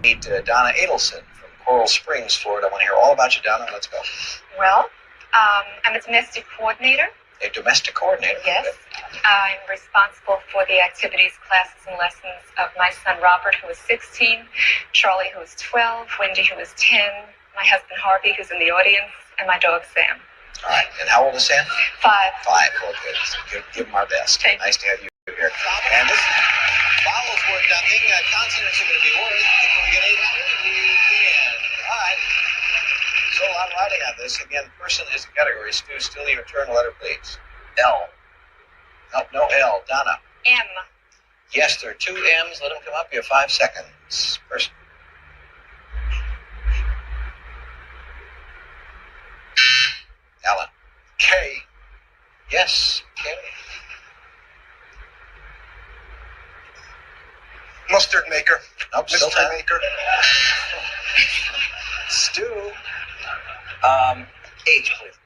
Meet Donna Adelson from Coral Springs, Florida. I want to hear all about you, Donna. Let's go. Well, I'm a domestic coordinator. A domestic coordinator? Yes. I'm responsible for the activities, classes, and lessons of my son Robert, who is 16, Charlie, who is 12, Wendi, who is 10, my husband Harvey, who's in the audience, and my dog Sam. All right. And how old is Sam? 5. 5. Okay. Give him our best. Okay. Nice to have you here. And this vowels worth nothing. Consonants are going to be worth. Can we get 800? We can. All right. So I'm writing on this. Again, person is a category. Stu, still your turn. Letter, please. L. Nope, no L. Donna. M. Yes, there are 2 M's. Let them come up. You have 5 seconds. Person. Alan. K. Yes, K. Mustard maker. Nope, still Mustard time. maker. Stu. H, please.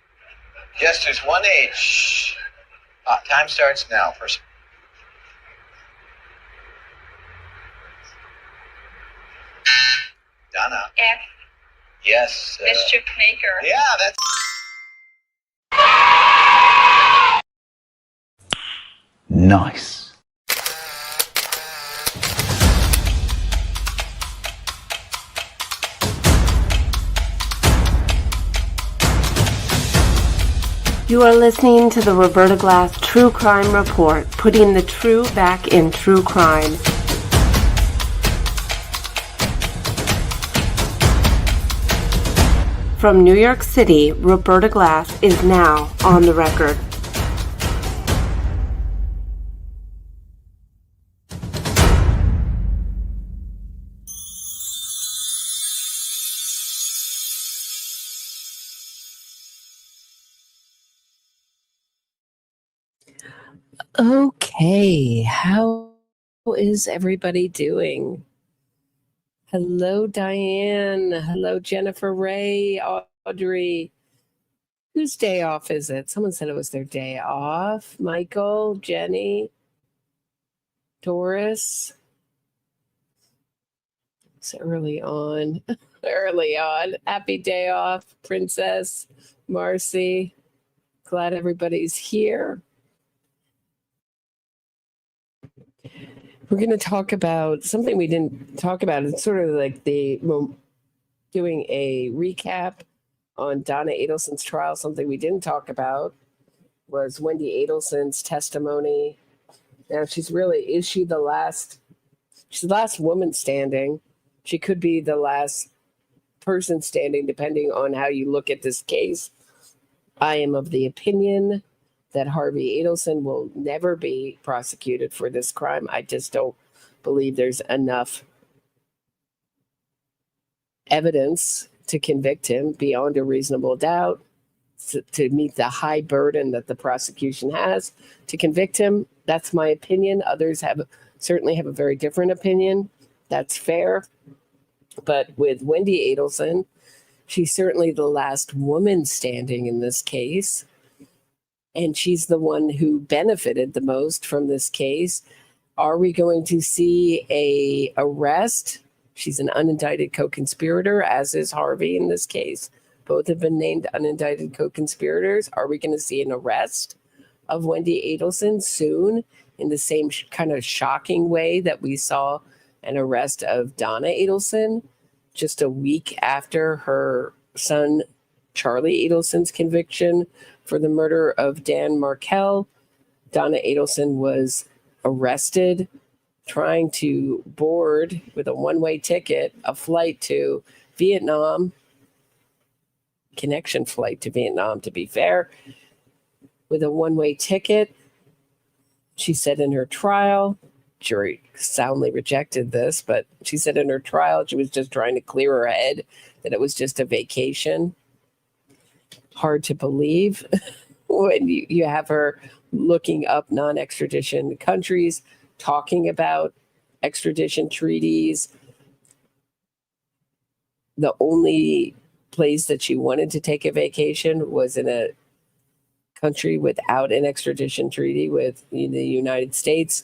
Yes, there's 1 H. Time starts now. Person. Donna. F. Yes. Mischief maker. Yeah, that's. Nice. You are listening to the Roberta Glass True Crime Report, putting the true back in true crime. From New York City, Roberta Glass is now on the record. Okay, how is everybody doing? Hello, Diane. Hello, Jennifer Ray, Audrey. Whose day off is it? Someone said it was their day off. Michael, Jenny, Doris. It's early on. Early on. Happy day off, Princess, Marcy. Glad everybody's here. We're going to talk about something we didn't talk about. It's sort of like doing a recap on Donna Adelson's trial. Something we didn't talk about was Wendi Adelson's testimony. Now, is she the last woman standing. She could be the last person standing, depending on how you look at this case. I am of the opinion that Harvey Adelson will never be prosecuted for this crime. I just don't believe there's enough evidence to convict him beyond a reasonable doubt to meet the high burden that the prosecution has to convict him. That's my opinion. Others certainly have a very different opinion. That's fair. But with Wendi Adelson, she's certainly the last woman standing in this case. And she's the one who benefited the most from this case. Are we going to see a arrest? She's an unindicted co-conspirator, as is Harvey in this case. Both have been named unindicted co-conspirators. Are we going to see an arrest of Wendi Adelson soon in the same kind of shocking way that we saw an arrest of Donna Adelson just a week after her son Charlie Adelson's conviction for the murder of Dan Markel? Donna Adelson was arrested trying to board with a one-way ticket a flight to Vietnam, connection flight to Vietnam, to be fair, with a one-way ticket. She said in her trial, jury soundly rejected this, but she said in her trial she was just trying to clear her head, that it was just a vacation. Hard to believe when you have her looking up non-extradition countries, talking about extradition treaties. The only place that she wanted to take a vacation was in a country without an extradition treaty with the United States.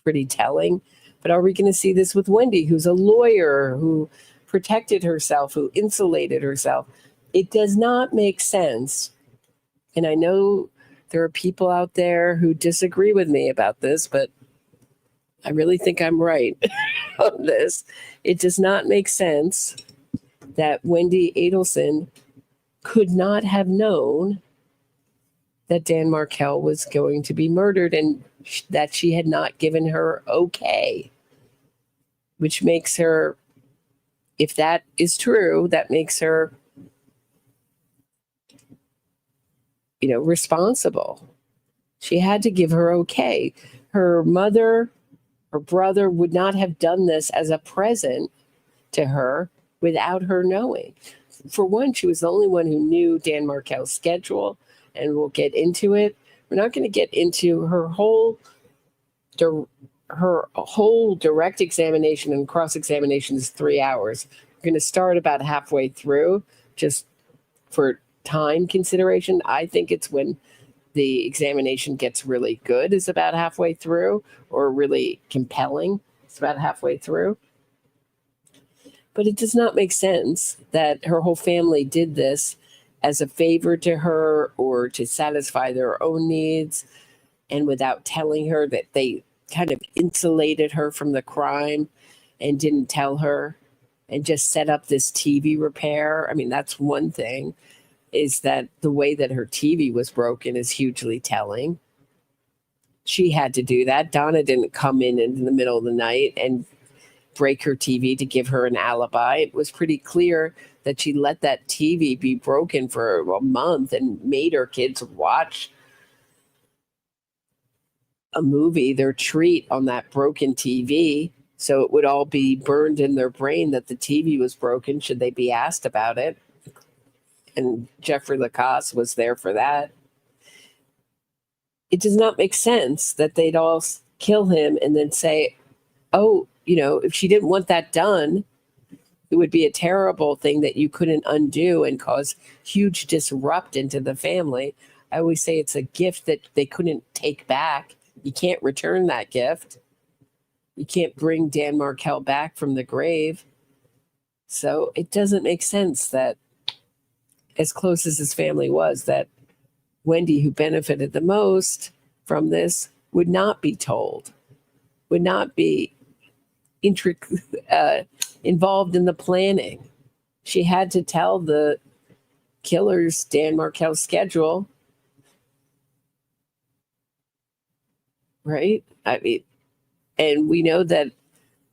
Pretty telling. But are we going to see this with Wendi, who's a lawyer, who protected herself, who insulated herself? It does not make sense. And I know there are people out there who disagree with me about this, but I really think I'm right on this. It does not make sense that Wendi Adelson could not have known that Dan Markel was going to be murdered and that she had not given her okay, which makes her, if that is true, that makes her, responsible. She had to give her okay. Her mother, her brother would not have done this as a present to her without her knowing. For one, she was the only one who knew Dan Markel's schedule, and we'll get into it. We're not going to get into her whole direct examination and cross-examination is 3 hours. We're going to start about halfway through, just for time consideration. I think it's when the examination gets really good is about halfway through, or really compelling. It's about halfway through. But it does not make sense that her whole family did this as a favor to her or to satisfy their own needs, and without telling her, that they kind of insulated her from the crime and didn't tell her and just set up this TV repair. I mean, that's one thing, is that the way that her TV was broken is hugely telling. She had to do that. Donna didn't come in the middle of the night and break her TV to give her an alibi. It was pretty clear that she let that TV be broken for a month and made her kids watch a movie, their treat, on that broken TV. So it would all be burned in their brain that the TV was broken should they be asked about it. And Jeffrey Lacasse was there for that. It does not make sense that they'd all kill him and then say, oh, if she didn't want that done, it would be a terrible thing that you couldn't undo and cause huge disrupt into the family. I always say it's a gift that they couldn't take back. You can't return that gift. You can't bring Dan Markel back from the grave. So it doesn't make sense that, as close as his family was, that Wendi, who benefited the most from this, would not be told, would not be involved in the planning. She had to tell the killers Dan Markel's schedule, right? I mean, and we know that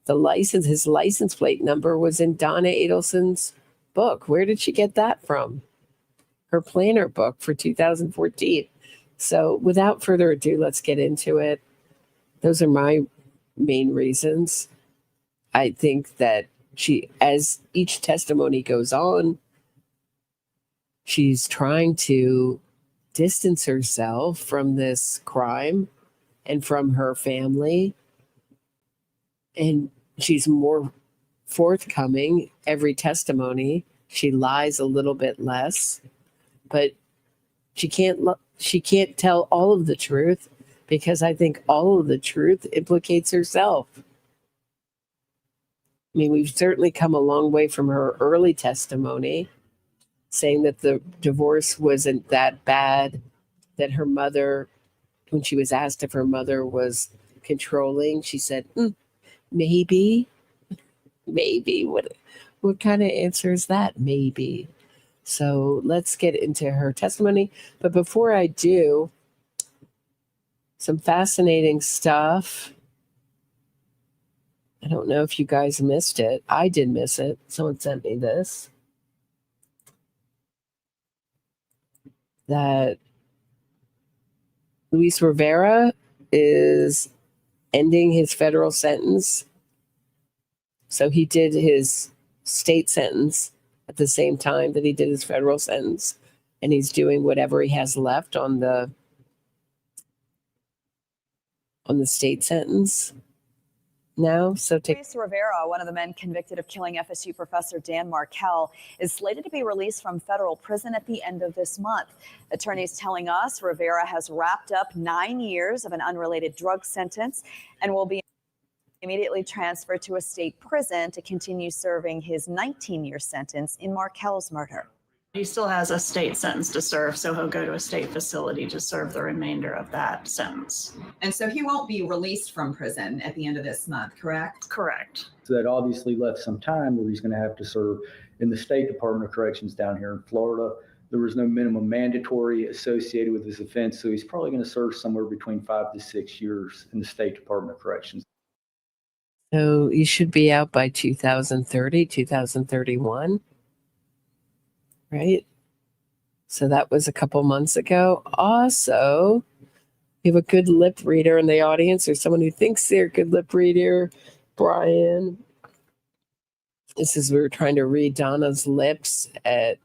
his license plate number was in Donna Adelson's book. Where did she get that from? Her planner book for 2014. So without further ado, let's get into it. Those are my main reasons. I think that as each testimony goes on, she's trying to distance herself from this crime and from her family. And she's more forthcoming every testimony. She lies a little bit less, but she can't tell all of the truth, because I think all of the truth implicates herself. I mean, we've certainly come a long way from her early testimony, saying that the divorce wasn't that bad, that her mother, when she was asked if her mother was controlling, she said, maybe. What kind of answer is that? Maybe. So let's get into her testimony. But before I do, some fascinating stuff. I don't know if you guys missed it. I did miss it. Someone sent me this. That Luis Rivera is ending his federal sentence. So he did his state sentence at the same time that he did his federal sentence. And he's doing whatever he has left on the state sentence now. So Luis Rivera, one of the men convicted of killing FSU professor Dan Markel, is slated to be released from federal prison at the end of this month. Attorneys telling us Rivera has wrapped up 9 years of an unrelated drug sentence and will be. Immediately transferred to a state prison to continue serving his 19-year sentence in Markel's murder. He still has a state sentence to serve, so he'll go to a state facility to serve the remainder of that sentence. And so he won't be released from prison at the end of this month, correct? Correct. So that obviously left some time where he's going to have to serve in the State Department of Corrections down here in Florida. There was no minimum mandatory associated with his offense, so he's probably going to serve somewhere between 5 to 6 years in the State Department of Corrections. So you should be out by 2030, 2031. Right? So that was a couple months ago. Also, we have a good lip reader in the audience, or someone who thinks they're a good lip reader. Brian. This is, we were trying to read Donna's lips at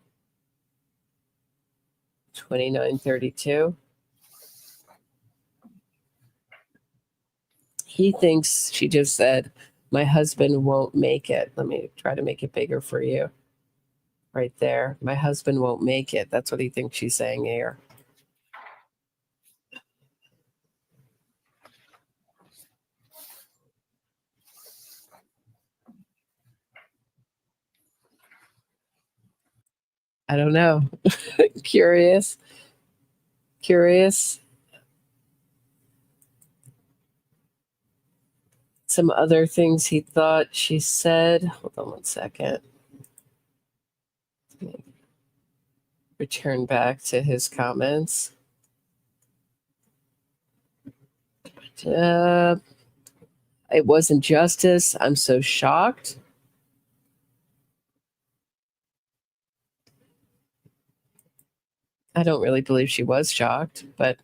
29:32. He thinks she just said, "My husband won't make it." Let me try to make it bigger for you. Right there. "My husband won't make it." That's what he thinks she's saying here. I don't know. Curious. Some other things he thought she said. Hold on one second. Return back to his comments. It wasn't justice. I'm so shocked. I don't really believe she was shocked, but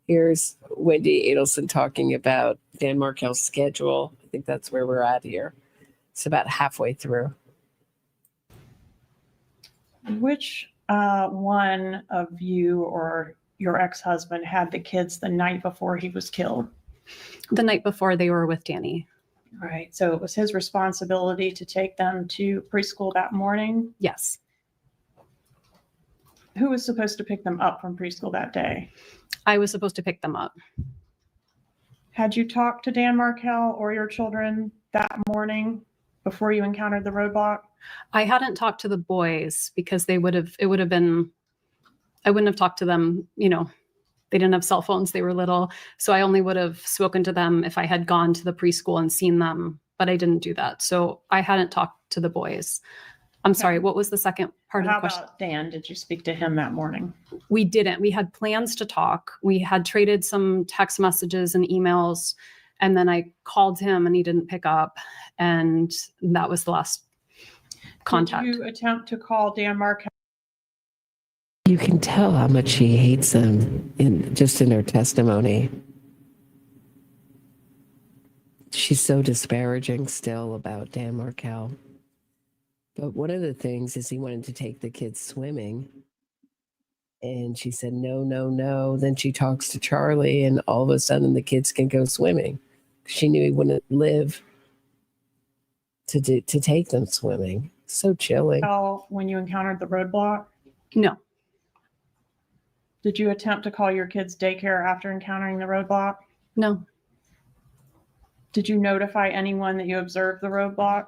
here's Wendi Adelson talking about Dan Markel's schedule. I think that's where we're at here. It's about halfway through. Which one of you or your ex-husband had the kids the night before he was killed? The night before, they were with Danny. Right. So it was his responsibility to take them to preschool that morning? Yes. Who was supposed to pick them up from preschool that day? I was supposed to pick them up. Had you talked to Dan Markel or your children that morning before you encountered the roadblock? I hadn't talked to the boys because I wouldn't have talked to them, they didn't have cell phones, they were little. So I only would have spoken to them if I had gone to the preschool and seen them, but I didn't do that. So I hadn't talked to the boys. I'm sorry, what was the second part of the question? How about Dan? Did you speak to him that morning? We didn't. We had plans to talk. We had traded some text messages and emails, and then I called him and he didn't pick up, and that was the last contact. Did you attempt to call Dan Markel? You can tell how much she hates him in her testimony. She's so disparaging still about Dan Markel. But one of the things is he wanted to take the kids swimming. And she said, no. Then she talks to Charlie, and all of a sudden the kids can go swimming. She knew he wouldn't live to take them swimming. So chilling. When you encountered the roadblock? No. Did you attempt to call your kids' daycare after encountering the roadblock? No. Did you notify anyone that you observed the roadblock?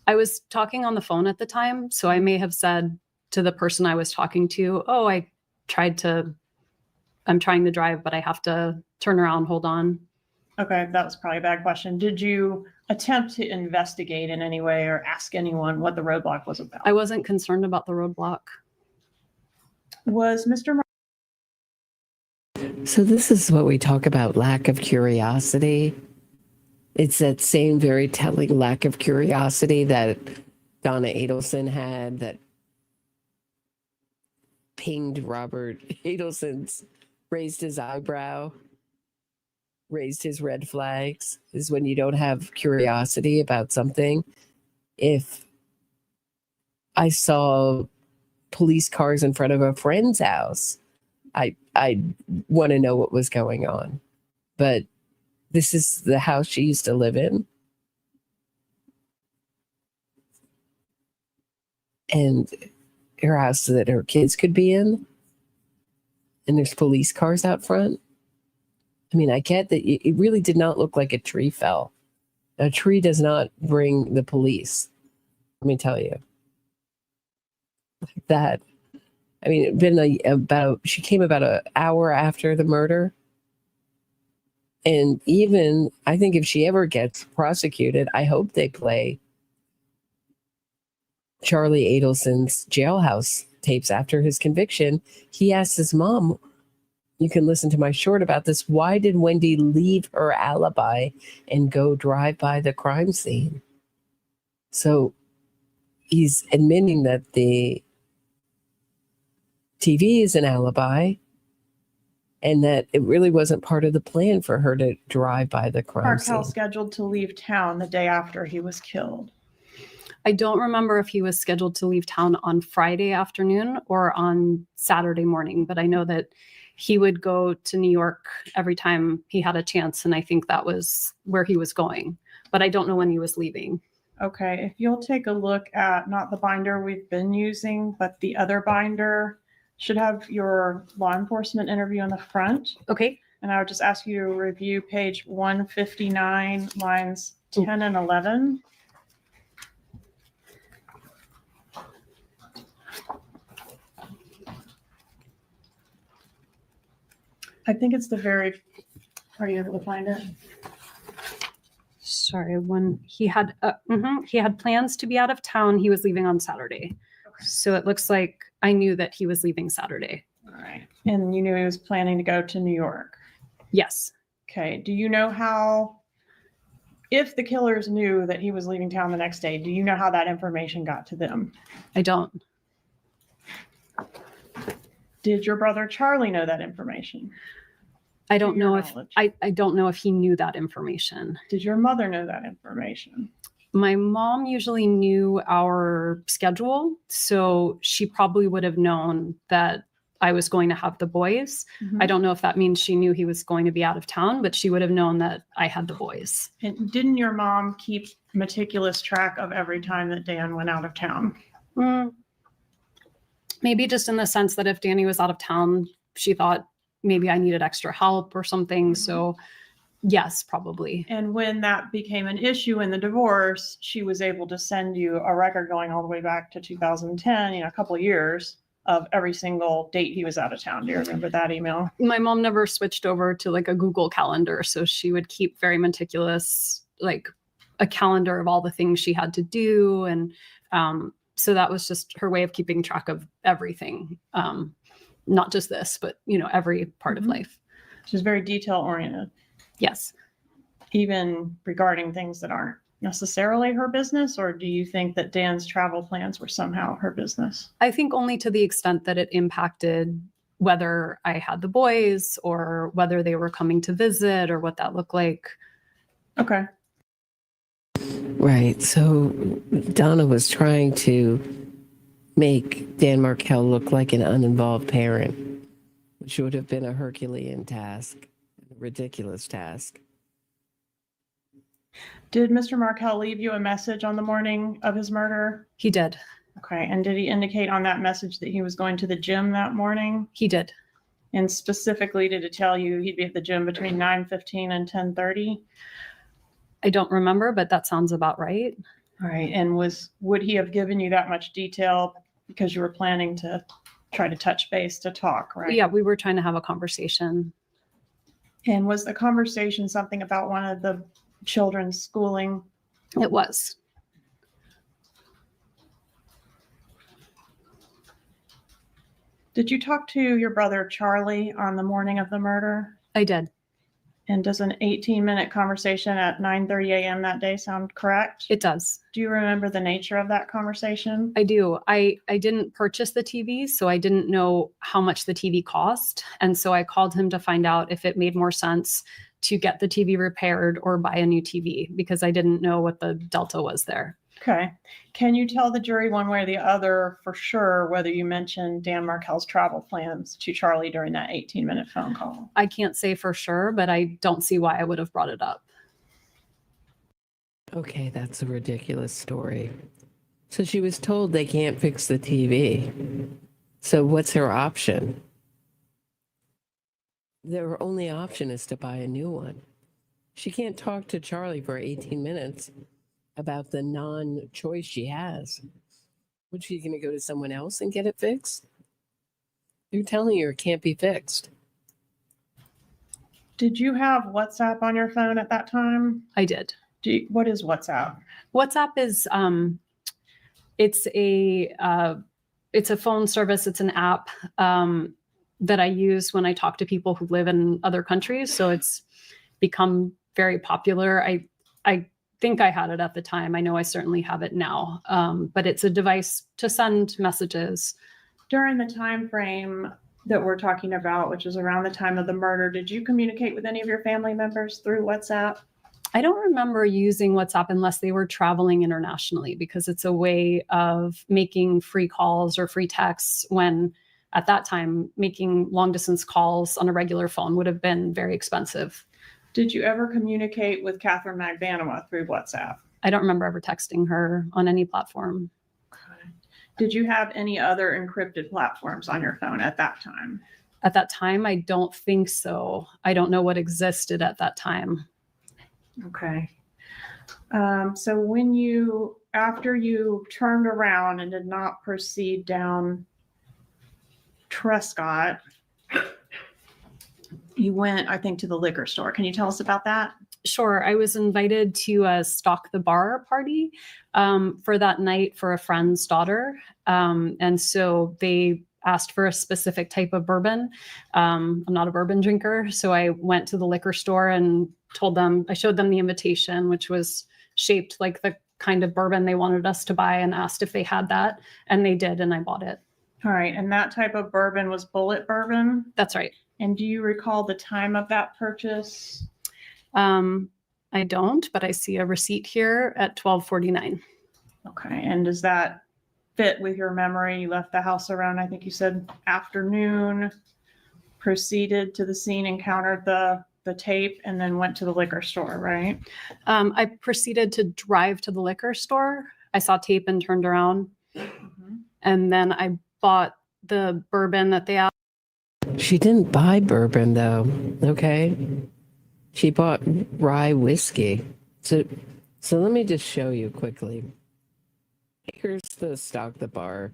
I was talking on the phone at the time, so I may have said to the person I was talking to, I'm trying to drive, but I have to turn around, hold on. Okay, that was probably a bad question. Did you attempt to investigate in any way or ask anyone what the roadblock was about? I wasn't concerned about the roadblock. Was Mr. So this is what we talk about, lack of curiosity. It's that same very telling lack of curiosity that Donna Adelson had, that pinged Robert Adelson's, raised his eyebrow, raised his red flags, is when you don't have curiosity about something. If I saw police cars in front of a friend's house, I want to know what was going on. But this is the house she used to live in. And her house that her kids could be in. And there's police cars out front. I mean, I get that it really did not look like a tree fell. A tree does not bring the police. Let me tell you. That, I mean, it'd been she came about an hour after the murder. And even, I think if she ever gets prosecuted, I hope they play Charlie Adelson's jailhouse tapes after his conviction. He asked his mom, you can listen to my short about this, why did Wendi leave her alibi and go drive by the crime scene? So he's admitting that the TV is an alibi and that it really wasn't part of the plan for her to drive by the crime scene. Markel scheduled to leave town the day after he was killed. I don't remember if he was scheduled to leave town on Friday afternoon or on Saturday morning, but I know that he would go to New York every time he had a chance, and I think that was where he was going. But I don't know when he was leaving. Okay, if you'll take a look at not the binder we've been using, but the other binder, should have your law enforcement interview on the front. Okay. And I would just ask you to review page 159, lines 10 and 11. I think it's the very, are you able to find it? Sorry, when he had plans to be out of town, he was leaving on Saturday. Okay. So it looks like I knew that he was leaving Saturday. All right. And you knew he was planning to go to New York? Yes. Okay. Do you know how, if the killers knew that he was leaving town the next day, do you know how that information got to them? I don't. Did your brother Charlie know that information? I don't know if I don't know if he knew that information. Did your mother know that information? My mom usually knew our schedule, so she probably would have known that I was going to have the boys. Mm-hmm. I don't know if that means she knew he was going to be out of town, but she would have known that I had the boys. And didn't your mom keep meticulous track of every time that Dan went out of town? Maybe just in the sense that if Danny was out of town, she thought maybe I needed extra help or something. So yes, probably. And when that became an issue in the divorce, she was able to send you a record going all the way back to 2010, a couple of years of every single date he was out of town. Do you remember that email? My mom never switched over to like a Google calendar. So she would keep very meticulous, like a calendar of all the things she had to do. And so that was just her way of keeping track of everything. Not just this, but, every part of life. She's very detail oriented. Yes. Even regarding things that aren't necessarily her business, or do you think that Dan's travel plans were somehow her business? I think only to the extent that it impacted whether I had the boys or whether they were coming to visit or what that looked like. Okay. Right. So Donna was trying to make Dan Markel look like an uninvolved parent, which would have been a Herculean task, a ridiculous task. Did Mr. Markel leave you a message on the morning of his murder? He did. Okay. And did he indicate on that message that he was going to the gym that morning? He did. And specifically, did it tell you he'd be at the gym between 9:15 and 10:30? I don't remember, but that sounds about right. All right. And would he have given you that much detail because you were planning to try to touch base to talk, right? Yeah, we were trying to have a conversation. And was the conversation something about one of the children's schooling? It was. Did you talk to your brother Charlie on the morning of the murder? I did. And does an 18-minute conversation at 9:30 a.m. that day sound correct? It does. Do you remember the nature of that conversation? I do. I didn't purchase the TV, so I didn't know how much the TV cost. And so I called him to find out if it made more sense to get the TV repaired or buy a new TV, because I didn't know what the delta was there. Okay. Can you tell the jury one way or the other for sure whether you mentioned Dan Markel's travel plans to Charlie during that 18-minute phone call? I can't say for sure, but I don't see why I would have brought it up. Okay, that's a ridiculous story. So she was told they can't fix the TV. So what's her option? Their only option is to buy a new one. She can't talk to Charlie for 18 minutes about the non-choice she has. What, she's going to go to someone else and get it fixed? You're telling her it can't be fixed. Did you have WhatsApp on your phone at that time? I did. What is WhatsApp? WhatsApp is it's a phone service. It's an app that I use when I talk to people who live in other countries. So it's become very popular. I think I had it at the time. I know I certainly have it now. But it's a device to send messages. During the time frame that we're talking about, which is around the time of the murder, did you communicate with any of your family members through WhatsApp? I don't remember using WhatsApp unless they were traveling internationally, because it's a way of making free calls or free texts when at that time making long distance calls on a regular phone would have been very expensive. Did you ever communicate with Catherine Magbanua through WhatsApp? I don't remember ever texting her on any platform. Okay. Did you have any other encrypted platforms on your phone at that time? At that time, I don't think so. I don't know what existed at that time. Okay. So after you turned around and did not proceed down Trescott, you went, I think, to the liquor store. Can you tell us about that? Sure. I was invited to a Stock the Bar party for that night for a friend's daughter. And so they asked for a specific type of bourbon. I'm not a bourbon drinker. So I went to the liquor store and I showed them the invitation, which was shaped like the kind of bourbon they wanted us to buy, and asked if they had that. And they did, and I bought it. All right. And that type of bourbon was Bullet bourbon? That's right. And do you recall the time of that purchase? I don't, but I see a receipt here at 12:49. Okay. And does that fit with your memory? You left the house around, I think you said afternoon, proceeded to the scene, encountered the tape, and then went to the liquor store, right? I proceeded to drive to the liquor store. I saw tape and turned around. Mm-hmm. And then I bought the bourbon that they asked. She didn't buy bourbon, though. Okay. She bought rye whiskey. So let me just show you quickly. Here's the Stock the Bar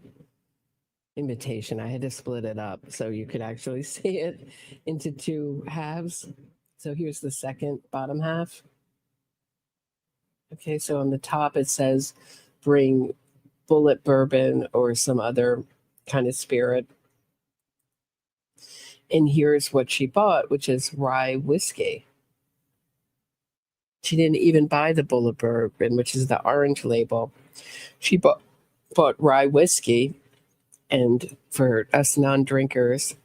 invitation. I had to split it up so you could actually see it into two halves. So here's the second bottom half. Okay, so on the top it says bring Bullet bourbon or some other kind of spirit. And here's what she bought, which is rye whiskey. She didn't even buy the Bullet bourbon, which is the orange label. She bought rye whiskey. And for us non-drinkers,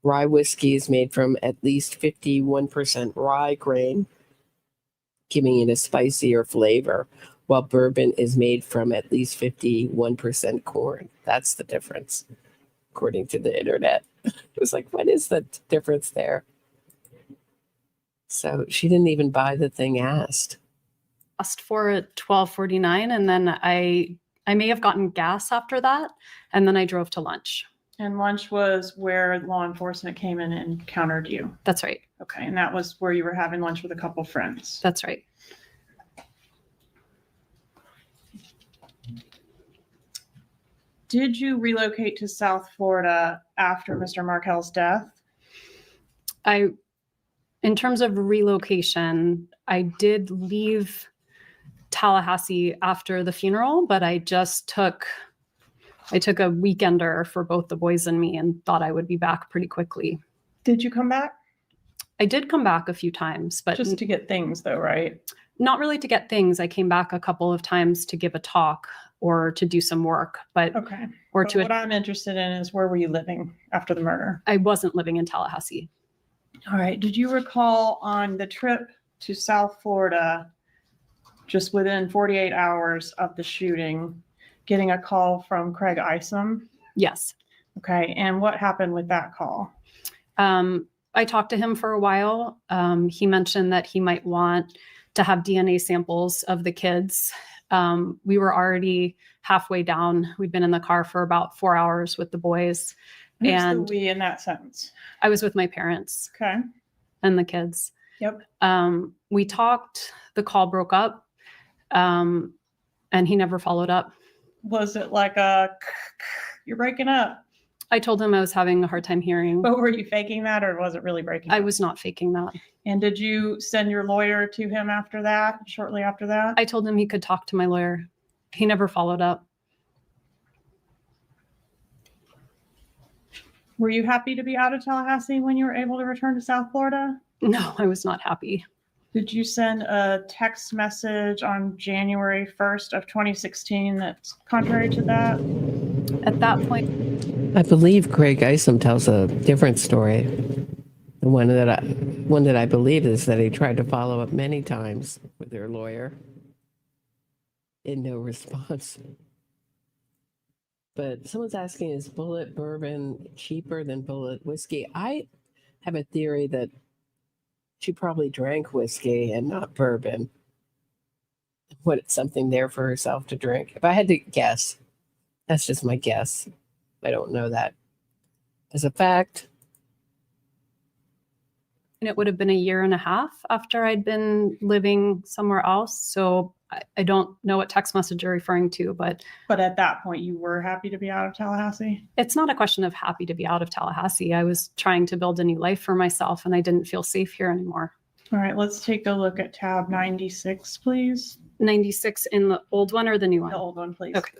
rye whiskey is made from at least 51% rye grain, giving it a spicier flavor, while bourbon is made from at least 51% corn. That's the difference, according to the internet. It was like, what is the difference there? So she didn't even buy the thing asked. Asked for at 12:49, and then I may have gotten gas after that, and then I drove to lunch. And lunch was where law enforcement came in and encountered you? That's right. Okay, and that was where you were having lunch with a couple friends? That's right. Did you relocate to South Florida after Mr. Markel's death? In terms of relocation, I did leave Tallahassee after the funeral, but I took a weekender for both the boys and me and thought I would be back pretty quickly. Did you come back? I did come back a few times, but just to get things though, right? Not really to get things. I came back a couple of times to give a talk or to do some work, but okay. Or but to what I'm interested in is, where were you living after the murder? I wasn't living in Tallahassee. All right. Did you recall on the trip to South Florida, just within 48 hours of the shooting, getting a call from Craig Isom? Yes. Okay. And what happened with that call? I talked to him for a while. He mentioned that he might want to have DNA samples of the kids. We were already halfway down. We'd been in the car for about 4 hours with the boys. Who's and the we in that sentence? I was with my parents. Okay. And the kids. Yep. We talked, the call broke up, and he never followed up. Was it like you're breaking up? I told him I was having a hard time hearing. But were you faking that, or was it really breaking I up? was not faking that. And did you send your lawyer to him after that, shortly after that? I told him he could talk to my lawyer. He never followed up. Were you happy to be out of Tallahassee when you were able to return to South Florida? No, I was not happy. Did you send a text message on January 1st of 2016 that's contrary to that? At that point, I believe Craig Isom tells a different story. The one that I believe is that he tried to follow up many times with their lawyer. In no response. But someone's asking, is bullet bourbon cheaper than bullet whiskey? I have a theory that she probably drank whiskey and not bourbon. What, something there for herself to drink? If I had to guess, that's just my guess. I don't know that as a fact. and it would have been a year and a half after I'd been living somewhere else. So I don't know what text message you're referring to, but at that point you were happy to be out of Tallahassee? It's not a question of happy to be out of Tallahassee. I was trying to build a new life for myself and I didn't feel safe here anymore. All right, let's take a look at tab 96, please. 96 in the old one or the new one? The old one, please. Okay.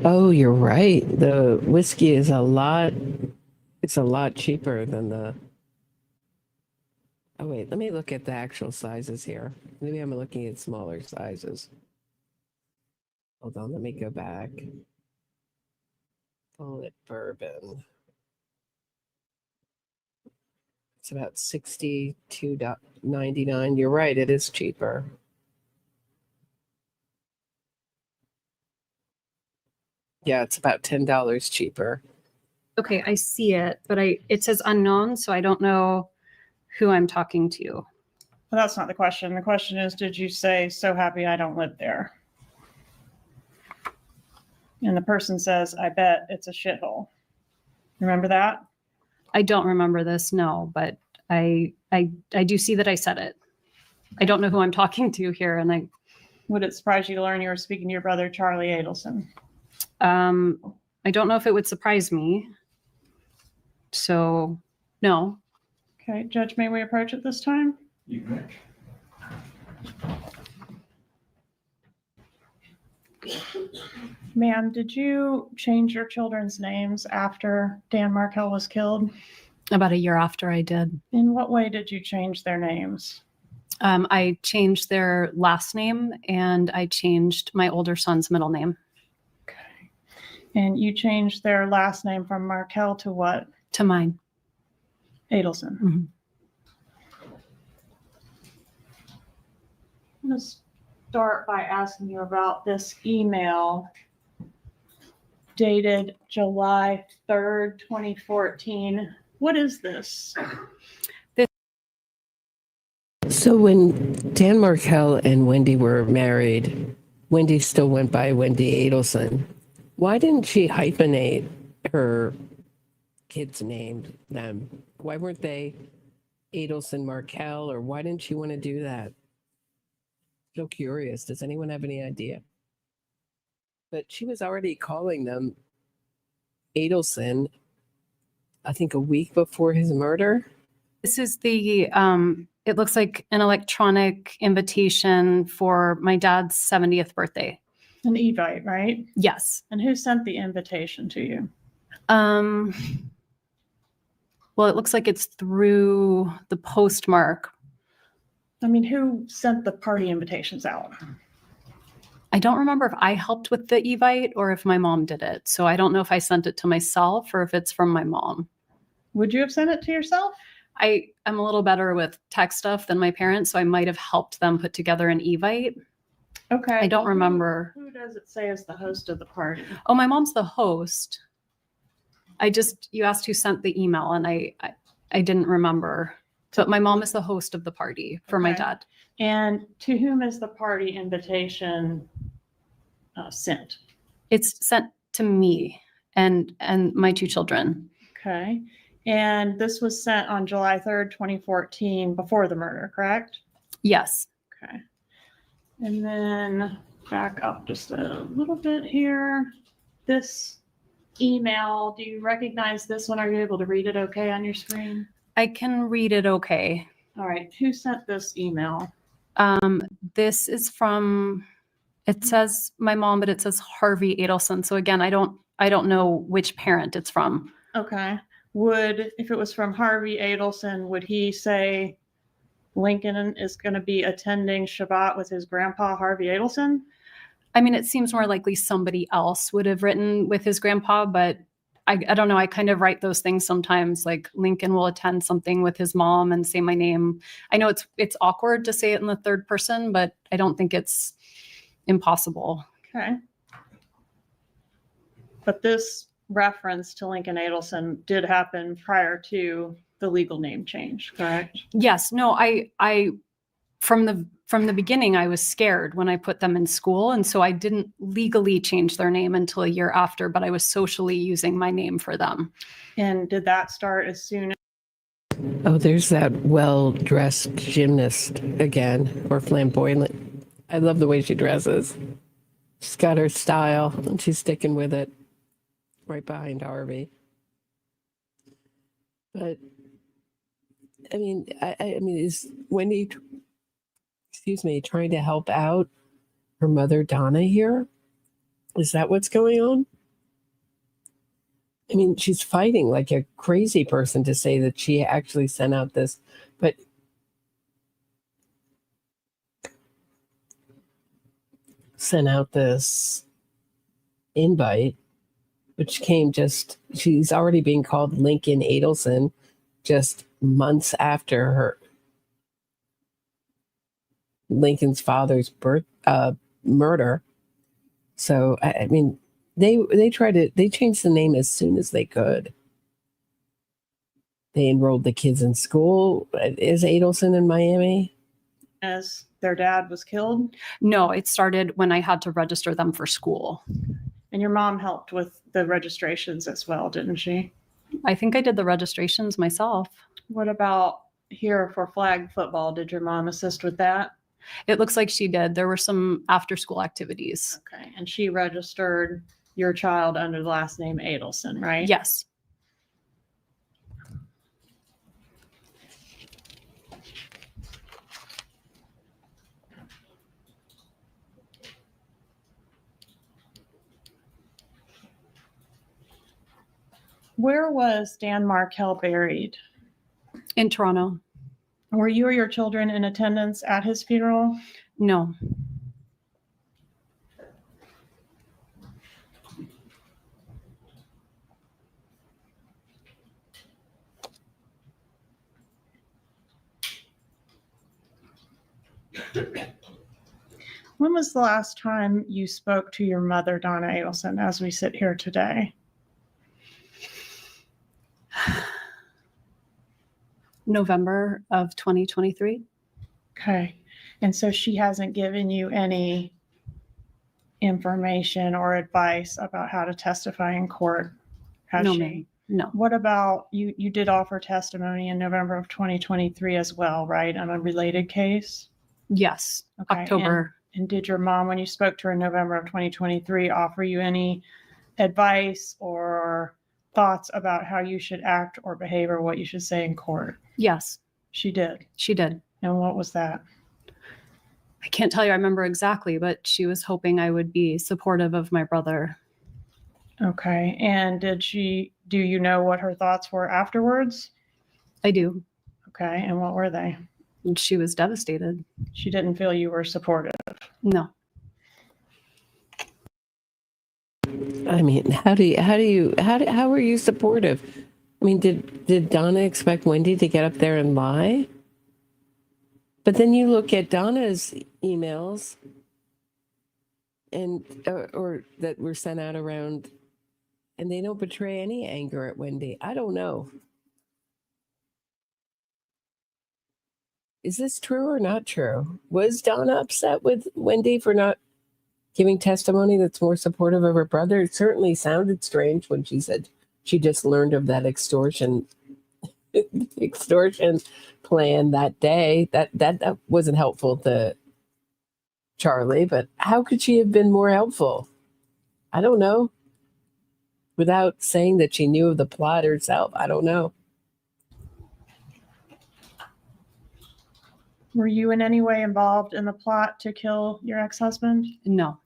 Oh, you're right. The whiskey is it's a lot cheaper than the. Oh, wait, let me look at the actual sizes here. Maybe I'm looking at smaller sizes. Hold on, let me go back. Bullet bourbon. It's about $62.99. You're right, it is cheaper. Yeah, it's about $10 cheaper. Okay, I see it, but it says unknown, so I don't know who I'm talking to. Well, that's not the question. The question is, did you say, so happy I don't live there? And the person says, I bet it's a shithole. Remember that? I don't remember this, no, but I do see that I said it. I don't know who I'm talking to here, and Would it surprise you to learn you were speaking to your brother, Charlie Adelson? I don't know if it would surprise me. So, no. Okay, Judge, may we approach it this time? You may. Ma'am, did you change your children's names after Dan Markel was killed? About a year after I did. In what way did you change their names? I changed their last name and I changed my older son's middle name. Okay. And you changed their last name from Markel to what? To mine. Adelson. Mm-hmm. I'm going to start by asking you about this email dated July 3rd, 2014. What is this? So when Dan Markel and Wendi were married, Wendi still went by Wendi Adelson. Why didn't she hyphenate her kids' names? Why weren't they Adelson Markel, or why didn't she want to do that? So curious. Does anyone have any idea? But she was already calling them Adelson, I think a week before his murder. This is the, it looks like an electronic invitation for my dad's 70th birthday. An Evite, right? Yes. And who sent the invitation to you? Well, it looks like it's through the postmark. I mean, who sent the party invitations out? I don't remember if I helped with the Evite or if my mom did it. So I don't know if I sent it to myself or if it's from my mom. Would you have sent it to yourself? I'm a little better with tech stuff than my parents, so I might have helped them put together an Evite. Okay. I don't remember. Who does it say is the host of the party? Oh, my mom's the host. You asked who sent the email, and I didn't remember. But my mom is the host of the party for my dad. And to whom is the party invitation sent? It's sent to me and my two children. Okay. And this was sent on July 3rd, 2014, before the murder, correct? Yes. Okay. And then back up just a little bit here. This email, do you recognize this one? Are you able to read it okay on your screen? I can read it okay. All right. Who sent this email? This is from, it says my mom, but it says Harvey Adelson. So again, I don't know which parent it's from. Okay. If it was from Harvey Adelson, would he say Lincoln is going to be attending Shabbat with his grandpa, Harvey Adelson? I mean, it seems more likely somebody else would have written with his grandpa, but I don't know. I kind of write those things sometimes, like Lincoln will attend something with his mom and say my name. I know it's awkward to say it in the third person, but I don't think it's impossible. Okay. But this reference to Lincoln Adelson did happen prior to the legal name change, correct? Yes. No, I from the beginning, I was scared when I put them in school. And so I didn't legally change their name until a year after, but I was socially using my name for them. And did that start as soon as? Oh, there's that well-dressed gymnast again, or flamboyant. I love the way she dresses. She's got her style, and she's sticking with it right behind Harvey. But, I mean, I mean, is Wendi, trying to help out her mother, Donna, here? Is that what's going on? I mean, she's fighting like a crazy person to say that she actually sent out this, but sent out this invite, which came she's already being called Lincoln Adelson just months after her Lincoln's father's murder. So, I mean, they changed the name as soon as they could. They enrolled the kids in school. Is Adelson in Miami? As their dad was killed? No, it started when I had to register them for school. And your mom helped with the registrations as well, didn't she? I think I did the registrations myself. What about here for flag football? Did your mom assist with that? It looks like she did. There were some after school activities. Okay. And she registered your child under the last name Adelson, right? Yes. Where was Dan Markel buried? In Toronto. Were you or your children in attendance at his funeral? No. When was the last time you spoke to your mother, Donna Adelson, as we sit here today? November of 2023. Okay. And so she hasn't given you any information or advice about how to testify in court, has No, she? ma'am. No. What about you did offer testimony in November of 2023 as well, right? On a related case? Yes. Okay. October. And did your mom, when you spoke to her in November of 2023, offer you any advice or thoughts about how you should act or behave or what you should say in court? Yes. She did. She did. And what was that? I can't tell you I remember exactly, but she was hoping I would be supportive of my brother. Okay. And do you know what her thoughts were afterwards? I do. Okay. And what were they? She was devastated. She didn't feel you were supportive. No. I mean, how were you supportive? I mean, did Donna expect Wendi to get up there and lie? But then you look at Donna's emails and or that were sent out around And they don't portray any anger at Wendi. I don't know. Is this true or not true? Was Donna upset with Wendi for not giving testimony that's more supportive of her brother? It certainly sounded strange when she said she just learned of that extortion plan that day. That wasn't helpful to Charlie, but how could she have been more helpful? I don't know. Without saying that she knew of the plot herself, I don't know. Were you in any way involved in the plot to kill your ex-husband? No.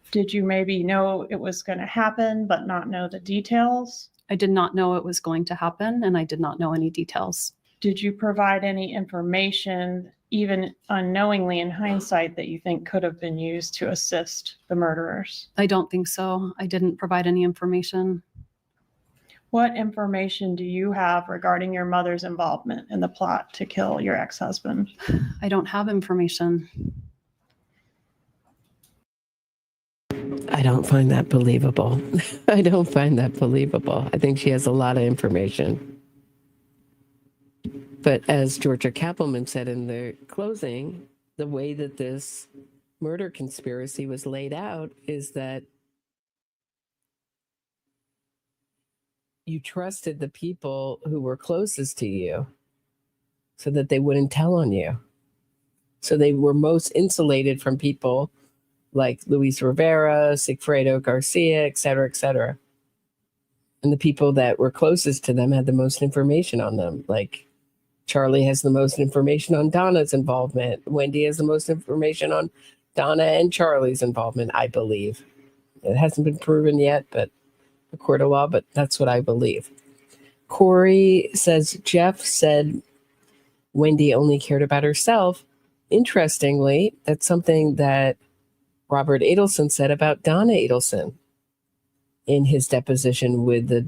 Did you maybe know it was going to happen, but not know the details? I did not know it was going to happen, and I did not know any details. Did you provide any information, even unknowingly in hindsight, that you think could have been used to assist the murderers? I don't think so. I didn't provide any information. What information do you have regarding your mother's involvement in the plot to kill your ex-husband? I don't have information. I don't find that believable. I don't find that believable. I think she has a lot of information. But as Georgia Kappelman said in the closing, the way that this murder conspiracy was laid out is that you trusted the people who were closest to you so that they wouldn't tell on you. So they were most insulated from people like Luis Rivera, Sigfredo Garcia, et cetera, and the people that were closest to them had the most information on them. Like Charlie has the most information on Donna's involvement. Wendi has the most information on Donna and Charlie's involvement, I believe. It hasn't been proven yet, but a court of law, but that's what I believe. Corey says Jeff said Wendi only cared about herself. Interestingly, that's something that Robert Adelson said about Donna Adelson in his deposition with the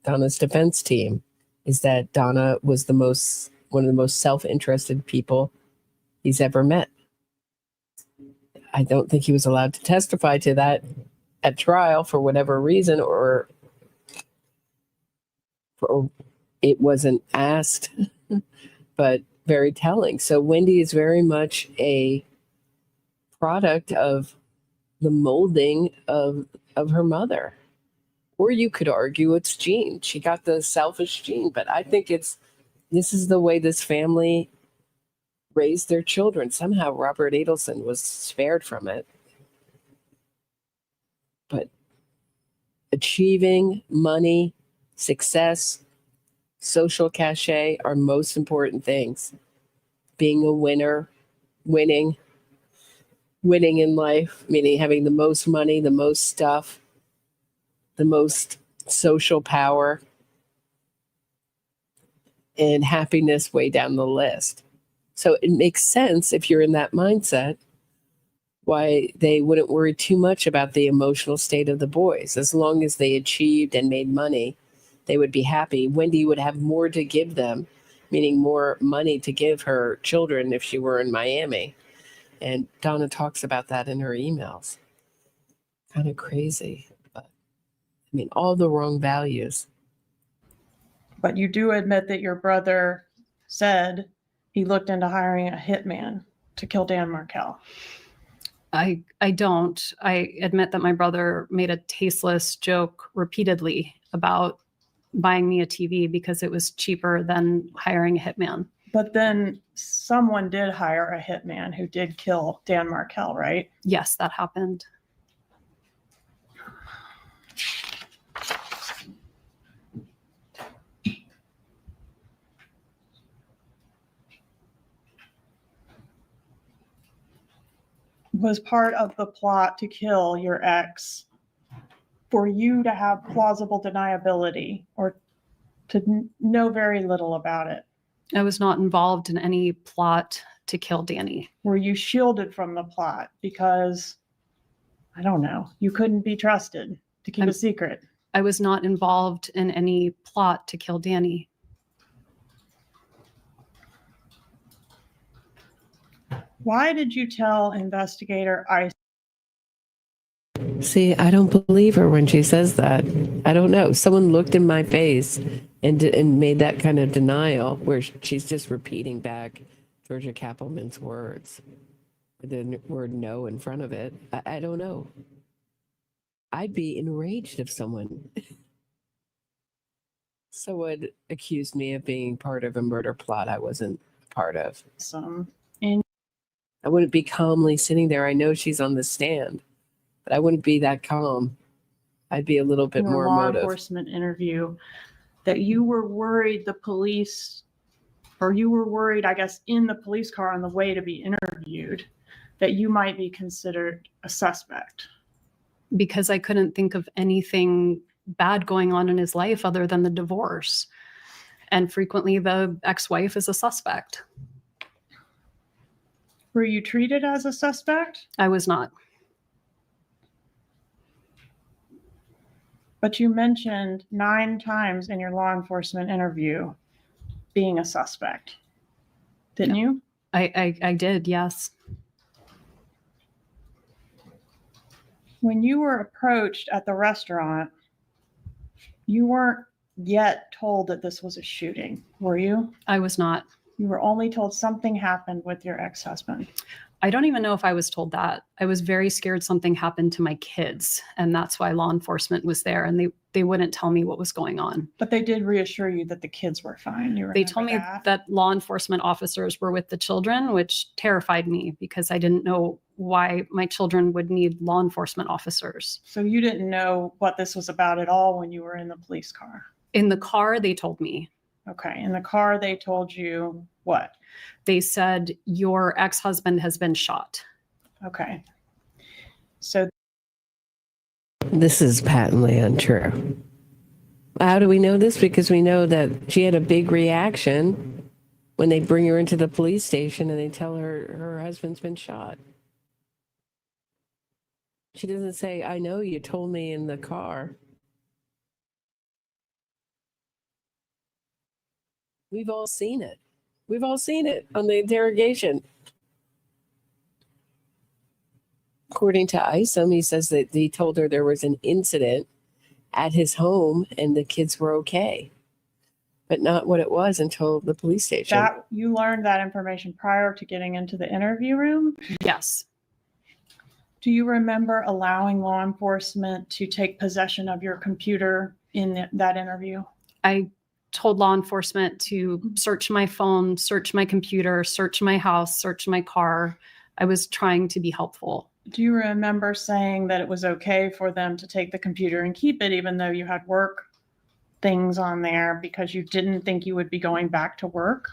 Donna's defense team, is that Donna was one of the most self-interested people he's ever met. I don't think he was allowed to testify to that at trial for whatever reason, or it wasn't asked, but very telling. So Wendi is very much a product of the molding of her mother. Or you could argue it's gene. She got the selfish gene, but I think this is the way this family raised their children. Somehow Robert Adelson was spared from it. But achieving money, success, social cachet are most important things. Being a winner, winning in life, meaning having the most money, the most stuff, the most social power, and happiness way down the list. So it makes sense if you're in that mindset why they wouldn't worry too much about the emotional state of the boys. As long as they achieved and made money, they would be happy. Wendi would have more to give them, meaning more money to give her children if she were in Miami. And Donna talks about that in her emails. Kind of crazy, but I mean, all the wrong values. But you do admit that your brother said he looked into hiring a hitman to kill Dan Markel. I don't. I admit that my brother made a tasteless joke repeatedly about buying me a TV because it was cheaper than hiring a hitman. But then someone did hire a hitman who did kill Dan Markel, right? Yes, that happened. Was part of the plot to kill your ex for you to have plausible deniability or to know very little about it? I was not involved in any plot to kill Danny. Were you shielded from the plot because, I don't know, you couldn't be trusted to keep a secret? I was not involved in any plot to kill Danny. Why did you tell investigator See, I don't believe her when she says that. I don't know. Someone looked in my face and made that kind of denial where she's just repeating back Georgia Kappelman's words with the word no in front of it. I don't know. I'd be enraged if someone accused me of being part of a murder plot I wasn't part of. I wouldn't be calmly sitting there. I know she's on the stand, but I wouldn't be that calm. I'd be a little bit more law emotive. Enforcement interview that you were worried the police, or you were worried, I guess, in the police car on the way to be interviewed, that you might be considered a suspect. Because I couldn't think of anything bad going on in his life other than the divorce. And frequently the ex-wife is a suspect. Were you treated as a suspect? I was not. But you mentioned 9 times in your law enforcement interview being a suspect. Didn't you? I did, yes. When you were approached at the restaurant, you weren't yet told that this was a shooting, were you? I was not. You were only told something happened with your ex-husband. I don't even know if I was told that. I was very scared something happened to my kids, and that's why law enforcement was there, and they wouldn't tell me what was going on. But they did reassure you that the kids were fine. They told me that law enforcement officers were with the children, which terrified me because I didn't know why my children would need law enforcement officers. So you didn't know what this was about at all when you were in the police car? In the car, they told me. Okay. In the car, they told you what? They said, your ex-husband has been shot. Okay. So this is patently untrue. How do we know this? Because we know that she had a big reaction when they bring her into the police station and they tell her her husband's been shot. She doesn't say, I know you told me in the car. We've all seen it. We've all seen it on the interrogation. According to Isom, he says that he told her there was an incident at his home and the kids were okay, but not what it was until the police station. That you learned that information prior to getting into the interview room? Yes. Do you remember allowing law enforcement to take possession of your computer in that interview? I told law enforcement to search my phone, search my computer, search my house, search my car. I was trying to be helpful. Do you remember saying that it was okay for them to take the computer and keep it even though you had work things on there because you didn't think you would be going back to work?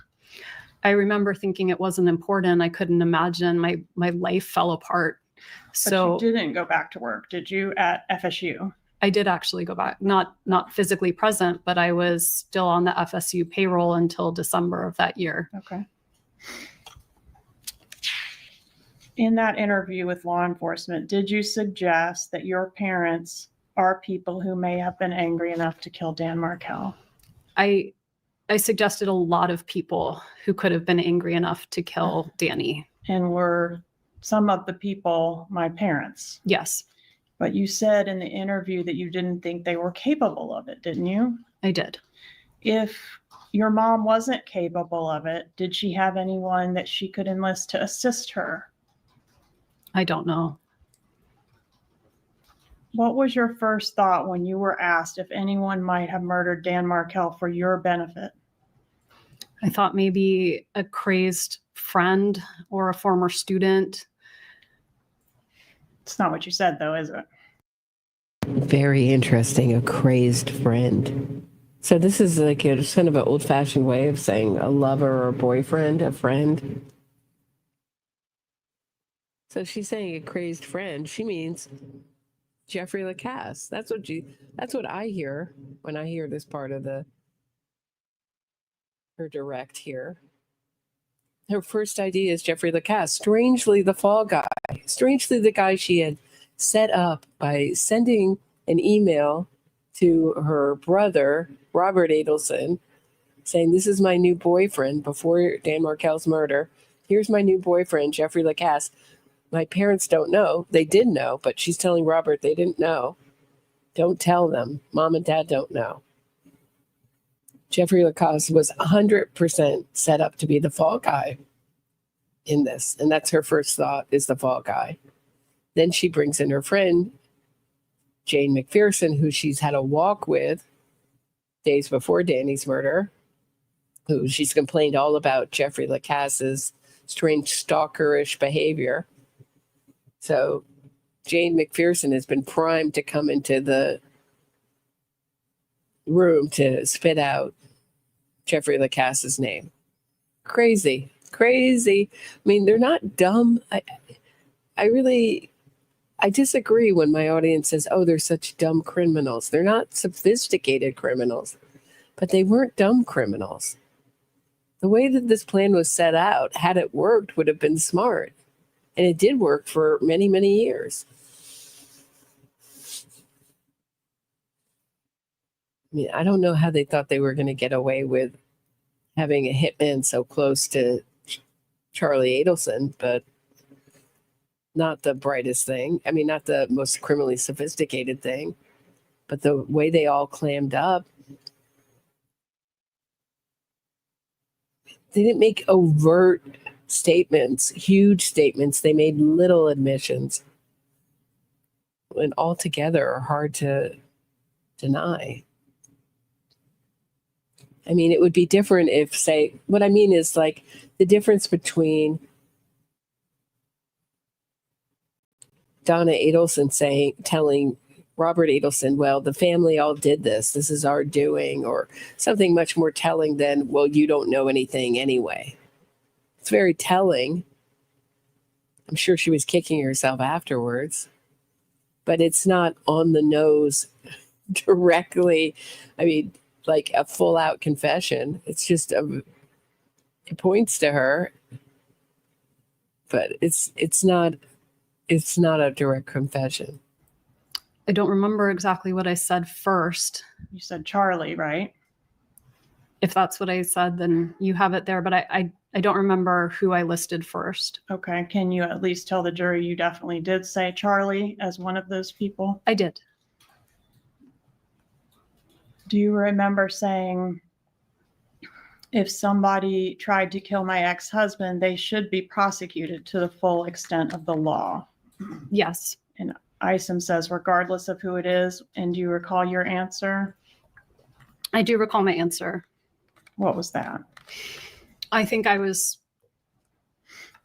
I remember thinking it wasn't important. I couldn't imagine. My life fell apart. So but you didn't go back to work, did you, at FSU? I did actually go back, not physically present, but I was still on the FSU payroll until December of that year. Okay. In that interview with law enforcement, did you suggest that your parents are people who may have been angry enough to kill Dan Markel? I suggested a lot of people who could have been angry enough to kill Danny. And were some of the people my parents? Yes. But you said in the interview that you didn't think they were capable of it, didn't you? I did. If your mom wasn't capable of it, did she have anyone that she could enlist to assist her? I don't know. What was your first thought when you were asked if anyone might have murdered Dan Markel for your benefit? I thought maybe a crazed friend or a former student. It's not what you said, though, is it? Very interesting. A crazed friend. So this is like a kind of an old-fashioned way of saying a lover or a boyfriend, a friend. So she's saying a crazed friend. She means Jeffrey Lacasse. That's what I hear when I hear this part of her direct here. Her first idea is Jeffrey Lacasse. Strangely, the fall guy. Strangely, the guy she had set up by sending an email to her brother, Robert Adelson, saying, this is my new boyfriend before Dan Markel's murder. Here's my new boyfriend, Jeffrey Lacasse. My parents don't know. They did know, but she's telling Robert they didn't know. Don't tell them. Mom and Dad don't know. Jeffrey Lacasse was 100% set up to be the fall guy in this. And that's her first thought, is the fall guy. Then she brings in her friend, Jane McPherson, who she's had a walk with days before Danny's murder, who she's complained all about Jeffrey Lacasse's strange stalkerish behavior. So Jane McPherson has been primed to come into the room to spit out Jeffrey Lacasse's name. Crazy. I mean, they're not dumb. I disagree when my audience says, oh, they're such dumb criminals. They're not sophisticated criminals, but they weren't dumb criminals. The way that this plan was set out, had it worked, would have been smart. And it did work for many, many years. I mean, I don't know how they thought they were going to get away with having a hitman so close to Charlie Adelson, but not the brightest thing. I mean, not the most criminally sophisticated thing, but the way they all clammed up. They didn't make overt statements, huge statements. They made little admissions, and altogether are hard to deny. I mean, it would be different if, say, what I mean is like the difference between Donna Adelson telling Robert Adelson, well, the family all did this. This is our doing, or something much more telling than, well, you don't know anything anyway. It's very telling. I'm sure she was kicking herself afterwards, but it's not on the nose directly. I mean, like a full out confession. It's just it points to her, but it's not a direct confession. I don't remember exactly what I said first. You said Charlie, right? If that's what I said, then you have it there, but I don't remember who I listed first. Okay. Can you at least tell the jury you definitely did say Charlie as one of those people? I did. Do you remember saying, if somebody tried to kill my ex-husband, they should be prosecuted to the full extent of the law? Yes. And Isom says, regardless of who it is. And do you recall your answer? I do recall my answer. What was that? I think I was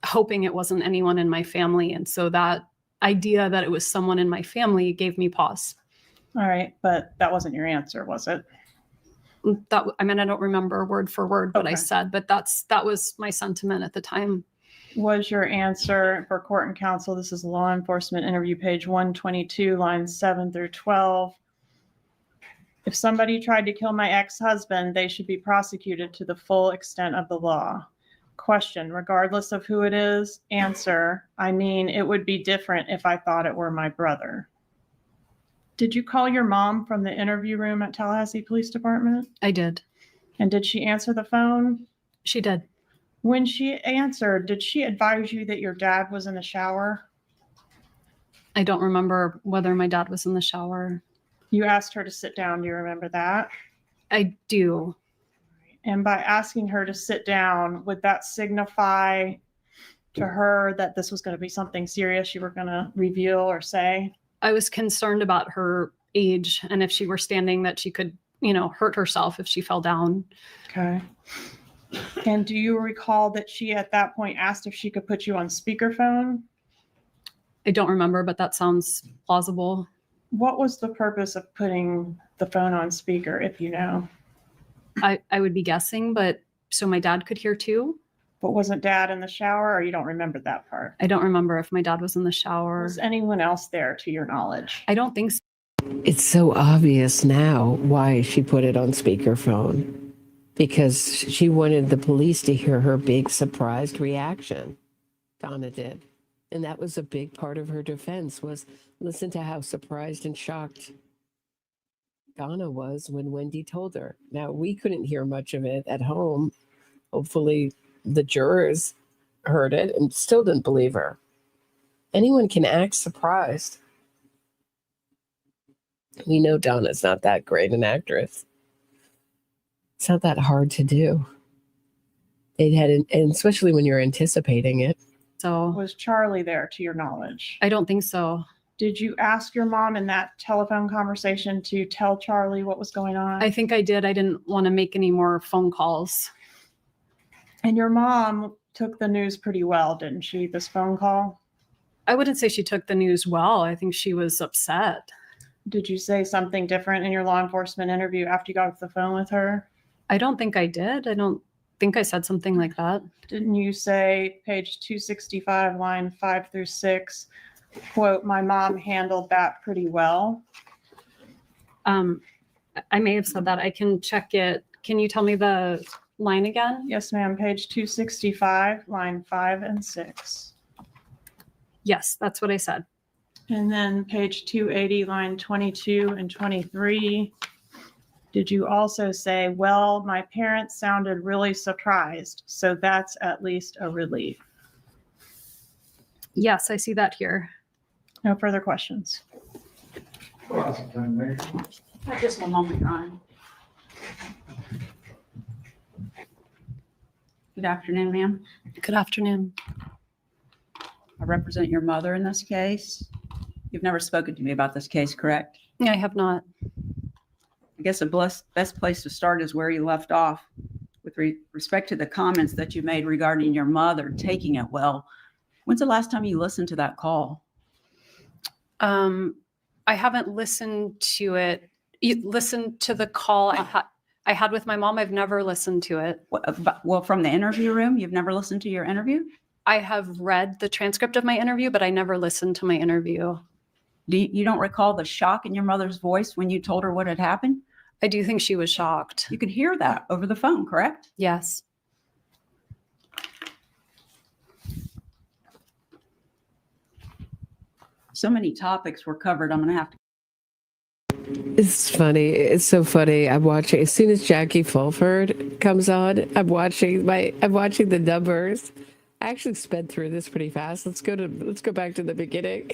hoping it wasn't anyone in my family. And so that idea that it was someone in my family gave me pause. All right. But that wasn't your answer, was it? I don't remember word for word what I said, but that was my sentiment at the time. Was your answer for court and counsel? This is law enforcement interview page 122, lines 7 through 12. If somebody tried to kill my ex-husband, they should be prosecuted to the full extent of the law. Question, regardless of who it is. Answer, I mean, it would be different if I thought it were my brother. Did you call your mom from the interview room at Tallahassee Police Department? I did. And did she answer the phone? She did. When she answered, did she advise you that your dad was in the shower? I don't remember whether my dad was in the shower. You asked her to sit down. Do you remember that? I do. And by asking her to sit down, would that signify to her that this was going to be something serious you were going to reveal or say? I was concerned about her age and if she were standing that she could, hurt herself if she fell down. Okay. And do you recall that she at that point asked if she could put you on speakerphone? I don't remember, but that sounds plausible. What was the purpose of putting the phone on speaker, if you know? I would be guessing, but so my dad could hear too. But wasn't dad in the shower, or you don't remember that part? I don't remember if my dad was in the shower. Was anyone else there to your knowledge? I don't think so. It's so obvious now why she put it on speakerphone. Because she wanted the police to hear her big surprised reaction. Donna did. And that was a big part of her defense, was listen to how surprised and shocked Donna was when Wendi told her. Now, we couldn't hear much of it at home. Hopefully the jurors heard it and still didn't believe her. anyone can act surprised. We know Donna's not that great an actress. It's not that hard to do. And especially when you're anticipating it. So Was Charlie there to your knowledge? I don't think so. Did you ask your mom in that telephone conversation to tell Charlie what was going on? I think I did. I didn't want to make any more phone calls. And your mom took the news pretty well, didn't she, this phone call? I wouldn't say she took the news well. I think she was upset. Did you say something different in your law enforcement interview after you got off the phone with her? I don't think I did. I don't think I said something like that. Didn't you say, page 265, line 5 through 6, quote, my mom handled that pretty well? I may have said that. I can check it. Can you tell me the line again? Yes, ma'am. Page 265, line 5 and 6. Yes, that's what I said. And then page 280, line 22 and 23. Did you also say, well, my parents sounded really surprised, so that's at least a relief? Yes, I see that here. No further questions. Just one moment, Ron. Good afternoon, ma'am. Good afternoon. I represent your mother in this case. You've never spoken to me about this case, correct? I have not. I guess the best place to start is where you left off with respect to the comments that you made regarding your mother taking it well. When's the last time you listened to that call? I haven't listened to it. You listened to the call I had with my mom. I've never listened to it. Well, from the interview room, you've never listened to your interview? I have read the transcript of my interview, but I never listened to my interview. You don't recall the shock in your mother's voice when you told her what had happened? I do think she was shocked. You could hear that over the phone, correct? Yes. So many topics were covered. I'm going to have to. It's funny. It's so funny. I'm watching as soon as Jackie Fulford comes on. I'm watching the numbers. I actually sped through this pretty fast. Let's go back to the beginning.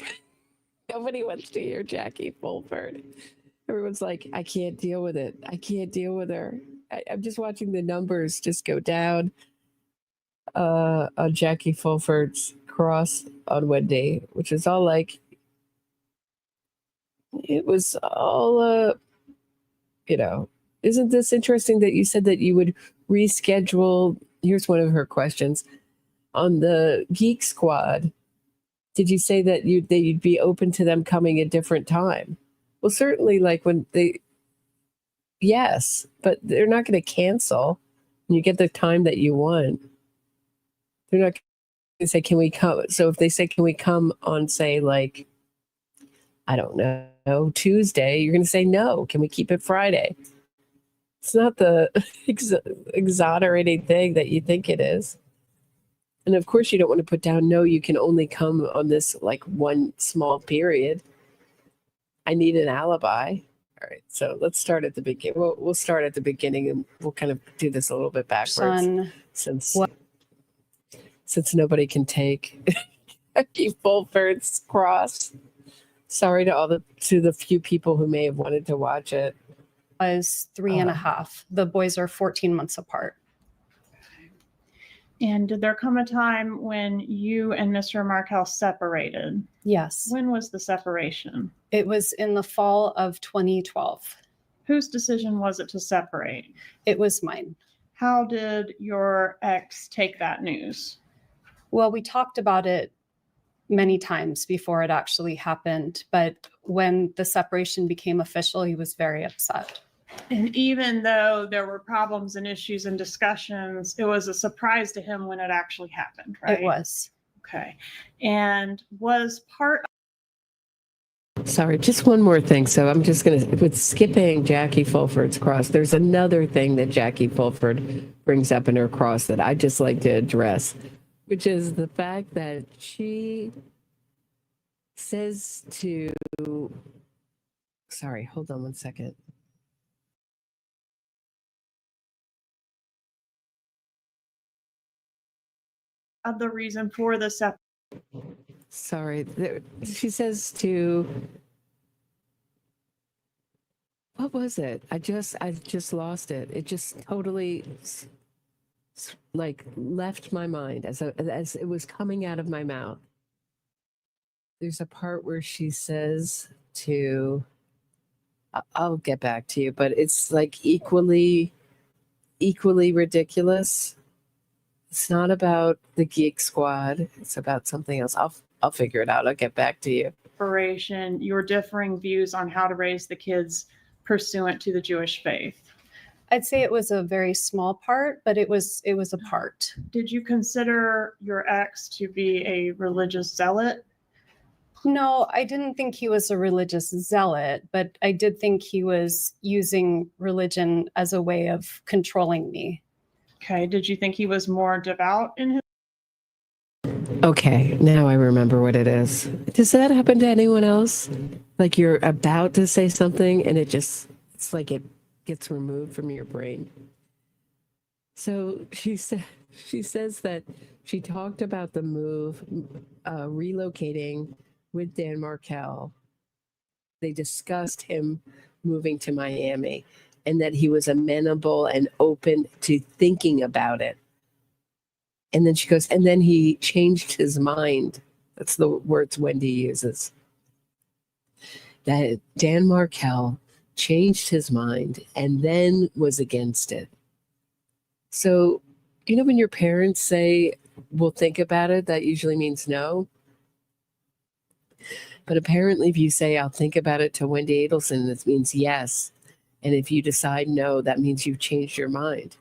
Nobody wants to hear Jackie Fulford. Everyone's like, I can't deal with it. I can't deal with her. I'm just watching the numbers just go down on Jackie Fulford's cross on Wendi, which is all like, it was all, isn't this interesting that you said that you would reschedule? Here's one of her questions. On the Geek Squad, did you say that you'd be open to them coming a different time? Well, certainly, like yes, but they're not going to cancel. You get the time that you want. They're not going to say, can we come? So if they say, can we come on, say, like, I don't know, Tuesday, you're going to say, no, can we keep it Friday? It's not the exonerating thing that you think it is. And of course, you don't want to put down, no, you can only come on this like one small period. I need an alibi. All right, so let's start at the beginning. We'll start at the beginning and we'll kind of do this a little bit backwards since nobody can take Jackie Fulford's cross. Sorry to the few people who may have wanted to watch it. Was 3.5. The boys are 14 months apart. And did there come a time when you and Mr. Markel separated? Yes. When was the separation? It was in the fall of 2012. Whose decision was it to separate? It was mine. How did your ex take that news? Well, we talked about it many times before it actually happened, but when the separation became official, he was very upset. And even though there were problems and issues and discussions, it was a surprise to him when it actually happened, right? It was. Okay. And was part Sorry, just one more thing. So I'm just going to, with skipping Jackie Fulford's cross, there's another thing that Jackie Fulford brings up in her cross that I just like to address, which is the fact that she says to, sorry, hold on one second. of the reason for the separation. Sorry. She says to, what was it? I just lost it. It just totally like left my mind as it was coming out of my mouth. There's a part where she says to, I'll get back to you, but it's like equally ridiculous. It's not about the Geek Squad. It's about something else. I'll figure it out. I'll get back to you. Your differing views on how to raise the kids pursuant to the Jewish faith. I'd say it was a very small part, but it was a part. Did you consider your ex to be a religious zealot? No, I didn't think he was a religious zealot, but I did think he was using religion as a way of controlling me. Okay. Did you think he was more devout in his? Okay, now I remember what it is. Does that happen to anyone else? Like you're about to say something and it's like it gets removed from your brain. So she says that she talked about the move, relocating with Dan Markel. They discussed him moving to Miami and that he was amenable and open to thinking about it. And then she goes, and then he changed his mind. That's the words Wendi uses. That Dan Markel changed his mind and then was against it. So, you know, when your parents say, we'll think about it, that usually means no. But apparently if you say, I'll think about it to Wendi Adelson, this means yes. And if you decide no, that means you've changed your mind.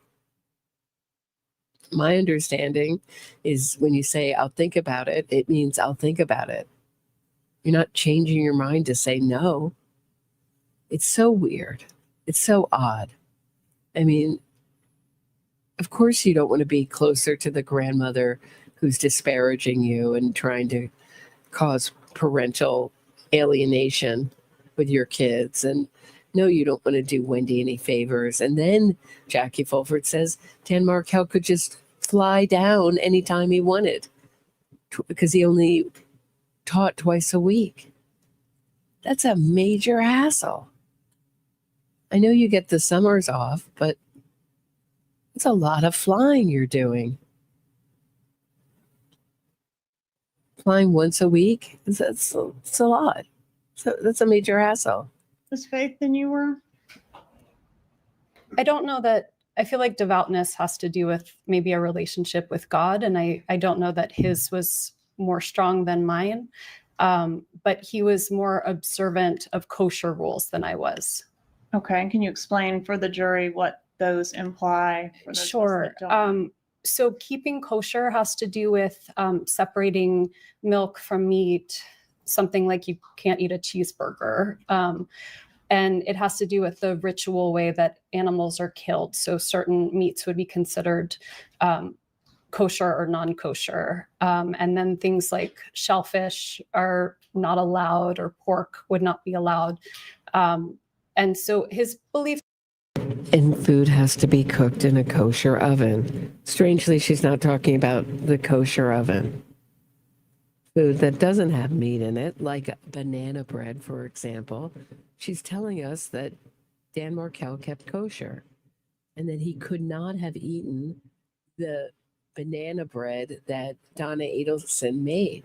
My understanding is when you say, I'll think about it, it means I'll think about it. You're not changing your mind to say no. It's so weird. It's so odd. I mean, of course you don't want to be closer to the grandmother who's disparaging you and trying to cause parental alienation with your kids. And no, you don't want to do Wendi any favors. And then Jackie Fulford says Dan Markel could just fly down anytime he wanted because he only taught twice a week. That's a major hassle. I know you get the summers off, but it's a lot of flying you're doing. Flying once a week, it's a lot. So that's a major hassle. Less faith than you were? I don't know that. I feel like devoutness has to do with maybe a relationship with God. And I don't know that his was more strong than mine. But he was more observant of kosher rules than I was. Okay. And can you explain for the jury what those imply? For those Sure. So keeping kosher has to do with separating milk from meat, something like you can't eat a cheeseburger. And it has to do with the ritual way that animals are killed. So certain meats would be considered kosher or non-kosher. And then things like shellfish are not allowed or pork would not be allowed. And so his belief. And food has to be cooked in a kosher oven. Strangely, she's not talking about the kosher oven. Food that doesn't have meat in it, like banana bread, for example. She's telling us that Dan Markel kept kosher and that he could not have eaten the banana bread that Donna Adelson made.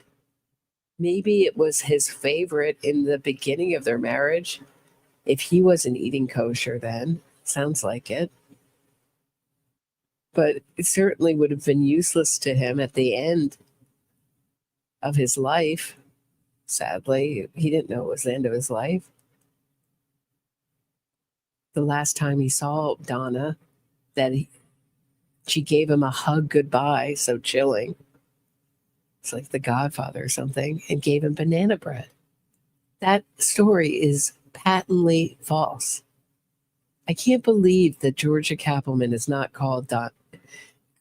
Maybe it was his favorite in the beginning of their marriage. If he wasn't eating kosher then, sounds like it. But it certainly would have been useless to him at the end of his life. Sadly, he didn't know it was the end of his life. The last time he saw Donna, she gave him a hug goodbye, so chilling. It's like The Godfather or something, and gave him banana bread. That story is patently false. I can't believe that Georgia Kappelman has not called Wendi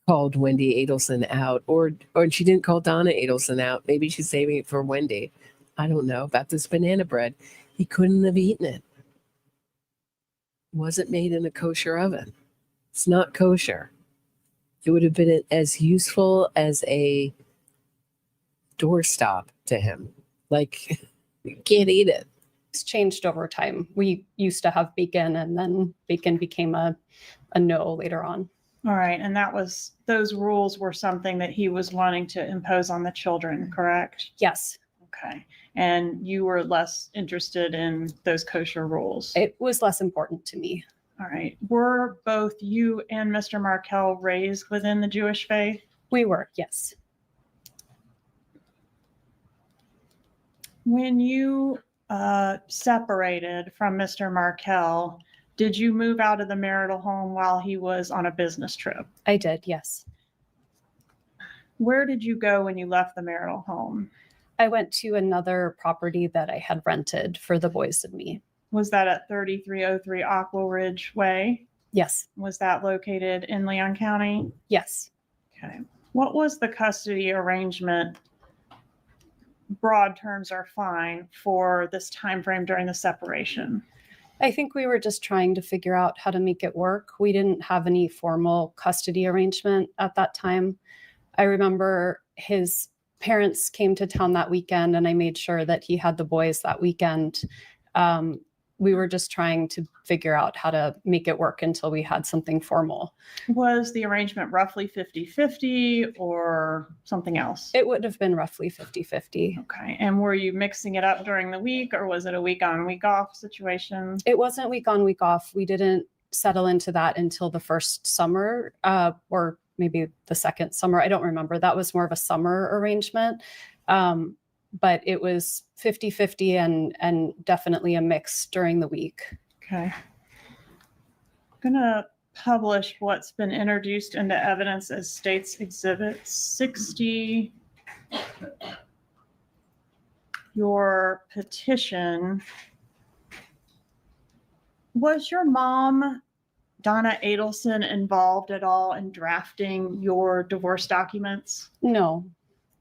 Adelson out, or she didn't call Donna Adelson out. Maybe she's saving it for Wendi. I don't know about this banana bread. He couldn't have eaten it. It wasn't made in a kosher oven. It's not kosher. It would have been as useful as a doorstop to him. Like, you can't eat it. It's changed over time. We used to have bacon, and then bacon became a no later on. All right. And those rules were something that he was wanting to impose on the children, correct? Yes. Okay. And you were less interested in those kosher rules? It was less important to me. All right. Were both you and Mr. Markel raised within the Jewish faith? We were, yes. When you separated from Mr. Markel, did you move out of the marital home while he was on a business trip? I did, yes. Where did you go when you left the marital home? I went to another property that I had rented for the boys and me. Was that at 3303 Aqua Ridge Way? Yes. Was that located in Leon County? Yes. Okay. What was the custody arrangement? Broad terms are fine for this time frame during the separation. I think we were just trying to figure out how to make it work. We didn't have any formal custody arrangement at that time. I remember his parents came to town that weekend, and I made sure that he had the boys that weekend. We were just trying to figure out how to make it work until we had something formal. Was the arrangement roughly 50-50 or something else? It would have been roughly 50-50. Okay. And were you mixing it up during the week, or was it a week on, week off situation? It wasn't week on, week off. We didn't settle into that until the first summer, or maybe the second summer. I don't remember. That was more of a summer arrangement. But it was 50-50 and definitely a mix during the week. Okay. I'm going to publish what's been introduced into evidence as State's Exhibit 60. Your petition. Was your mom, Donna Adelson, involved at all in drafting your divorce documents? No.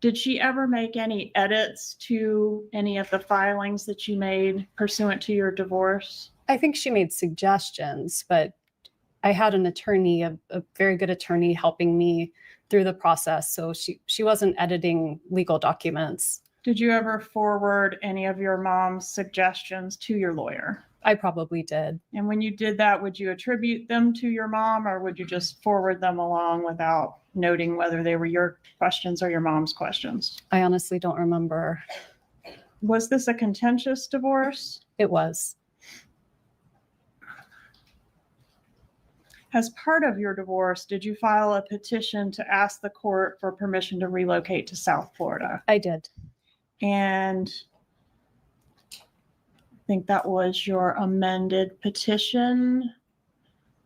Did she ever make any edits to any of the filings that you made pursuant to your divorce? I think she made suggestions, but I had an attorney, a very good attorney, helping me through the process. So she wasn't editing legal documents. Did you ever forward any of your mom's suggestions to your lawyer? I probably did. And when you did that, would you attribute them to your mom, or would you just forward them along without noting whether they were your questions or your mom's questions? I honestly don't remember. Was this a contentious divorce? It was. As part of your divorce, did you file a petition to ask the court for permission to relocate to South Florida? I did. And I think that was your amended petition.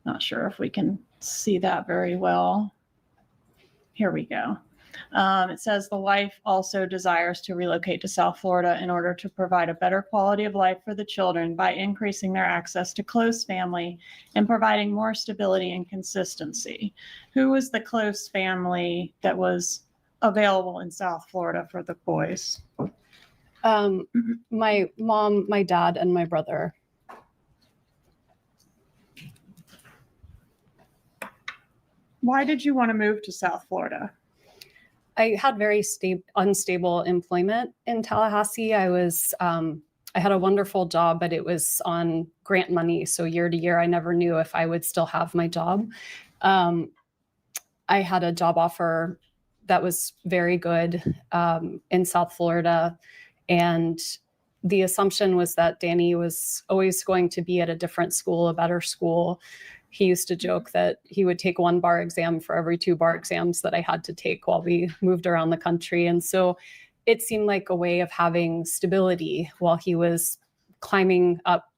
Not sure if we can see that very well. Here we go. It says the wife also desires to relocate to South Florida in order to provide a better quality of life for the children by increasing their access to close family and providing more stability and consistency. Who was the close family that was available in South Florida for the boys? My mom, my dad, and my brother. Why did you want to move to South Florida? I had very unstable employment in Tallahassee. I had a wonderful job, but it was on grant money. So year to year, I never knew if I would still have my job. I had a job offer that was very good in South Florida. And the assumption was that Danny was always going to be at a different school, a better school. He used to joke that he would take one bar exam for every 2 bar exams that I had to take while we moved around the country. And so it seemed like a way of having stability while he was climbing up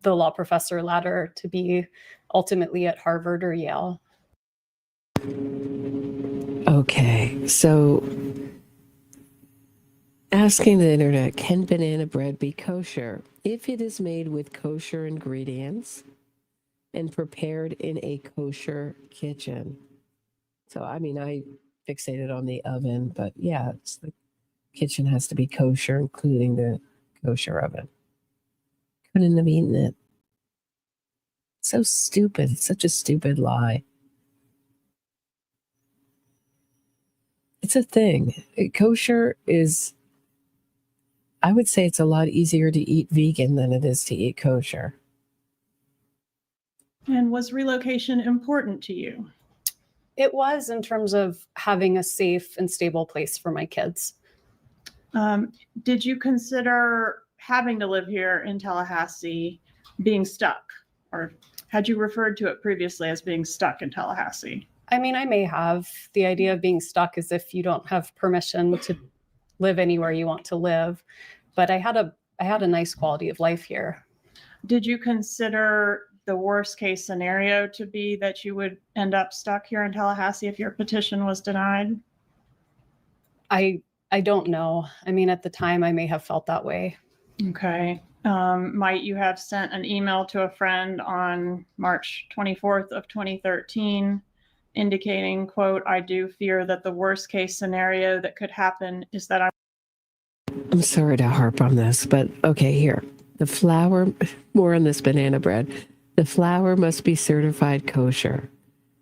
the law professor ladder to be ultimately at Harvard or Yale. Okay, so asking the internet, can banana bread be kosher if it is made with kosher ingredients and prepared in a kosher kitchen? So, I mean, I fixated on the oven, but yeah, it's the kitchen has to be kosher, including the kosher oven. Couldn't have eaten it. So stupid. It's such a stupid lie. It's a thing. Kosher is I would say it's a lot easier to eat vegan than it is to eat kosher. And was relocation important to you? It was, in terms of having a safe and stable place for my kids. Did you consider having to live here in Tallahassee being stuck? Or had you referred to it previously as being stuck in Tallahassee? I mean, I may have. The idea of being stuck is if you don't have permission to live anywhere you want to live. But I had a nice quality of life here. Did you consider the worst case scenario to be that you would end up stuck here in Tallahassee if your petition was denied? I don't know. I mean, at the time, I may have felt that way. Okay. Might you have sent an email to a friend on March 24th of 2013 indicating, quote, "I do fear that the worst case scenario that could happen is that I'm sorry to harp on this, but okay, here. The flour, more on this banana bread. The flour must be certified kosher.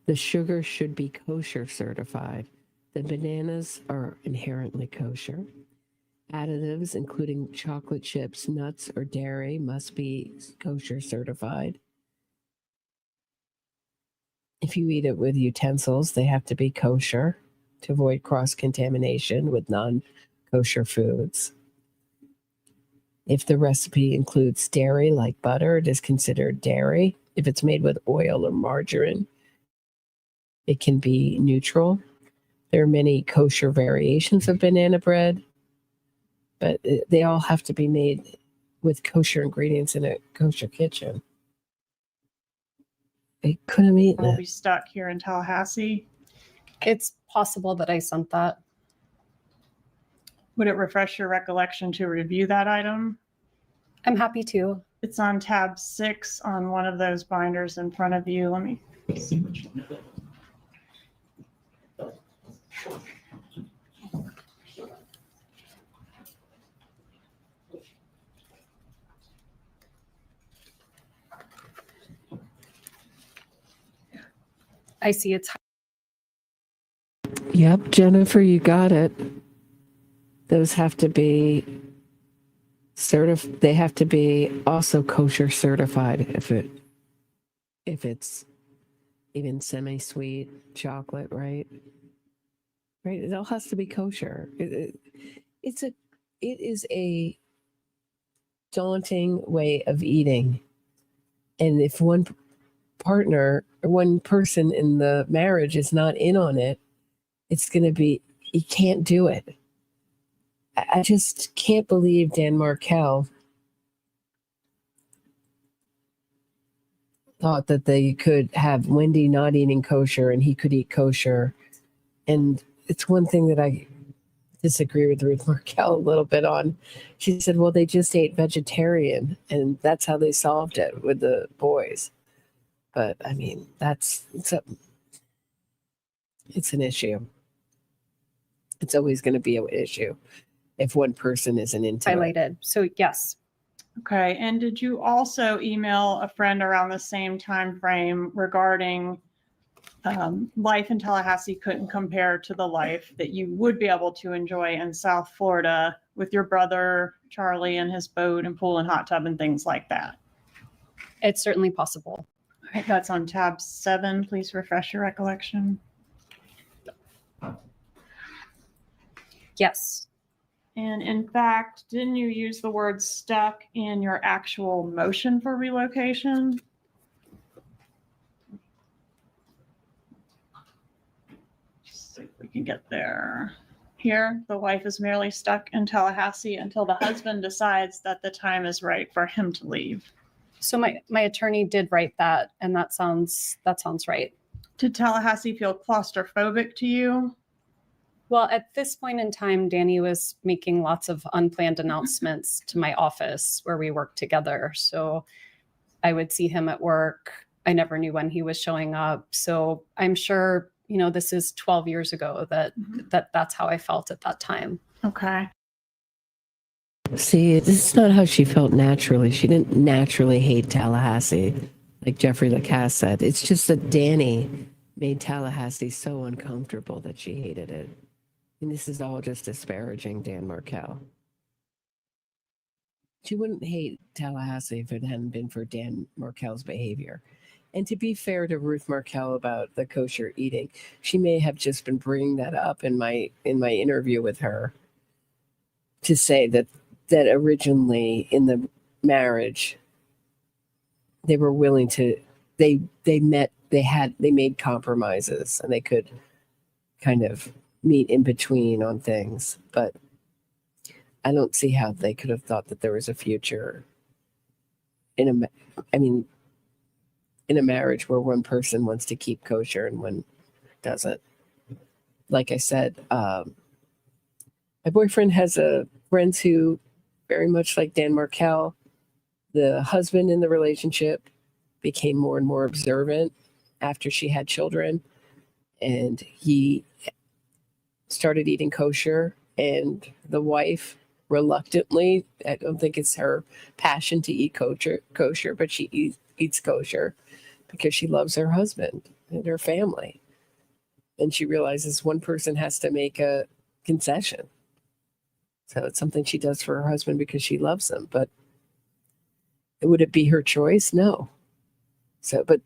The sugar should be kosher certified. The bananas are inherently kosher. Additives, including chocolate chips, nuts, or dairy, must be kosher certified. If you eat it with utensils, they have to be kosher to avoid cross-contamination with non-kosher foods. If the recipe includes dairy, like butter, it is considered dairy. If it's made with oil or margarine, it can be neutral. There are many kosher variations of banana bread, but they all have to be made with kosher ingredients in a kosher kitchen. They couldn't eat will that. be stuck here in Tallahassee? It's possible that I sent that. Would it refresh your recollection to review that item? I'm happy to. It's on tab 6 on one of those binders in front of you. Let me see which one it is. I see it's. Yep, Jennifer, you got it. Those have to be they have to be also kosher certified if it's even semi-sweet chocolate, right? Right, it all has to be kosher. It is a daunting way of eating, and if one partner or one person in the marriage is not in on it, it's going to be, you can't do it. I just can't believe Dan Markel thought that they could have Wendi not eating kosher and he could eat kosher. And it's one thing that I disagree with Ruth Markel a little bit on. She said, well, they just ate vegetarian and that's how they solved it with the boys. But I mean, it's an issue. It's always going to be an issue if one person isn't into highlighted. So yes. Okay. And did you also email a friend around the same time frame regarding life in Tallahassee couldn't compare to the life that you would be able to enjoy in South Florida with your brother Charlie and his boat and pool and hot tub and things like that? It's certainly possible. All right, that's on tab 7. Please refresh your recollection. Yes. And in fact, didn't you use the word stuck in your actual motion for relocation? Just see if we can get there. Here, the wife is merely stuck in Tallahassee until the husband decides that the time is right for him to leave. So my attorney did write that, and that sounds right. Did Tallahassee feel claustrophobic to you? Well, at this point in time, Danny was making lots of unplanned announcements to my office where we worked together. So I would see him at work. I never knew when he was showing up. So I'm sure, this is 12 years ago that's how I felt at that time. Okay. See, this is not how she felt naturally. She didn't naturally hate Tallahassee, like Jeffrey Lacasse said. It's just that Danny made Tallahassee so uncomfortable that she hated it. And this is all just disparaging Dan Markel. She wouldn't hate Tallahassee if it hadn't been for Dan Markel's behavior. And to be fair to Ruth Markel about the kosher eating, she may have just been bringing that up in my interview with her to say that originally in the marriage they were willing to they made compromises and they could kind of meet in between on things, but I don't see how they could have thought that there was a future in a marriage where one person wants to keep kosher and one doesn't. Like I said, my boyfriend has friends who, very much like Dan Markel, the husband in the relationship became more and more observant after she had children, and he started eating kosher, and the wife reluctantly, I don't think it's her passion to eat kosher, but she eats kosher because she loves her husband and her family. And she realizes one person has to make a concession. So it's something she does for her husband because she loves him. But would it be her choice? No. So, but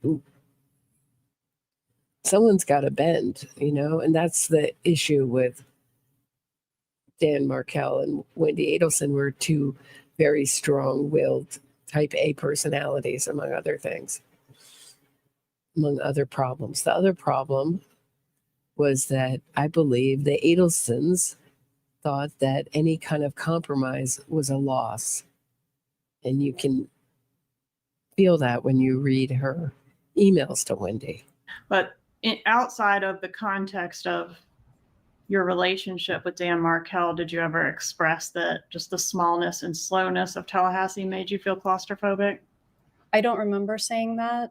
someone's got to bend, and that's the issue with Dan Markel and Wendi Adelson. Were two very strong-willed type A personalities, among other things, among other problems. The other problem was that I believe the Adelsons thought that any kind of compromise was a loss. And you can feel that when you read her emails to Wendi. But outside of the context of your relationship with Dan Markel, did you ever express that just the smallness and slowness of Tallahassee made you feel claustrophobic? I don't remember saying that.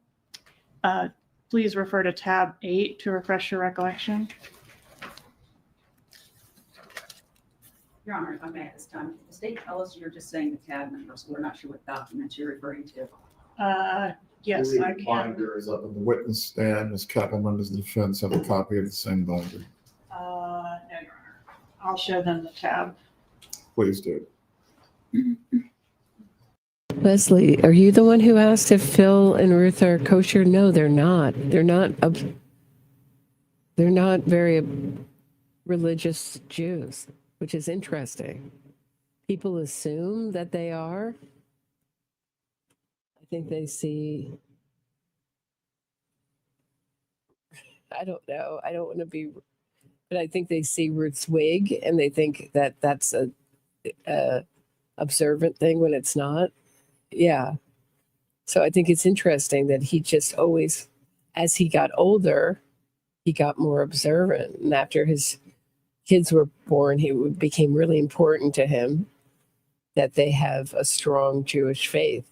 Please refer to tab 8 to refresh your recollection. Your Honor, if I may at this time, the state tell us you're just saying the tab numbers. We're not sure what documents you're referring to. Yes, I can. Binder is up in the witness stand. Ms. Kaplan, members of the defense have a copy of the same binder. No, Your Honor. I'll show them the tab. Please do. Wesley, are you the one who asked if Phil and Ruth are kosher? No, they're not. They're not very religious Jews, which is interesting. People assume that they are. I think they see, I don't know. I don't want to be, but I think they see Ruth's wig and they think that that's a observant thing when it's not. Yeah. So I think it's interesting that he just always, as he got older, he got more observant. And after his kids were born, it became really important to him that they have a strong Jewish faith.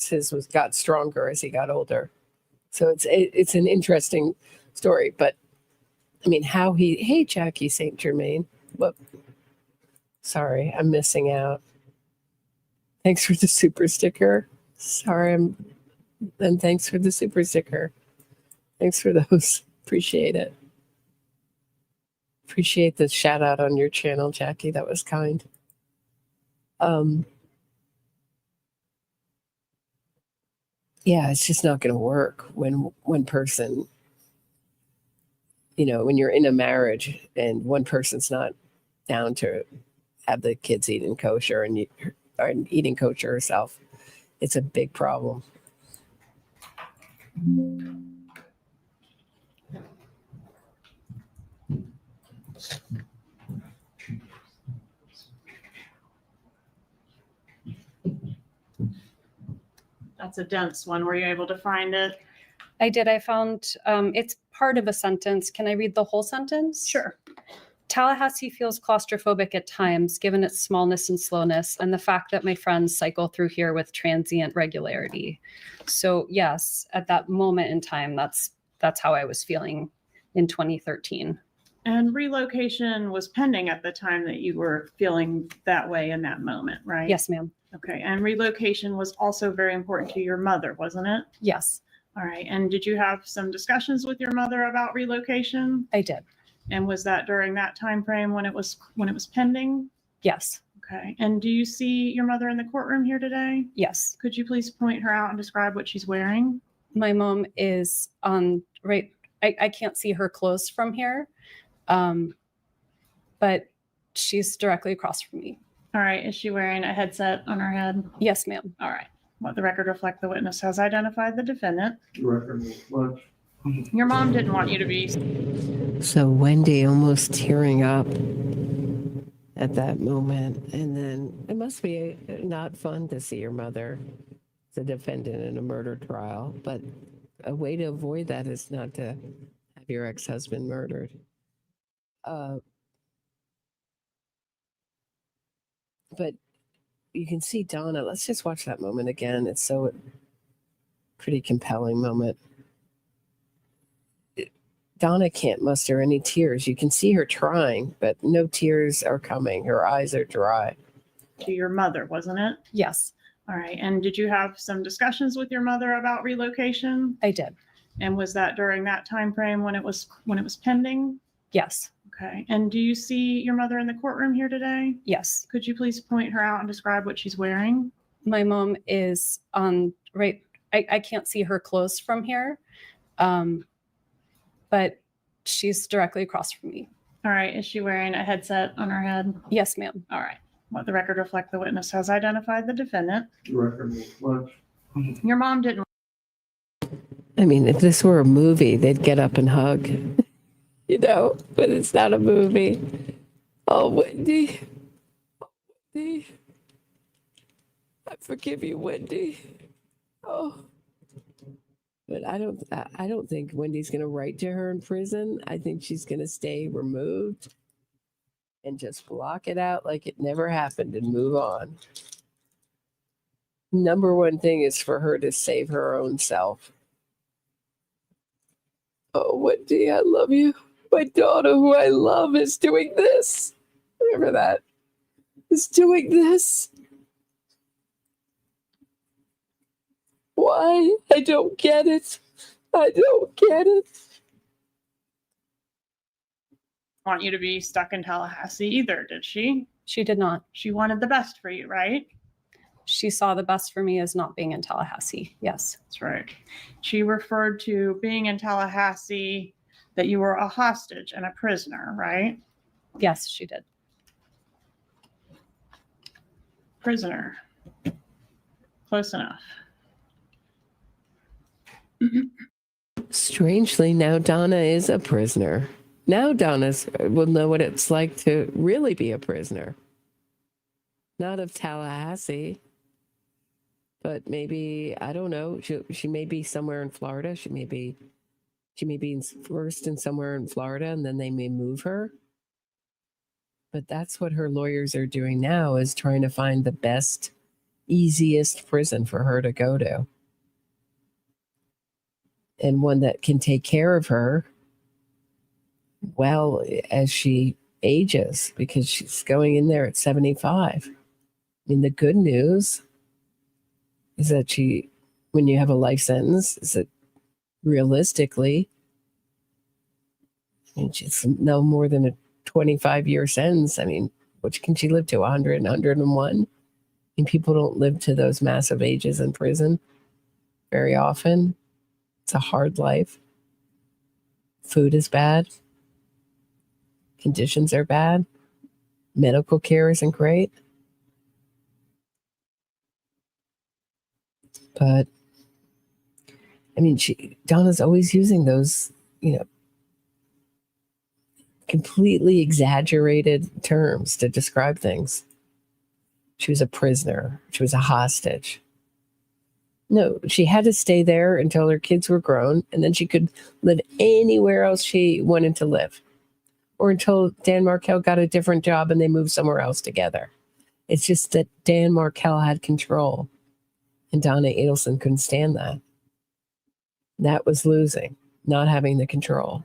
His got stronger as he got older. So it's an interesting story. But I mean, hey, Jackie St. Germain. Whoop. Sorry, I'm missing out. Thanks for the super sticker. Sorry, and thanks for the super sticker. Thanks for those. Appreciate it. Appreciate the shout out on your channel, Jackie. That was kind. Yeah, it's just not going to work when one person, when you're in a marriage and one person's not down to have the kids eating kosher and you are eating kosher herself. It's a big problem. That's a dense one. Were you able to find it? I did. I found it's part of a sentence. Can I read the whole sentence? Sure. Tallahassee feels claustrophobic at times, given its smallness and slowness, and the fact that my friends cycle through here with transient regularity. So yes, at that moment in time, that's how I was feeling in 2013. And relocation was pending at the time that you were feeling that way in that moment, right? Yes, ma'am. Okay. And relocation was also very important to your mother, wasn't it? Yes. All right. And did you have some discussions with your mother about relocation? I did. And was that during that time frame when it was pending? Yes. Okay. And do you see your mother in the courtroom here today? Yes. Could you please point her out and describe what she's wearing? My mom is on right. I can't see her clothes from here, but she's directly across from me. All right. Is she wearing a headset on her head? Yes, ma'am. All right. Let the record reflect the witness has identified the defendant. Your mom didn't want you to be. So Wendi almost tearing up at that moment. And then it must be not fun to see your mother as a defendant in a murder trial. But a way to avoid that is not to have your ex-husband murdered. But you can see Donna. Let's just watch that moment again. It's so pretty compelling moment. Donna can't muster any tears. You can see her trying, but no tears are coming. Her eyes are dry. To your mother, wasn't it? Yes, All right. And did you have some discussions with your mother about relocation? I did. And was that during that time frame when it was pending? Yes. Okay. And do you see your mother in the courtroom here today? Yes. Could you please point her out and describe what she's wearing? My mom is on right. I can't see her clothes from here, but she's directly across from me. All right. Is she wearing a headset on her head? Yes, ma'am. All right. Let the record reflect the witness has identified the defendant. Your mom didn't. I mean, if this were a movie, they'd get up and hug, but it's not a movie. Oh, Wendi. Wendi. I forgive you, Wendi. Oh. But I don't think Wendy's going to write to her in prison. I think she's going to stay removed and just block it out like it never happened and move on. Number one thing is for her to save her own self. Oh, Wendi, I love you. My daughter, who I love, is doing this. Remember that? Is doing this. Why? I don't get it. I don't get it. Want you to be stuck in Tallahassee either, did she? She did not. She wanted the best for you, right? She saw the best for me as not being in Tallahassee. Yes. That's right. She referred to being in Tallahassee that you were a hostage and a prisoner, right? Yes, she did. Prisoner. Close enough. Strangely, now Donna is a prisoner. Now Donna will know what it's like to really be a prisoner. Not of Tallahassee, but maybe, I don't know, she may be somewhere in Florida. She may be first in somewhere in Florida, and then they may move her. But that's what her lawyers are doing now, is trying to find the best, easiest prison for her to go to. And one that can take care of her well as she ages, because she's going in there at 75. I mean, the good news is that when you have a life sentence, is that realistically, I mean, she's no more than a 25-year sentence. I mean, which can she live to, 100 and 101? I mean, people don't live to those massive ages in prison very often. It's a hard life. Food is bad. Conditions are bad. Medical care isn't great. But, I mean, Donna's always using those, completely exaggerated terms to describe things. She was a prisoner. She was a hostage. No, she had to stay there until her kids were grown, and then she could live anywhere else she wanted to live, or until Dan Markel got a different job and they moved somewhere else together. It's just that Dan Markel had control, and Donna Adelson couldn't stand that. That was losing, not having the control.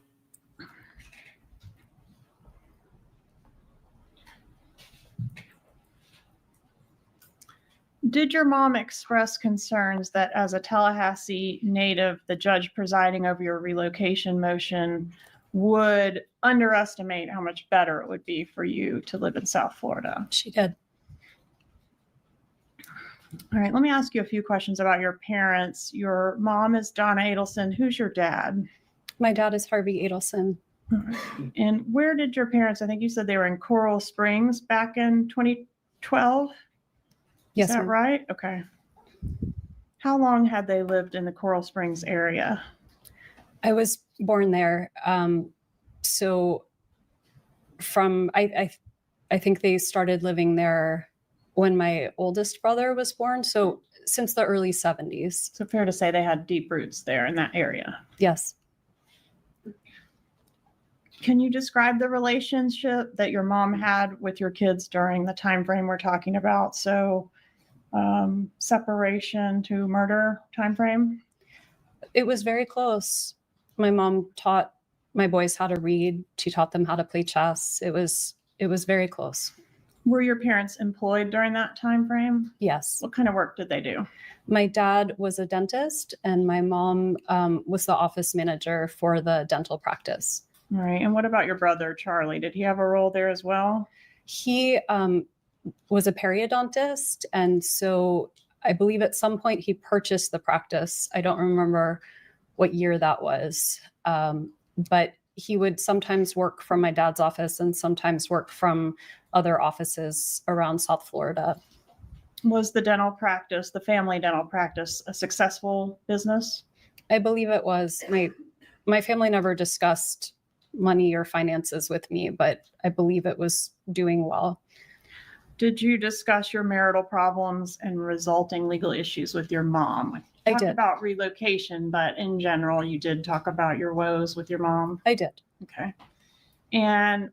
Did your mom express concerns that as a Tallahassee native, the judge presiding over your relocation motion would underestimate how much better it would be for you to live in South Florida? She did. All right, let me ask you a few questions about your parents. Your mom is Donna Adelson. Who's your dad? My dad is Harvey Adelson. All right. And where did your parents, I think you said they were in Coral Springs back in 2012? Yes, Is that ma'am. right? Okay. How long had they lived in the Coral Springs area? I was born there. So from, I think they started living there when my oldest brother was born. So since the early 70s. So fair to say they had deep roots there in that area. Yes. Can you describe the relationship that your mom had with your kids during the time frame we're talking about? So separation to murder time frame? It was very close. My mom taught my boys how to read. She taught them how to play chess. It was very close. Were your parents employed during that time frame? Yes. What kind of work did they do? My dad was a dentist and my mom was the office manager for the dental practice. All right. And what about your brother, Charlie? Did he have a role there as well? He was a periodontist. And so I believe at some point he purchased the practice. I don't remember what year that was. But he would sometimes work from my dad's office and sometimes work from other offices around South Florida. Was the dental practice, the family dental practice, a successful business? I believe it was. My family never discussed money or finances with me, but I believe it was doing well. Did you discuss your marital problems and resulting legal issues with your mom? I Talked did. about relocation, but in general, you did talk about your woes with your mom. I did. Okay. And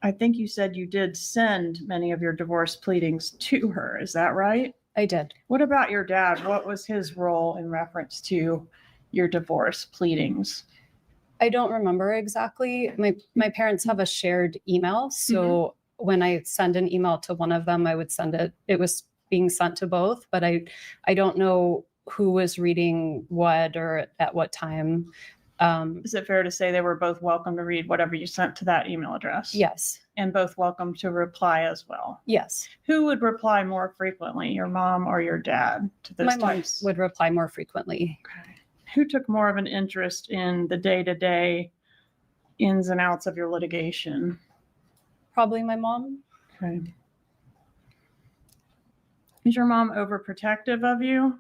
I think you said you did send many of your divorce pleadings to her. Is that right? I did. What about your dad? What was his role in reference to your divorce pleadings? I don't remember exactly. My parents have a shared email. So when I send an email to one of them, I would send it. It was being sent to both, but I don't know who was reading what or at what time. Is it fair to say they were both welcome to read whatever you sent to that email address? Yes. And both welcome to reply as well? Yes. Who would reply more frequently, your mom or your dad, to those My mom types? would reply more frequently. Okay. Who took more of an interest in the day-to-day ins and outs of your litigation? Probably my mom. Okay. Is your mom overprotective of you?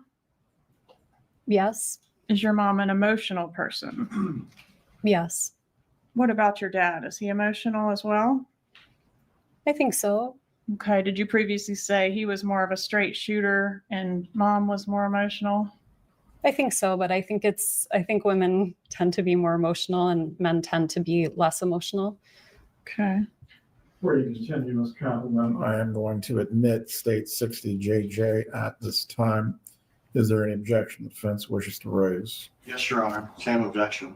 Yes. Is your mom an emotional person? Yes. What about your dad? Is he emotional as well? I think so. Okay. Did you previously say he was more of a straight shooter and mom was more emotional? I think so, but I think women tend to be more emotional and men tend to be less emotional. Okay. Before you continue, Ms. Kappelman, I am going to admit State 60 JJ at this time. Is there any objection the defense wishes to raise? Yes, Your Honor. Same objection.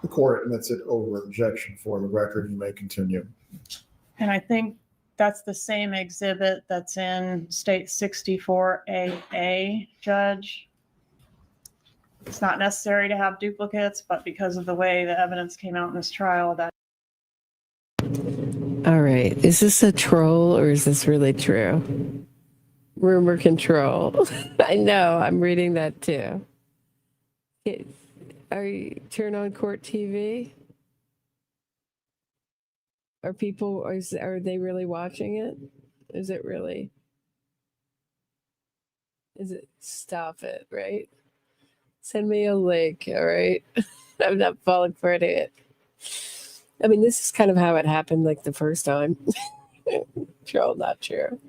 The court admits it over objection. For the record, you may continue. And I think that's the same exhibit that's in State 64AA, Judge. It's not necessary to have duplicates, but because of the way the evidence came out in this trial, that. All right. Is this a troll or is this really true? Rumor control. I know. I'm reading that too. Are you turn on court TV? Are people, are they really watching it? Is it really? Is it? Stop it, right? Send me a link, all right? I'm not falling for it. I mean, this is kind of how it happened like the first time. Troll, not true.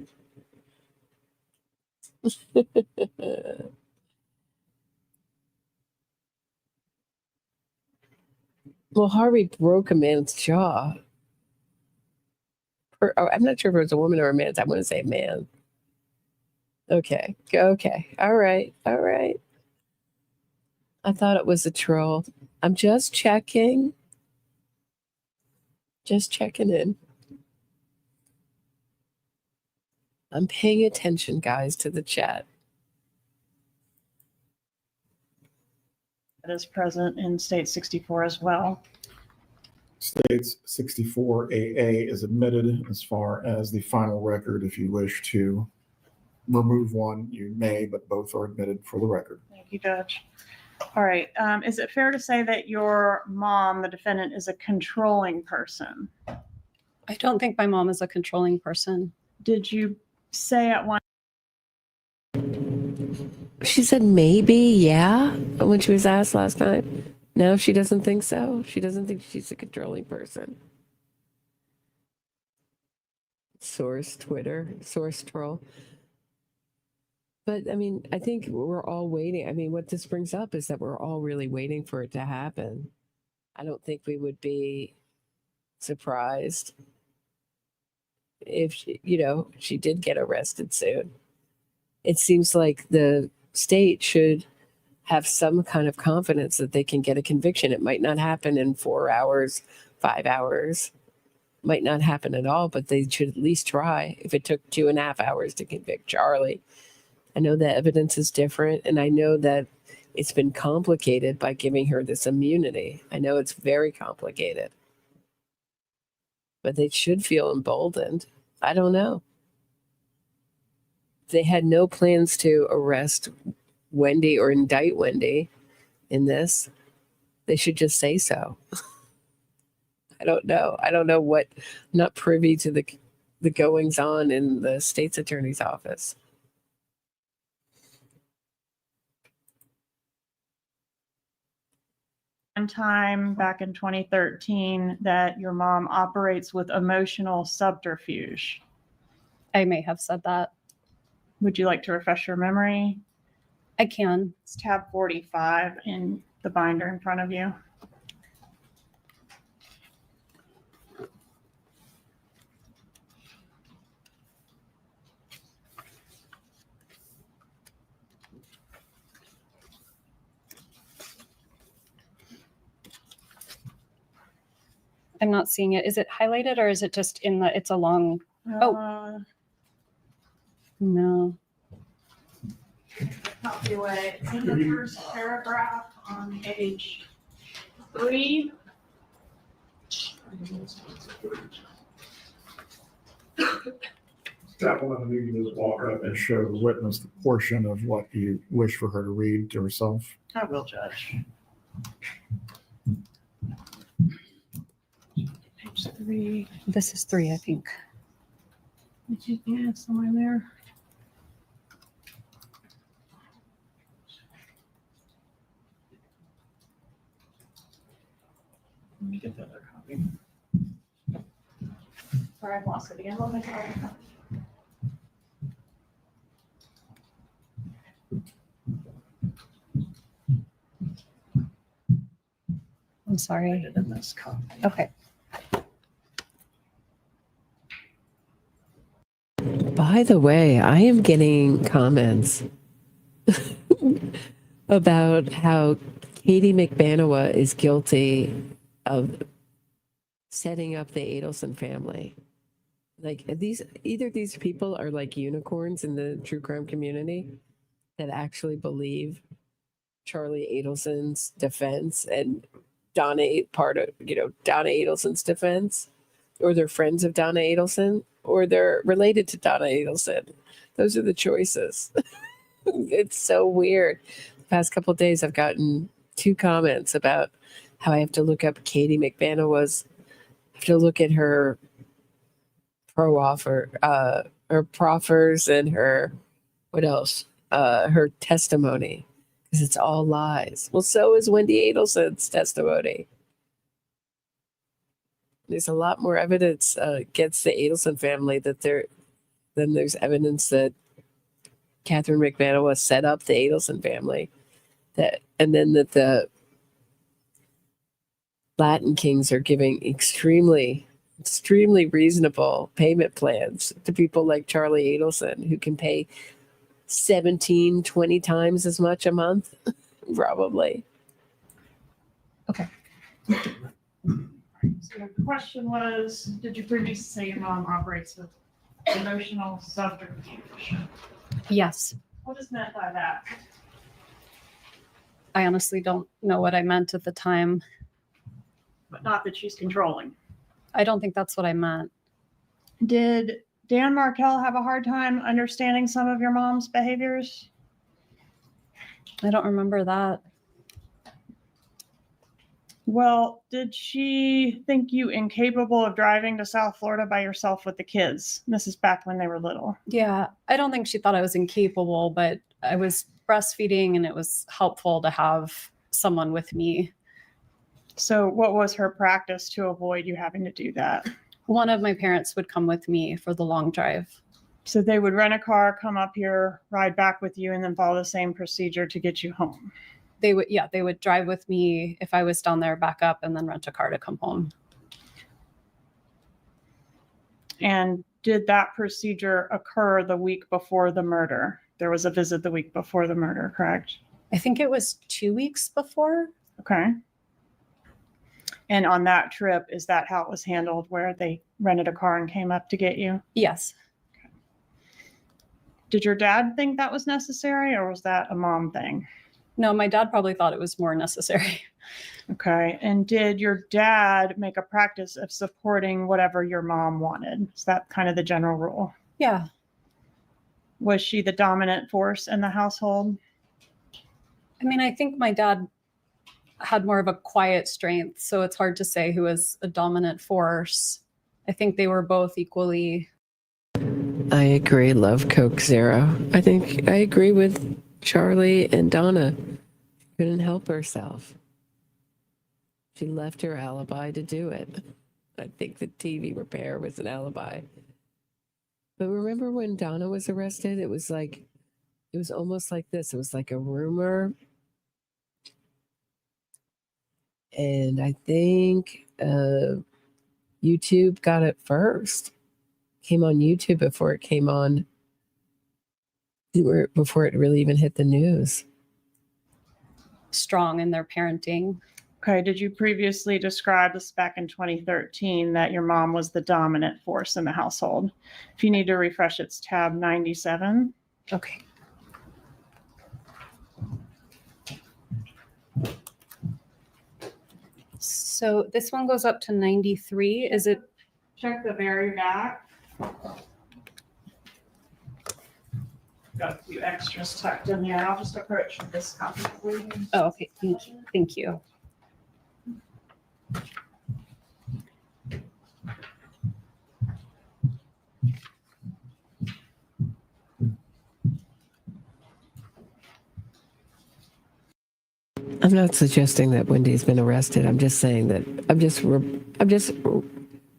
Well, Harvey broke a man's jaw. I'm not sure if it was a woman or a man. I want to say man. Okay. All right. I thought it was a troll. I'm just checking. Just checking in. I'm paying attention, guys, to the chat. That is present in State 64 as well. States 64AA is admitted as far as the final record if you wish to remove one, you may, but both are admitted for the record. Thank you, Judge. All right. Is it fair to say that your mom, the defendant, is a controlling person? I don't think my mom is a controlling person. Did you say at one? She said maybe, yeah, when she was asked last time. No, she doesn't think so. She doesn't think she's a controlling person. Source Twitter, source troll. But I mean, I think we're all waiting. I mean, what this brings up is that we're all really waiting for it to happen. I don't think we would be surprised if she did get arrested soon. It seems like the state should have some kind of confidence that they can get a conviction. It might not happen in 4 hours, 5 hours, might not happen at all, but they should at least try. If it took 2.5 hours to convict Charlie, I know the evidence is different, and I know that it's been complicated by giving her this immunity. I know it's very complicated, but they should feel emboldened. I don't know. They had no plans to arrest Wendi or indict Wendi in this. They should just say so. I don't know. I don't know what, I'm not privy to the goings on in the state's attorney's office. One time back in 2013 that your mom operates with emotional subterfuge. I may have said that. Would you like to refresh your memory? I can. It's tab 45 in the binder in front of you. I'm not seeing it. Is it highlighted or is it just in the, it's a long, no. Copyright. It's in the first paragraph on page 3. Step 1, you can just walk up and show the witness the portion of what you wish for her to read to herself. I will, Judge. Page 3. This is 3, I think. Yeah, somewhere in there. Let me get the other copy. Sorry, I've lost it again. Let me try it. I'm sorry. I did in this copy. Okay. By the way, I am getting comments about how Katie McBanawa is guilty of setting up the Adelson family. Like either these people are like unicorns in the true crime community that actually believe Charlie Adelson's defense and Donna Adelson's defense, or they're friends of Donna Adelson, or they're related to Donna Adelson. Those are the choices. It's so weird. The past couple of days, I've gotten 2 comments about how I have to look up Katie McBanawa's, I have to look at her her proffers and her, what else? Her testimony, because it's all lies. Well, so is Wendi Adelson's testimony. There's a lot more evidence against the Adelson family than there's evidence that Catherine McManawa set up the Adelson family, and then that the Latin Kings are giving extremely reasonable payment plans to people like Charlie Adelson, who can pay 17, 20 times as much a month, probably. Okay. So the question was, did you previously say your mom operates with emotional subterfuge? Yes. What is meant by that? I honestly don't know what I meant at the time. But not that she's controlling. I don't think that's what I meant. Did Dan Markel have a hard time understanding some of your mom's behaviors? I don't remember that. Well, did she think you incapable of driving to South Florida by yourself with the kids? This is back when they were little. Yeah, I don't think she thought I was incapable, but I was breastfeeding and it was helpful to have someone with me. So what was her practice to avoid you having to do that? One of my parents would come with me for the long drive. So they would rent a car, come up here, ride back with you, and then follow the same procedure to get you home. They would drive with me if I was down there, back up, and then rent a car to come home. And did that procedure occur the week before the murder? There was a visit the week before the murder, correct? I think it was 2 weeks before. Okay. And on that trip, is that how it was handled, where they rented a car and came up to get you? Yes. Okay. Did your dad think that was necessary, or was that a mom thing? No, my dad probably thought it was more necessary. Okay. And did your dad make a practice of supporting whatever your mom wanted? Is that kind of the general rule? Yeah. Was she the dominant force in the household? I mean, I think my dad had more of a quiet strength, so it's hard to say who was a dominant force. I think they were both equally. I agree. Love Coke Zero. I think I agree with Charlie and Donna. Couldn't help herself. She left her alibi to do it. I think the TV repair was an alibi. But remember when Donna was arrested? It was almost like this. It was like a rumor. And I think YouTube got it first. Came on YouTube before it came on, before it really even hit the news. Strong in their parenting. Okay. Did you previously describe this back in 2013 that your mom was the dominant force in the household? If you need to refresh, it's tab 97. Okay. So this one goes up to 93. Is it? Check the very back. Got a few extras tucked in there. I'll just approach this copy for you. Oh, okay. Thank you. I'm not suggesting that Wendy's been arrested. I'm just saying that I'm just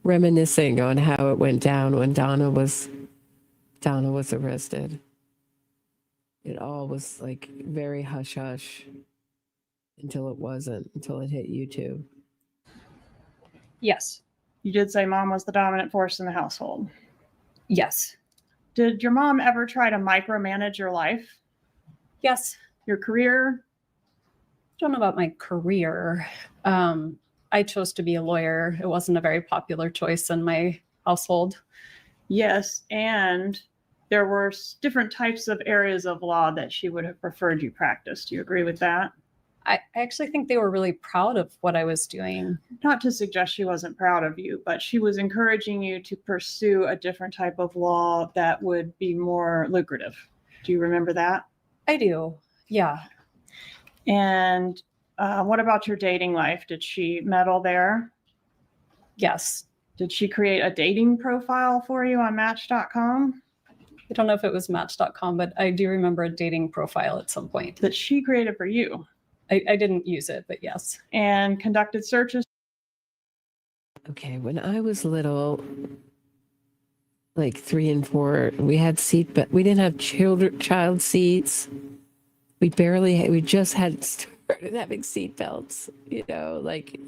reminiscing on how it went down when Donna was arrested. It all was like very hush hush until it wasn't, until it hit YouTube. Yes. You did say mom was the dominant force in the household. Yes. Did your mom ever try to micromanage your life? Yes. Your career? I don't know about my career. I chose to be a lawyer. It wasn't a very popular choice in my household. Yes, and there were different types of areas of law that she would have preferred you practice. Do you agree with that? I actually think they were really proud of what I was doing. Not to suggest she wasn't proud of you, but she was encouraging you to pursue a different type of law that would be more lucrative. Do you remember that? I do. Yeah. And what about your dating life? Did she meddle there? Yes. Did she create a dating profile for you on Match.com? I don't know if it was Match.com, but I do remember a dating profile at some point. That she created for you? I didn't use it, but yes. And conducted searches? Okay, when I was little, like 3 and 4, we had we didn't have child seats. We just had started having seat belts, like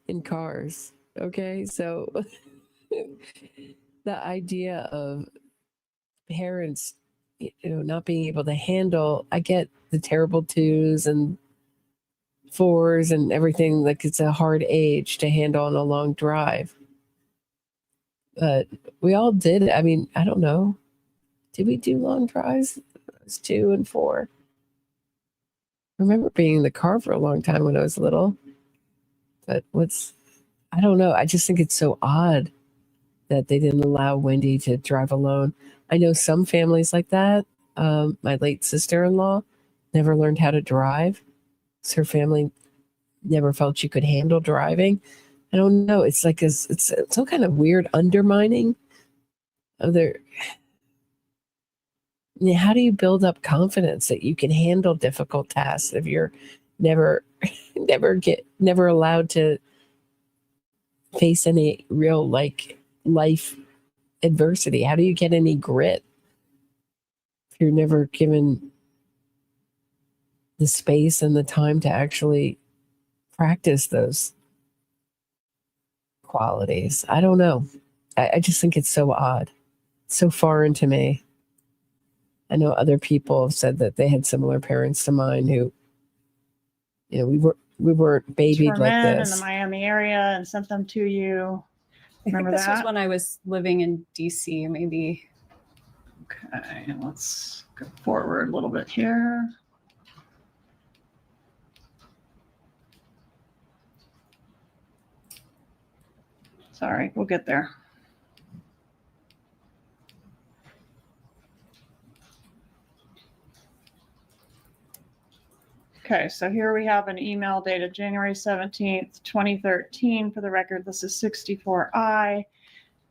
in cars. Okay, so the idea of parents, not being able to handle, I get the terrible 2s and 4s and everything. Like, it's a hard age to handle on a long drive. But we all did it. I mean, I don't know. Did we do long drives? I was 2 and 4. I remember being in the car for a long time when I was little. But I don't know. I just think it's so odd that they didn't allow Wendi to drive alone. I know some families like that. My late sister-in-law never learned how to drive. So her family never felt she could handle driving. I don't know. It's like it's some kind of weird undermining of their. How do you build up confidence that you can handle difficult tasks if you're never allowed to face any real life adversity? How do you get any grit if you're never given the space and the time to actually practice those qualities? I don't know. I just think it's so odd, so foreign to me. I know other people have said that they had similar parents to mine who, we weren't babied like this. In the Miami area and sent them to you. Remember this that? was when I was living in DC, maybe. Okay, let's go forward a little bit here. Sorry, we'll get there. Okay, so here we have an email dated January 17th, 2013. For the record, this is 64I.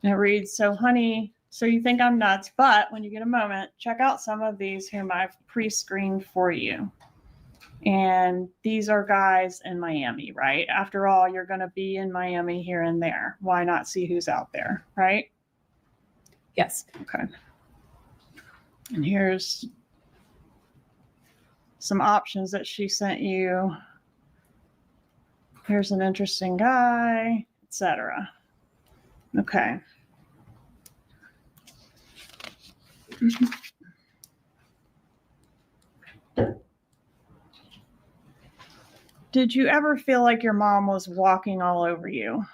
And it reads, so honey, so you think I'm nuts, but when you get a moment, check out some of these whom I've pre-screened for you. And these are guys in Miami, right? After all, you're going to be in Miami here and there. Why not see who's out there, right? Yes. Okay. And here's some options that she sent you. Here's an interesting guy, etc. Okay. Did you ever feel like your mom was walking all over you?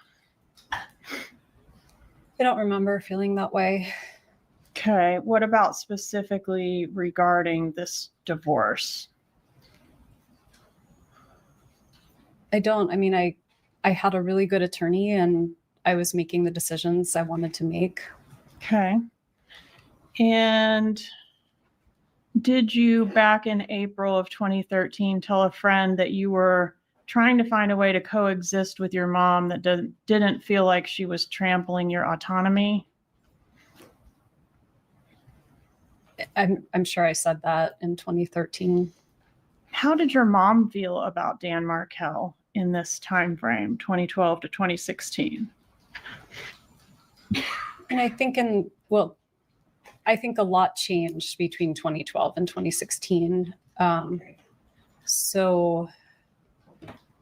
I don't remember feeling that way. Okay. What about specifically regarding this divorce? I don't. I mean, I had a really good attorney and I was making the decisions I wanted to make. Okay. And did you, back in April of 2013, tell a friend that you were trying to find a way to coexist with your mom that didn't feel like she was trampling your autonomy? I'm sure I said that in 2013. How did your mom feel about Dan Markel in this time frame, 2012 to 2016? And I think I think a lot changed between 2012 and 2016. So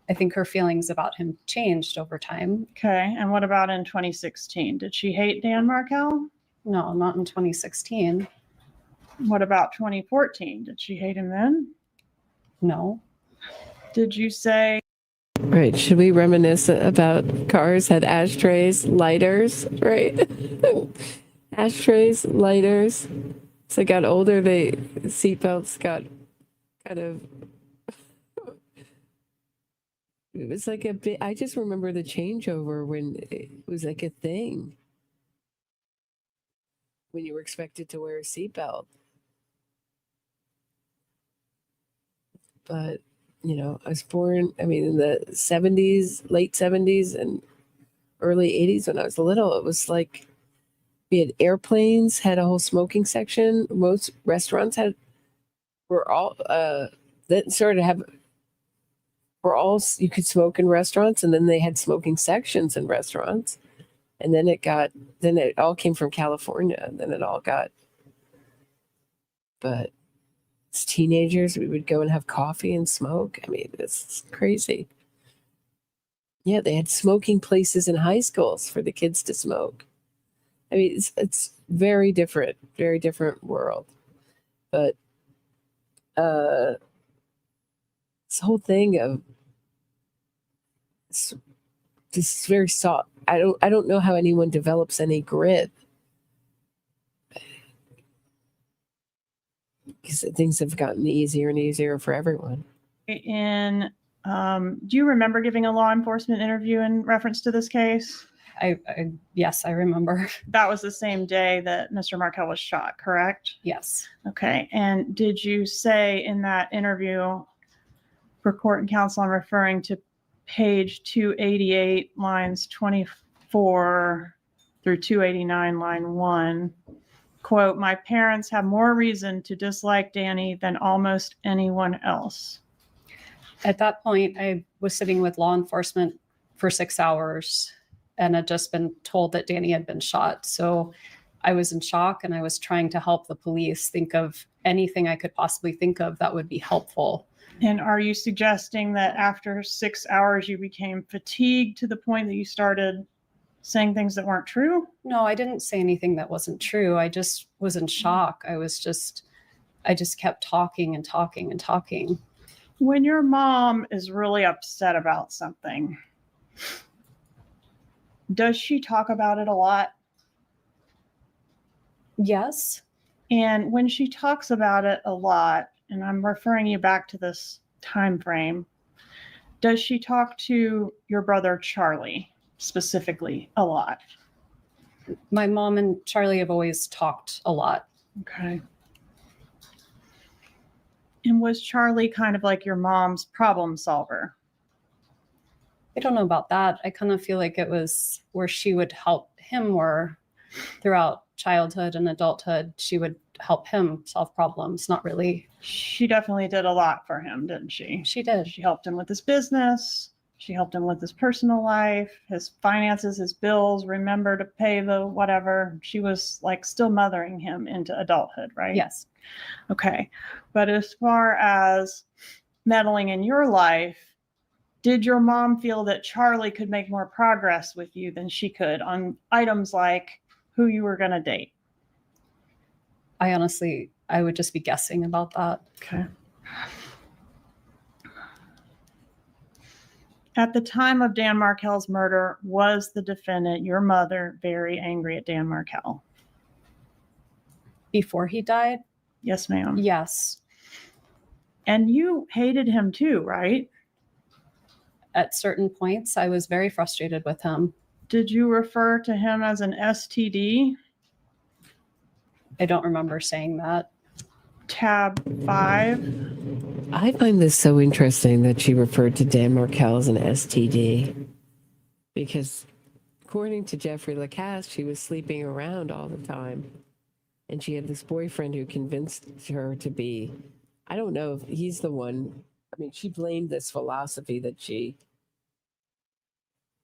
I think her feelings about him changed over time. Okay. And what about in 2016? Did she hate Dan Markel? No, not in 2016. What about 2014? Did she hate him then? No. Did you say? Right. Should we reminisce about cars had ashtrays, lighters, right? Ashtrays, lighters. As they got older, seatbelts got kind of. It was like a bit. I just remember the changeover when it was like a thing. When you were expected to wear a seatbelt. But, I was born, in the 70s, late 70s and early 80s when I was little. It was like we had airplanes, had a whole smoking section. Most restaurants you could smoke in restaurants, and then they had smoking sections in restaurants. And then it all came from California, and then it all got, but as teenagers, we would go and have coffee and smoke. It's crazy. Yeah, they had smoking places in high schools for the kids to smoke. It's very different world. But this whole thing of this is very soft. I don't know how anyone develops any grit. Because things have gotten easier and easier for everyone. Do you remember giving a law enforcement interview in reference to this case? Yes, I remember. That was the same day that Mr. Markel was shot, correct? Yes. Okay. And did you say in that interview for court and counsel, I'm referring to page 288, lines 24 through 289, line 1, quote, "My parents have more reason to dislike Danny than almost anyone else"? At that point, I was sitting with law enforcement for 6 hours and had just been told that Danny had been shot. So I was in shock, and I was trying to help the police think of anything I could possibly think of that would be helpful. And are you suggesting that after 6 hours you became fatigued to the point that you started saying things that weren't true? No, I didn't say anything that wasn't true. I just was in shock. I just kept talking and talking and talking. When your mom is really upset about something, does she talk about it a lot? Yes. And when she talks about it a lot, and I'm referring you back to this time frame, does she talk to your brother Charlie specifically a lot? My mom and Charlie have always talked a lot. Okay. And was Charlie kind of like your mom's problem solver? I don't know about that. I kind of feel like it was where she would help him more throughout childhood and adulthood. She would help him solve problems, not really. She definitely did a lot for him, didn't she? She did. She helped him with his business. She helped him with his personal life, his finances, his bills, remember to pay the whatever. She was like still mothering him into adulthood, right? Yes. Okay. But as far as meddling in your life, did your mom feel that Charlie could make more progress with you than she could on items like who you were going to date? I would just be guessing about that. Okay. At the time of Dan Markel's murder, was the defendant, your mother, very angry at Dan Markel? Before he died? Yes, ma'am. Yes. And you hated him too, right? At certain points, I was very frustrated with him. Did you refer to him as an STD? I don't remember saying that. Tab 5. I find this so interesting that she referred to Dan Markel as an STD, because according to Jeffrey Lacasse, she was sleeping around all the time. And she had this boyfriend who convinced her to be, I don't know if he's the one. I mean, she blamed this philosophy that she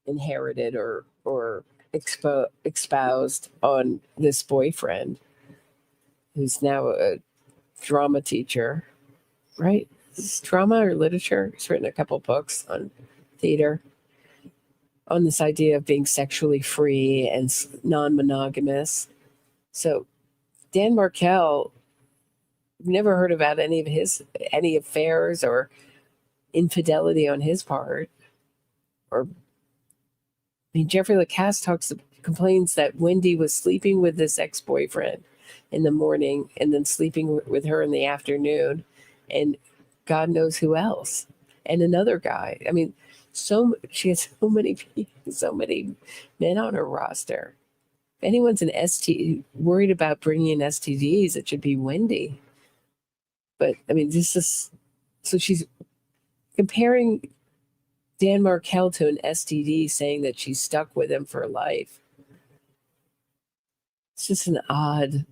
inherited or espoused on this boyfriend, who's now a drama teacher, right? Is drama or literature? He's written a couple books on theater, on this idea of being sexually free and non-monogamous. So Dan Markel, never heard about any affairs or infidelity on his part. Jeffrey Lacasse complains that Wendi was sleeping with this ex-boyfriend in the morning and then sleeping with her in the afternoon, and God knows who else, and another guy. I mean, she has so many men on her roster. If anyone's worried about bringing in STDs, it should be Wendi. But I mean, so she's comparing Dan Markel to an STD, saying that she's stuck with him for life. It's just an odd.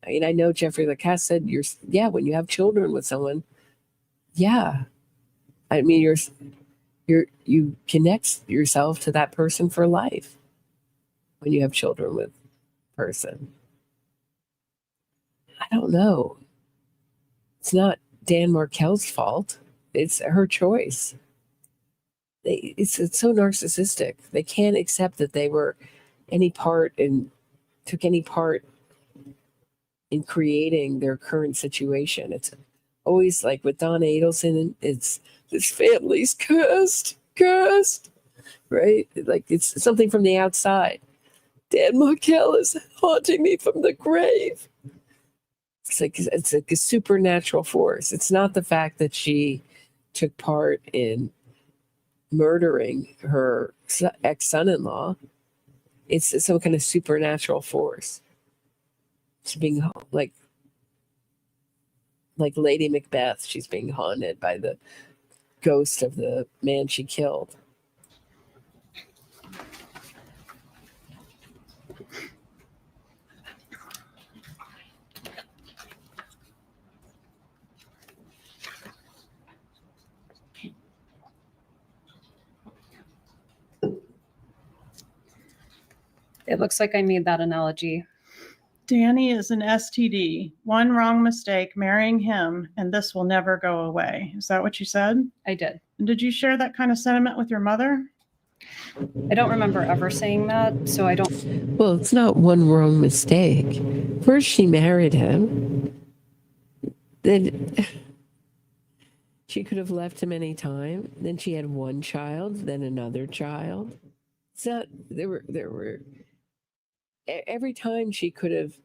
I mean, I know Jeffrey Lacasse said, when you have children with someone, yeah. I mean, you connect yourself to that person for life when you have children with a person. I don't know. It's not Dan Markel's fault. It's her choice. It's so narcissistic. They can't accept that they were took any part in creating their current situation. It's always like with Donna Adelson, it's this family's cursed, right? Like it's something from the outside. Dan Markel is haunting me from the grave. It's like a supernatural force. It's not the fact that she took part in murdering her ex-son-in-law. It's some kind of supernatural force. She's being like Lady Macbeth. She's being haunted by the ghost of the man she killed. It looks like I made that analogy. Danny is an STD. One wrong mistake, marrying him, and this will never go away. Is that what you said? I did. And did you share that kind of sentiment with your mother? I don't remember ever saying that, so I don't. Well, it's not one wrong mistake. First, she married him. Then she could have left him any time. Then she had one child, then another child. So there were every time she could have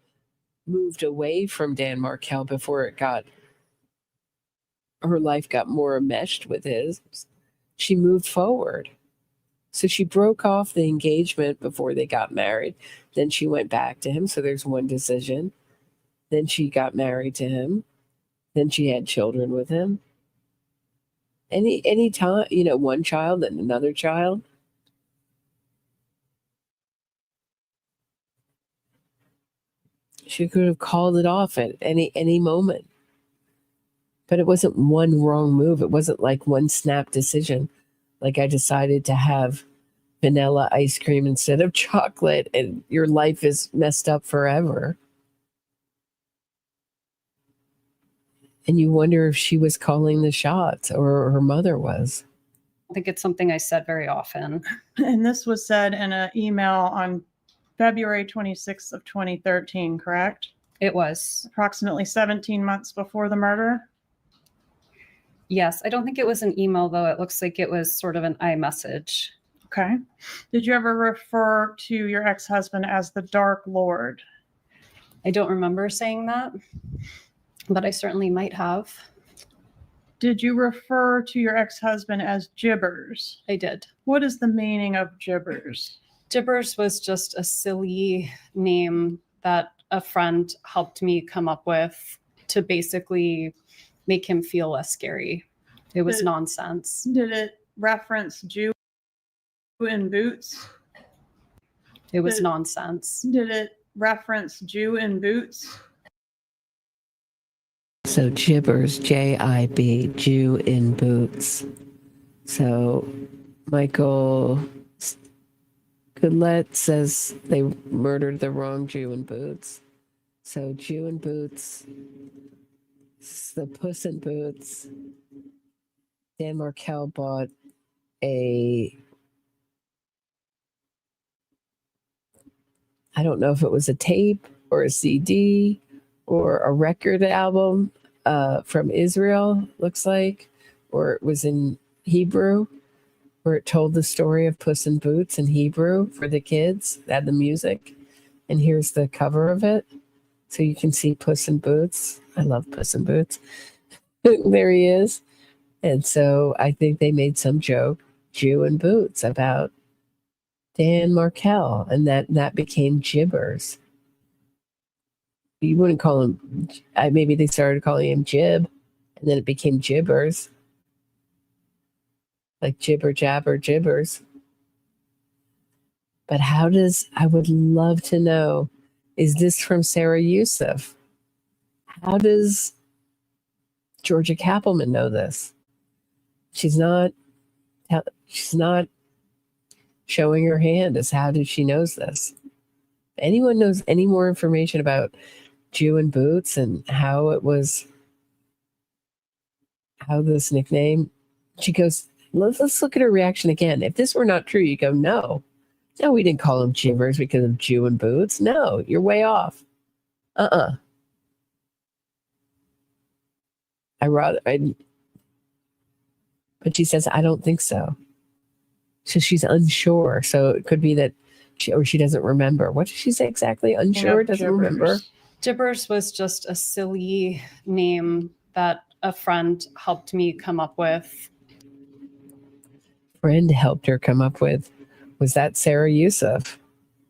moved away from Dan Markel before her life got more enmeshed with his, she moved forward. So she broke off the engagement before they got married. Then she went back to him. So there's one decision. Then she got married to him. Then she had children with him. Any time, one child and another child. She could have called it off at any moment. But it wasn't one wrong move. It wasn't like one snap decision. Like I decided to have vanilla ice cream instead of chocolate and your life is messed up forever. And you wonder if she was calling the shots or her mother was. I think it's something I said very often. And this was said in an email on February 26th of 2013, correct? It was. Approximately 17 months before the murder? Yes. I don't think it was an email, though. It looks like it was sort of an iMessage. Okay. Did you ever refer to your ex-husband as the Dark Lord? I don't remember saying that, but I certainly might have. Did you refer to your ex-husband as Gibbers? I did. What is the meaning of Gibbers? Gibbers was just a silly name that a friend helped me come up with to basically make him feel less scary. It was nonsense. Did it reference Jew in boots? It was nonsense. Did it reference Jew in boots? So Gibbers, J-I-B, Jew in boots. So Michael Goodlet says they murdered the wrong Jew in boots. So Jew in boots, the Puss in Boots. Dan Markel bought I don't know if it was a tape or a CD or a record album from Israel, looks like, or it was in Hebrew, where it told the story of Puss in Boots in Hebrew for the kids, had the music. And here's the cover of it. So you can see Puss in Boots. I love Puss in Boots. There he is. And so I think they made some joke, Jew in Boots, about Dan Markel, and that became Gibbers. You wouldn't call him, maybe they started calling him Jib, and then it became Gibbers. Like jibber jabber gibbers. But I would love to know, is this from Sarah Youssef? How does Georgia Kappelman know this? She's not showing her hand as how did she knows this. If anyone knows any more information about Jew in Boots and how this nickname, she goes, let's look at her reaction again. If this were not true, you go, no, we didn't call him Gibbers because of Jew in Boots. No, you're way off. But she says, I don't think so. So she's unsure. So it could be that she doesn't remember. What did she say exactly? Unsure, doesn't remember. Gibbers was just a silly name that a friend helped me come up with. friend helped her come up with was that Sarah Yusuf,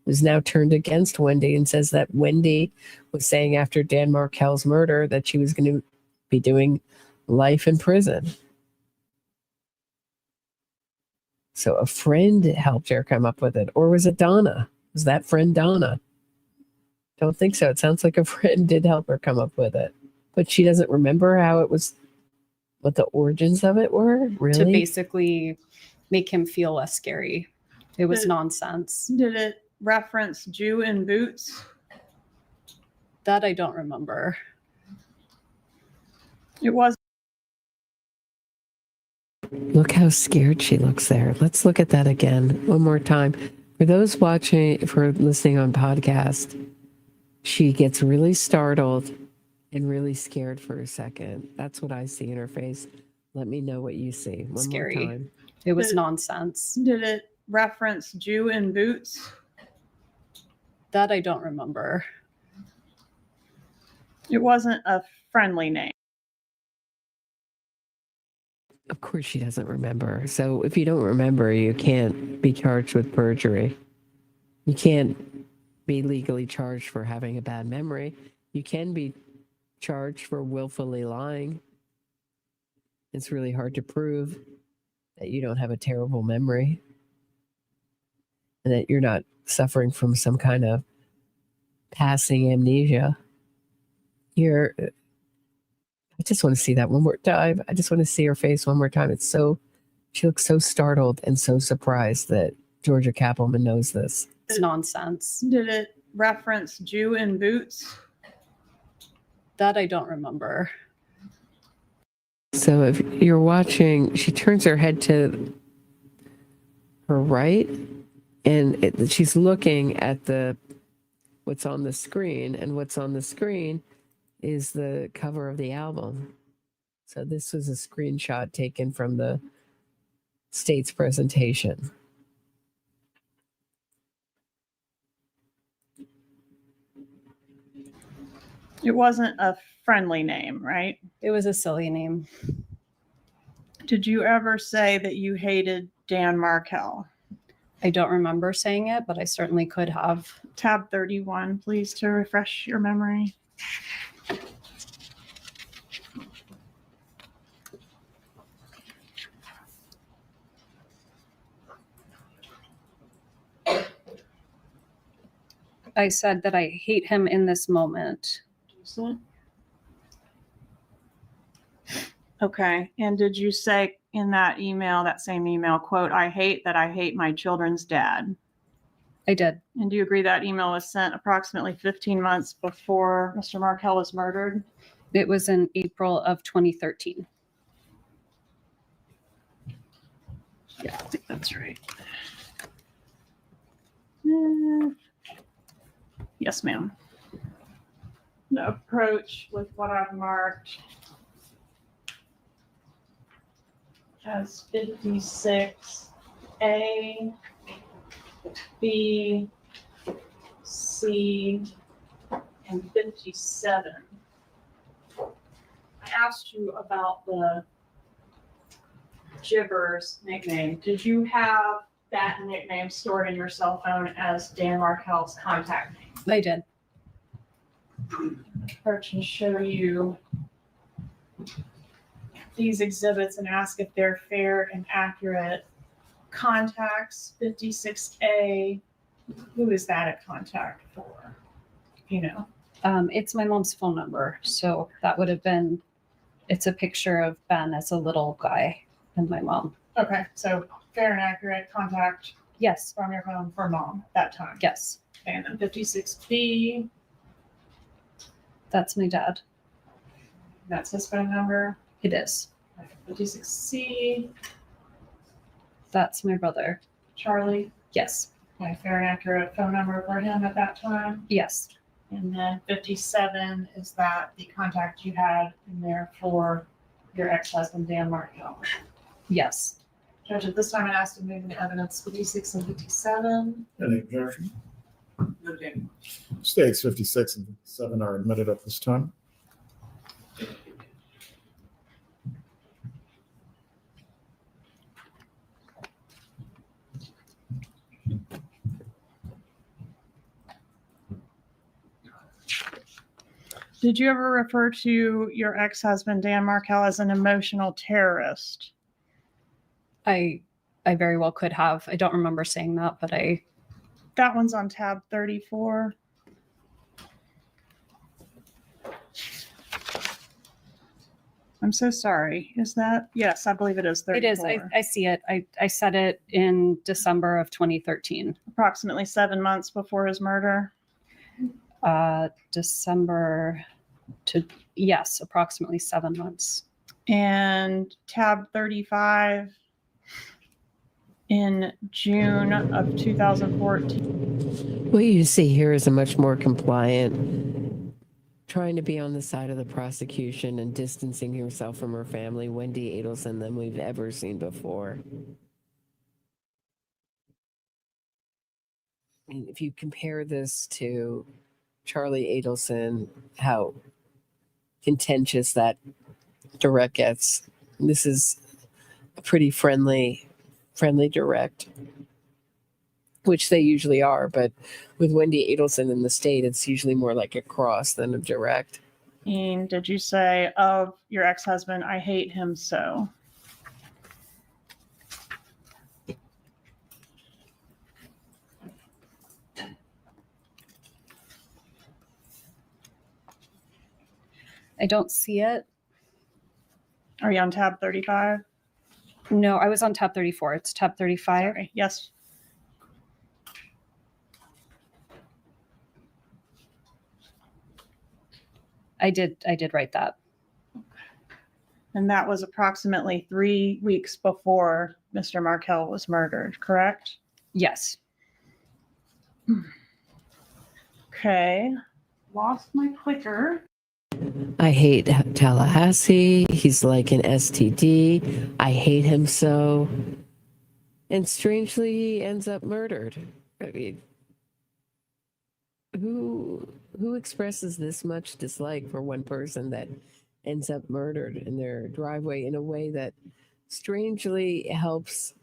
who's now turned against Wendi and says that Wendi was saying after Dan Markel's murder that she was going to be doing life in prison. So a friend helped her come up with it. Or was it Donna? Was that friend Donna? Don't think so. It sounds like a friend did help her come up with it. But she doesn't remember how it was, what the origins of it were? Really? To basically make him feel less scary. It was nonsense. Did it reference Jew in boots? That I don't remember. It was. Look how scared she looks there. Let's look at that again one more time. For those watching, for listening on podcast, she gets really startled and really scared for a second. That's what I see in her face. Let me know what you see. One Scary. more time. It was nonsense. Did it reference Jew in boots? That I don't remember. It wasn't a friendly name. Of course she doesn't remember. So if you don't remember, you can't be charged with perjury. You can't be legally charged for having a bad memory. You can be charged for willfully lying. It's really hard to prove that you don't have a terrible memory and that you're not suffering from some kind of passing amnesia. I just want to see that one more time. I just want to see her face one more time. She looks so startled and so surprised that Georgia Kappelman knows this. It's nonsense. Did it reference Jew in boots? That I don't remember. So if you're watching, she turns her head to her right, and she's looking at what's on the screen, and what's on the screen is the cover of the album. So this was a screenshot taken from the state's presentation. It wasn't a friendly name, right? It was a silly name. Did you ever say that you hated Dan Markel? I don't remember saying it, but I certainly could have. Tab 31, please, to refresh your memory. I said that I hate him in this moment. Okay. And did you say in that email, that same email, quote, I hate my children's dad? I did. And do you agree that email was sent approximately 15 months before Mr. Markel was murdered? It was in April of 2013. Yeah, I think that's right. Yes, ma'am. The approach with what I've marked as 56A, B, C, and 57. I asked you about the Gibbers nickname. Did you have that nickname stored in your cell phone as Dan Markel's contact name? I did. Approach and show you these exhibits and ask if they're fair and accurate. Contacts 56A. Who is that a contact for? You know, it's my mom's phone number. So that would have been, it's a picture of Ben as a little guy and my mom. okay. So fair and accurate contact Yes. from your phone for mom at that time. Yes. And then 56B. That's my dad. That's his phone number. It is. 56C. That's my brother. Charlie. Yes. Okay, fair and accurate phone number for him at that time. Yes. And then 57 is that the contact you had in there for your ex-husband, Dan Markel. Yes. Judge, at this time, I asked to move into evidence 56 and 57. Any objection? Okay. States 56 and 57 are admitted at this time. Did you ever refer to your ex-husband, Dan Markel, as an emotional terrorist? I very well could have. I don't remember saying that, but That one's on tab 34. I'm so sorry. Is that? Yes, I believe it is 34. it is. I see it. I said it in December of 2013. Approximately 7 months before his murder. December to, yes, approximately 7 months. And tab 35 in June of 2014. What you see here is a much more compliant, trying to be on the side of the prosecution and distancing herself from her family, Wendi Adelson, than we've ever seen before. I mean, if you compare this to Charlie Adelson, how contentious that direct gets, this is a pretty friendly direct, which they usually are, but with Wendi Adelson in the state, it's usually more like a cross than a direct. And did you say of your ex-husband, I hate him so? I don't see it. Are you on tab 35? No, I was on tab 34. It's tab 35. Sorry. Yes. I did write that. And that was approximately 3 weeks before Mr. Markel was murdered, correct? Yes. Okay. Lost my clicker. I hate Tallahassee. He's like an STD. I hate him so. And strangely, he ends up murdered. I mean, who expresses this much dislike for one person that ends up murdered in their driveway in a way that strangely helps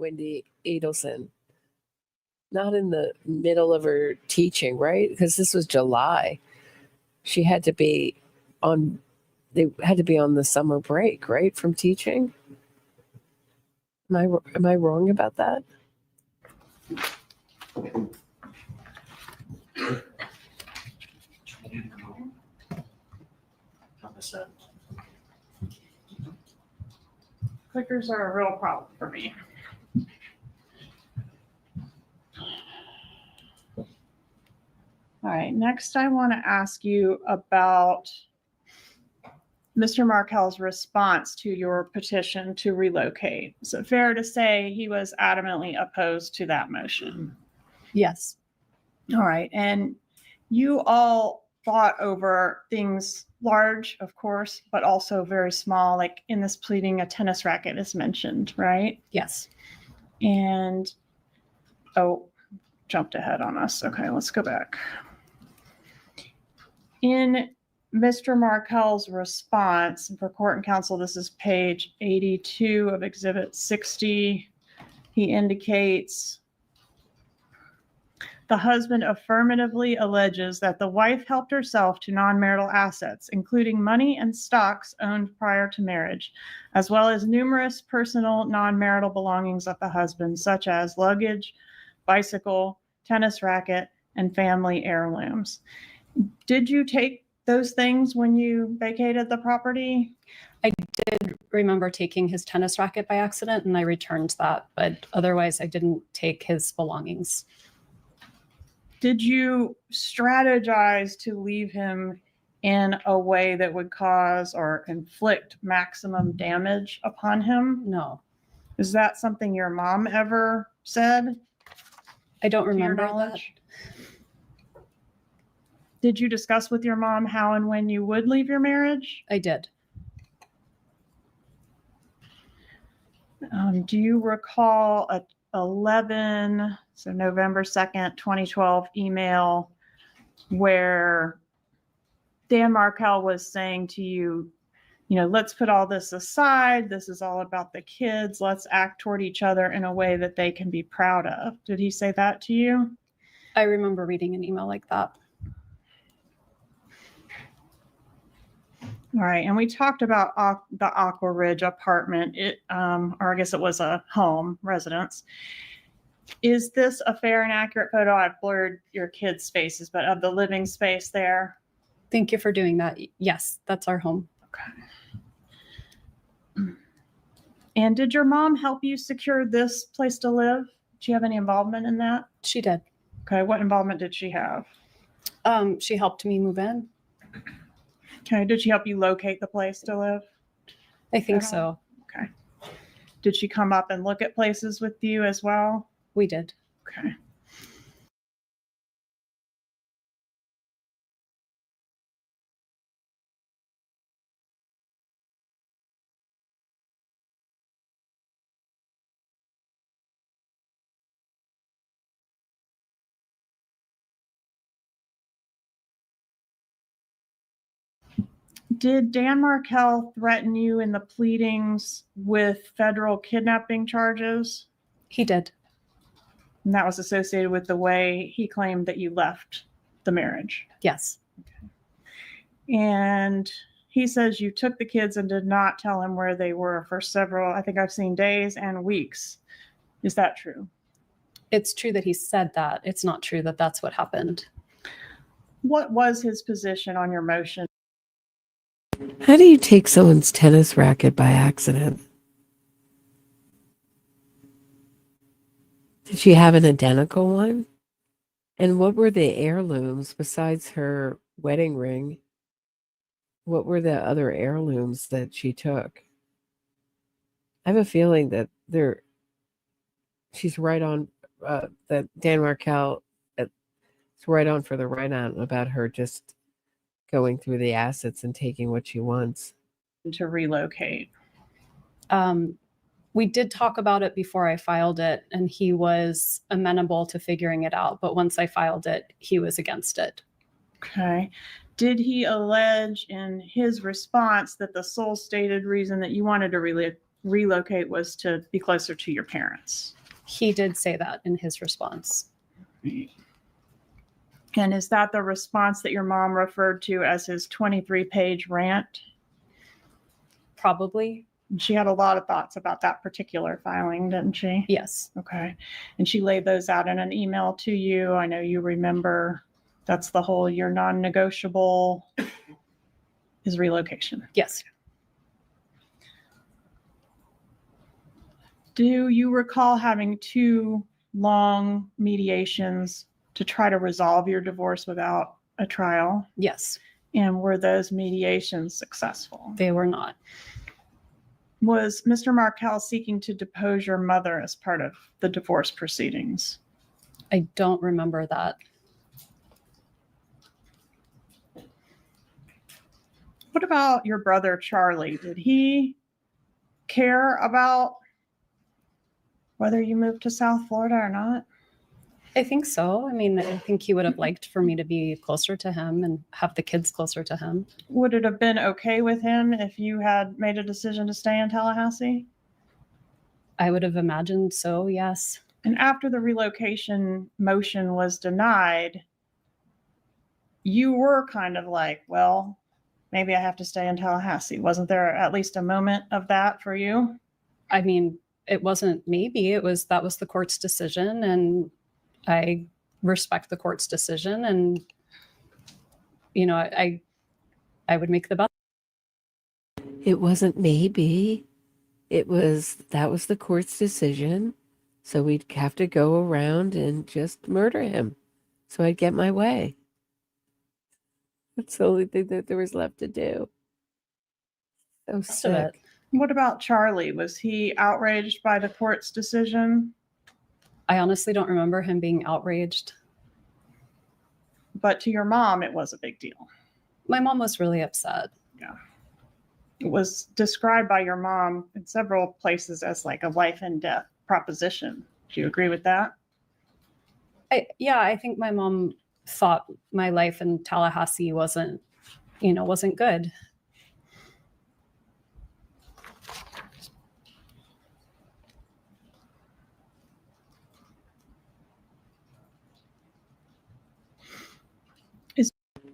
Wendi Adelson? Not in the middle of her teaching, right? Because this was July. She had to be on, they had to be on the summer break, right? From teaching. Am I wrong about that? Clickers are a real problem for me. All right, next I want to ask you about Mr. Markel's response to your petition to relocate. Is it fair to say he was adamantly opposed to that motion? Yes. All right, and you all fought over things large, of course, but also very small, like in this pleading, a tennis racket is mentioned, right? Yes. And, oh, jumped ahead on us. Okay, let's go back. In Mr. Markel's response for court and counsel, this is page 82 of Exhibit 60. He indicates the husband affirmatively alleges that the wife helped herself to non-marital assets, including money and stocks owned prior to marriage, as well as numerous personal non-marital belongings of the husband, such as luggage, bicycle, tennis racket, and family heirlooms. Did you take those things when you vacated the property? I did remember taking his tennis racket by accident and I returned that, but otherwise I didn't take his belongings. Did you strategize to leave him in a way that would cause or inflict maximum damage upon him? No. Is that something your mom ever said? I don't remember that. Did you discuss with your mom how and when you would leave your marriage? I did. Do you recall a November 2nd, 2012 email where Dan Markel was saying to you, let's put all this aside. This is all about the kids. Let's act toward each other in a way that they can be proud of. Did he say that to you? I remember reading an email like that. All right, and we talked about the Aqua Ridge apartment, or I guess it was a home residence. Is this a fair and accurate photo? I've blurred your kids' faces, but of the living space there? Thank you for doing that. Yes, that's our home. Okay. And did your mom help you secure this place to live? Did she have any involvement in that? She did. Okay, what involvement did she have? She helped me move in. Okay, did she help you locate the place to live? I think so. Okay. Did she come up and look at places with you as well? We did. Okay. Did Dan Markel threaten you in the pleadings with federal kidnapping charges? He did. And that was associated with the way he claimed that you left the marriage? Yes. Okay. And he says you took the kids and did not tell him where they were for several, I think I've seen days and weeks. Is that true? It's true that he said that. It's not true that that's what happened. What was his position on your motion? How do you take someone's tennis racket by accident? Did she have an identical one? And what were the heirlooms besides her wedding ring? What were the other heirlooms that she took? I have a feeling that she's right on, that Dan Markel is right on for the right on about her just going through the assets and taking what she wants. To relocate. We did talk about it before I filed it, and he was amenable to figuring it out. But once I filed it, he was against it. Okay. Did he allege in his response that the sole stated reason that you wanted to relocate was to be closer to your parents? He did say that in his response. And is that the response that your mom referred to as his 23-page rant? Probably. She had a lot of thoughts about that particular filing, didn't she? Yes. Okay. And she laid those out in an email to you. I know you remember. That's the whole your non-negotiable is relocation. Yes. Do you recall having 2 long mediations to try to resolve your divorce without a trial? Yes. And were those mediations successful? They were not. Was Mr. Markel seeking to depose your mother as part of the divorce proceedings? I don't remember that. What about your brother, Charlie? Did he care about whether you moved to South Florida or not? I think so. I mean, I think he would have liked for me to be closer to him and have the kids closer to him. Would it have been okay with him if you had made a decision to stay in Tallahassee? I would have imagined so, yes. And after the relocation motion was denied, you were kind of like, well, maybe I have to stay in Tallahassee. Wasn't there at least a moment of that for you? I mean, it wasn't maybe. That was the court's decision, and I respect the court's decision, and I would make the best. It wasn't maybe. That was the court's decision. So we'd have to go around and just murder him. So I'd get my way. That's the only thing that there was left to do. So sick. What about Charlie? Was he outraged by the court's decision? I honestly don't remember him being outraged. But to your mom, it was a big deal. My mom was really upset. Yeah. It was described by your mom in several places as like a life and death proposition. Do you agree with that? I think my mom thought my life in Tallahassee wasn't good.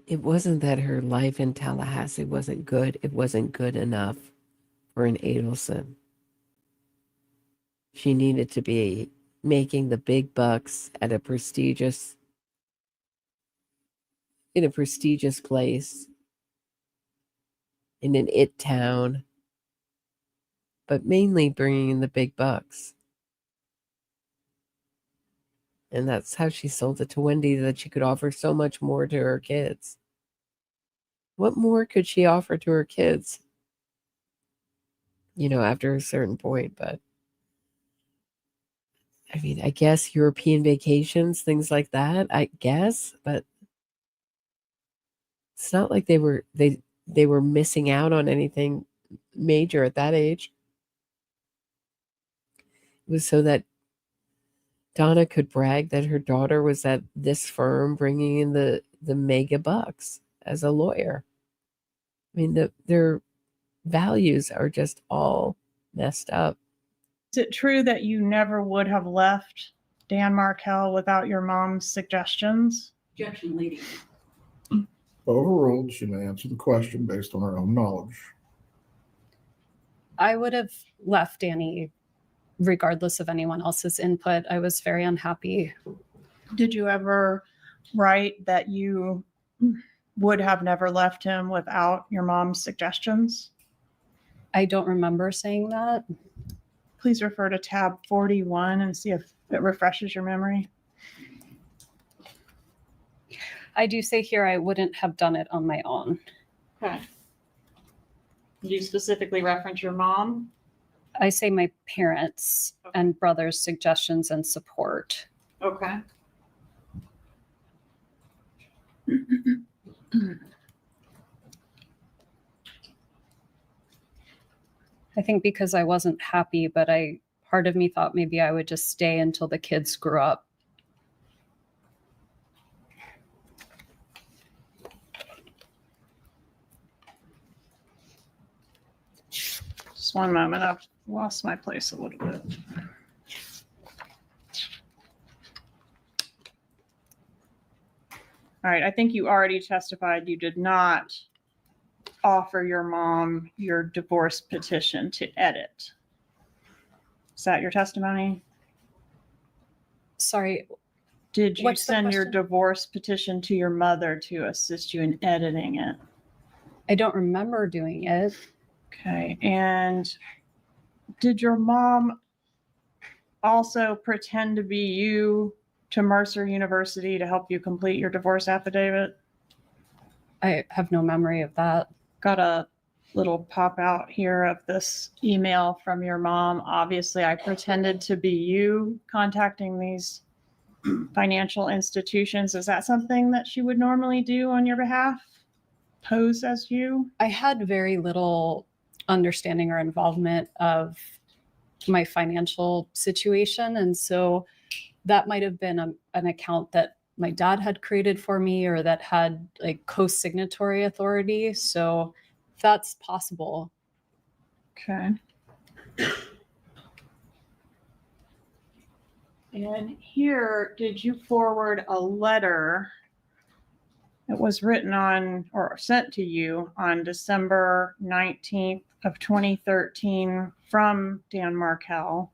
It wasn't that her life in Tallahassee wasn't good. It wasn't good enough for an Adelson. She needed to be making the big bucks at in a prestigious place, in an it town, but mainly bringing in the big bucks. And that's how she sold it to Wendi, that she could offer so much more to her kids. What more could she offer to her kids? After a certain point, but I mean, I guess European vacations, things like that, I guess, but it's not like they were missing out on anything major at that age. It was so that Donna could brag that her daughter was at this firm bringing in the mega bucks as a lawyer. I mean, their values are just all messed up. Is it true that you never would have left Dan Markel without your mom's suggestions? Objection, leading. Overruled. She may answer the question based on her own knowledge. I would have left Danny regardless of anyone else's input. I was very unhappy. Did you ever write that you would have never left him without your mom's suggestions? I don't remember saying that. Please refer to tab 41 and see if it refreshes your memory. I do say here I wouldn't have done it on my own. Okay. Did you specifically reference your mom? I say my parents and brother's suggestions and support. Okay. I think because I wasn't happy, but part of me thought maybe I would just stay until the kids grew up. Just one moment. I've lost my place a little bit. All right. I think you already testified you did not offer your mom your divorce petition to edit. Is that your testimony? Sorry. Did you send your divorce petition to your mother to assist you in editing it? I don't remember doing it. Okay. And did your mom also pretend to be you to Mercer University to help you complete your divorce affidavit? I have no memory of that. Got a little pop out here of this email from your mom. Obviously, I pretended to be you contacting these financial institutions. Is that something that she would normally do on your behalf? Pose as you? I had very little understanding or involvement of my financial situation. And so that might have been an account that my dad had created for me or that had like co-signatory authority. So that's possible. Okay. And here, did you forward a letter that was written on or sent to you on December 19th of 2013 from Dan Markel,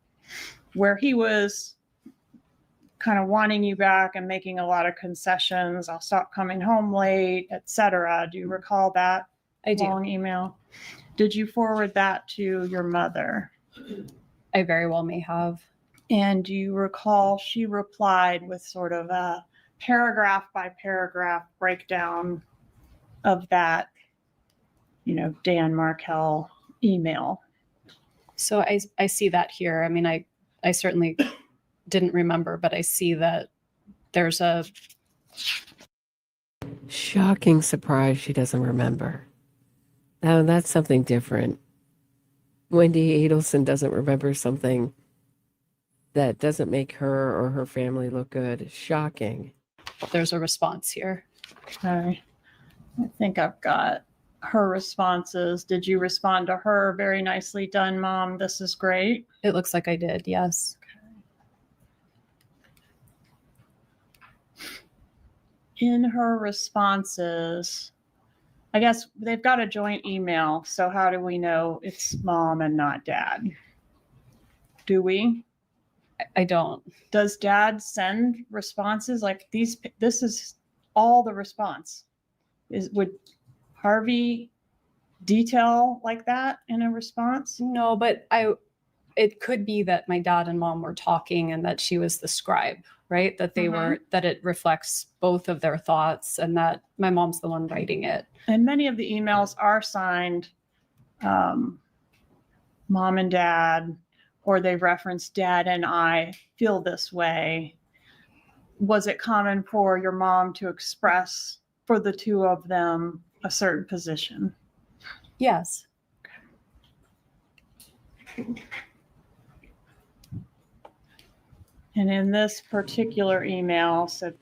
where he was kind of wanting you back and making a lot of concessions? I'll stop coming home late, etc. Do you recall that long email? Did you forward that to your mother? I very well may have. And do you recall she replied with sort of a paragraph by paragraph breakdown of that, Dan Markel email? So I see that here. I mean, I certainly didn't remember, but I see that there's a shocking surprise she doesn't remember. Now that's something different. Wendi Adelson doesn't remember something that doesn't make her or her family look good. Shocking. There's a response here. Okay. I think I've got her responses. Did you respond to her? Very nicely done, Mom. This is great. It looks like I did, yes. in her responses, I guess they've got a joint email. So how do we know it's mom and not dad? Do we? I don't. Does dad send responses like these? This is all the response. Would Harvey detail like that in a response? No, but it could be that my dad and mom were talking and that she was the scribe, right? That they were, that it reflects both of their thoughts and that my mom's the one writing it. And many of the emails are signed mom and dad, or they reference dad and I feel this way. Was it common for your mom to express for the two of them a certain position? Yes. And in this particular email, said,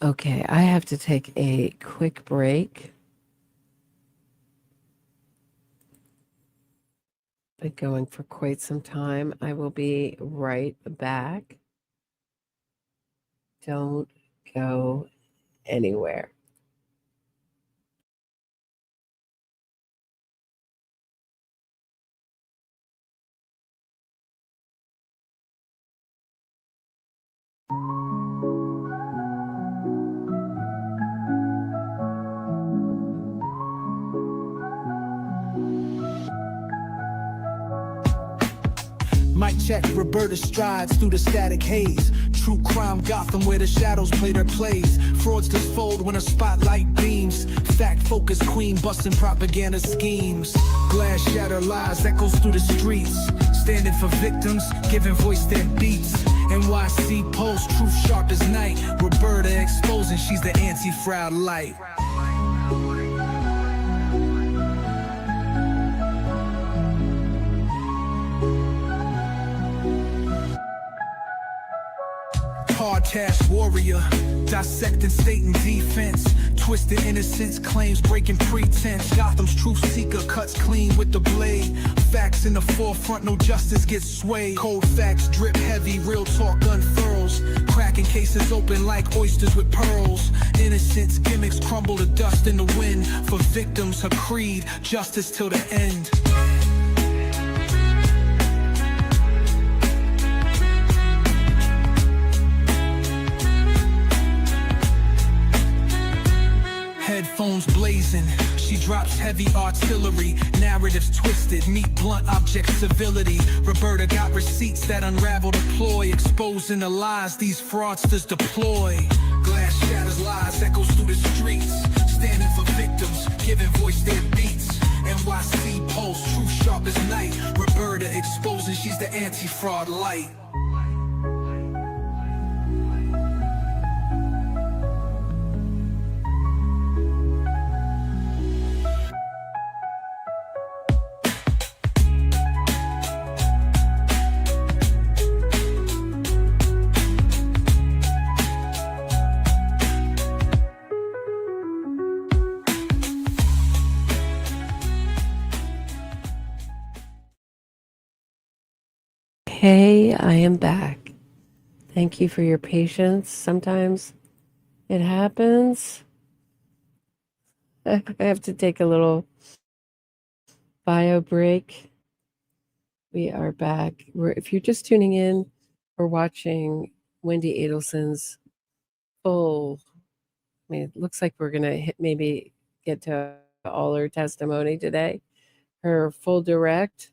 Okay, I have to take a quick break. Been going for quite some time. I will be right back. Don't go anywhere. Mic check, Roberta strides through the static haze. True crime Gotham where the shadows play their plays. Fraudsters fold when a spotlight beams. Fact focused queen busting propaganda schemes. Glass shatter lies echoes through the streets. Standing for victims, giving voice their beats. NYC Post, truth sharp as night. Roberta exposing she's the anti-fraud light. Hard task warrior, dissecting state and defense. Twisted innocence, claims breaking pretense. Gotham's truth seeker cuts clean with the blade. Facts in the forefront, no justice gets swayed. Cold facts drip heavy, real talk unfurls. Cracking cases open like oysters with pearls. Innocence gimmicks crumble to dust in the wind. For victims, her creed, justice till the end. Headphones blazing, she drops heavy artillery. Narratives twisted, meet blunt object civility. Roberta got receipts that unravel the ploy. Exposing the lies these fraudsters deploy. Glass shatters lies, echoes through the streets. Standing for victims, giving voice their beats. NYC Post, truth sharp as night. Roberta exposing she's the anti-fraud light. Hey, I am back. Thank you for your patience. Sometimes it happens. I have to take a little bio break. We are back. If you're just tuning in, we're watching Wendi Adelson's full. I mean, it looks like we're going to maybe get to all her testimony today. Her full direct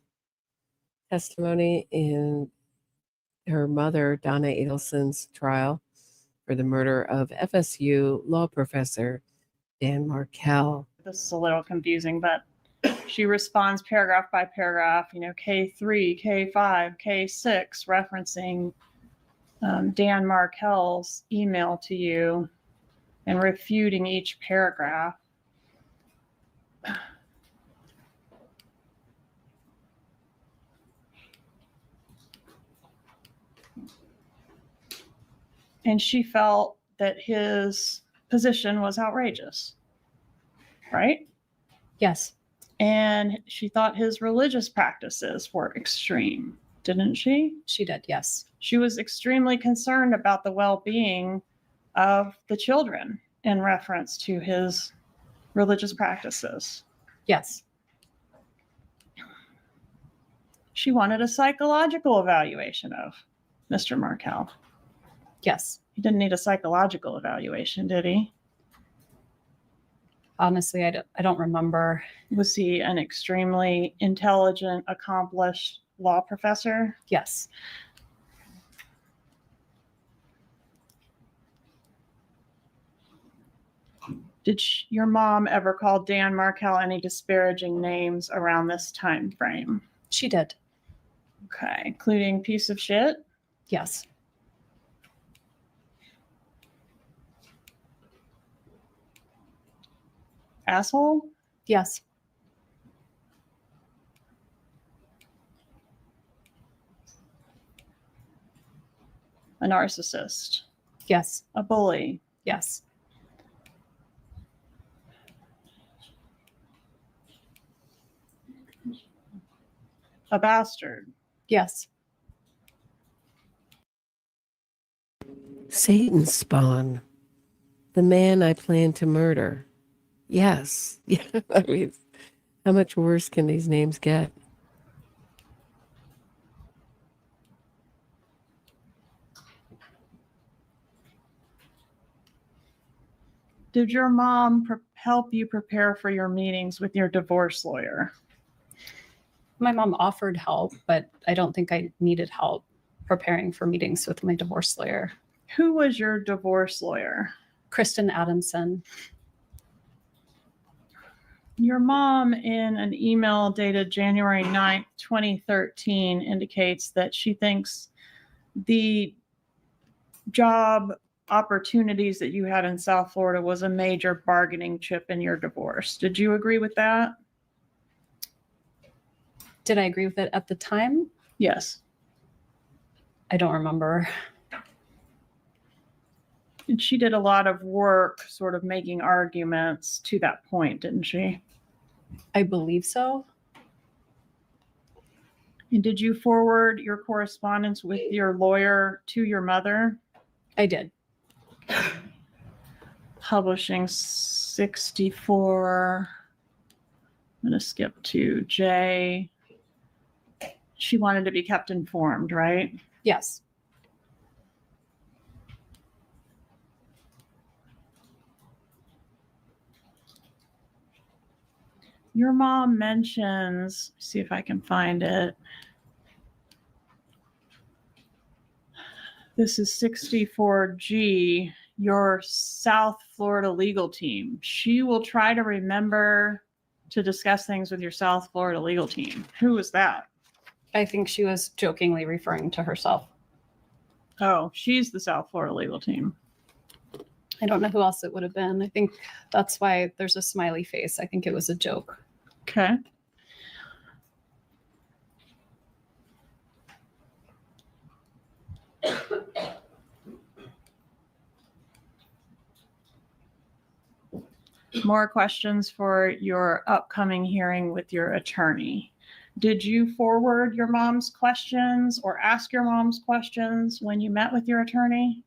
testimony in her mother, Donna Adelson's trial for the murder of FSU law professor Dan Markel. this is a little confusing, but she responds paragraph by paragraph, K3, K5, K6, referencing Dan Markel's email to you and refuting each paragraph. And she felt that his position was outrageous, right? Yes. And she thought his religious practices were extreme, didn't she? She did, yes. She was extremely concerned about the well-being of the children in reference to his religious practices. Yes. She wanted a psychological evaluation of Mr. Markel. Yes. He didn't need a psychological evaluation, did he? Honestly, I don't remember. Was he an extremely intelligent, accomplished law professor? Yes. Did your mom ever call Dan Markel any disparaging names around this time frame? She did. Okay, including piece of shit? Yes. Asshole? Yes. A narcissist? Yes. A bully? Yes. A bastard? Yes. Satan's spawn. The man I plan to murder. Yes. Yeah. I mean, how much worse can these names get? Did your mom help you prepare for your meetings with your divorce lawyer? My mom offered help, but I don't think I needed help preparing for meetings with my divorce lawyer. Who was your divorce lawyer? Kristen Adamson. Your mom, in an email dated January 9th, 2013, indicates that she thinks the job opportunities that you had in South Florida was a major bargaining chip in your divorce. Did you agree with that? Did I agree with it at the time? Yes. I don't remember. And she did a lot of work sort of making arguments to that point, didn't she? I believe so. And did you forward your correspondence with your lawyer to your mother? I did. Publishing 64. I'm going to skip to J. She wanted to be kept informed, right? Yes. Your mom mentions, see if I can find it. This is 64G, your South Florida legal team. She will try to remember to discuss things with your South Florida legal team. Who was that? I think she was jokingly referring to herself. Oh, she's the South Florida legal team. I don't know who else it would have been. I think that's why there's a smiley face. I think it was a joke. Okay. More questions for your upcoming hearing with your attorney. Did you forward your mom's questions or ask your mom's questions when you met with your attorney?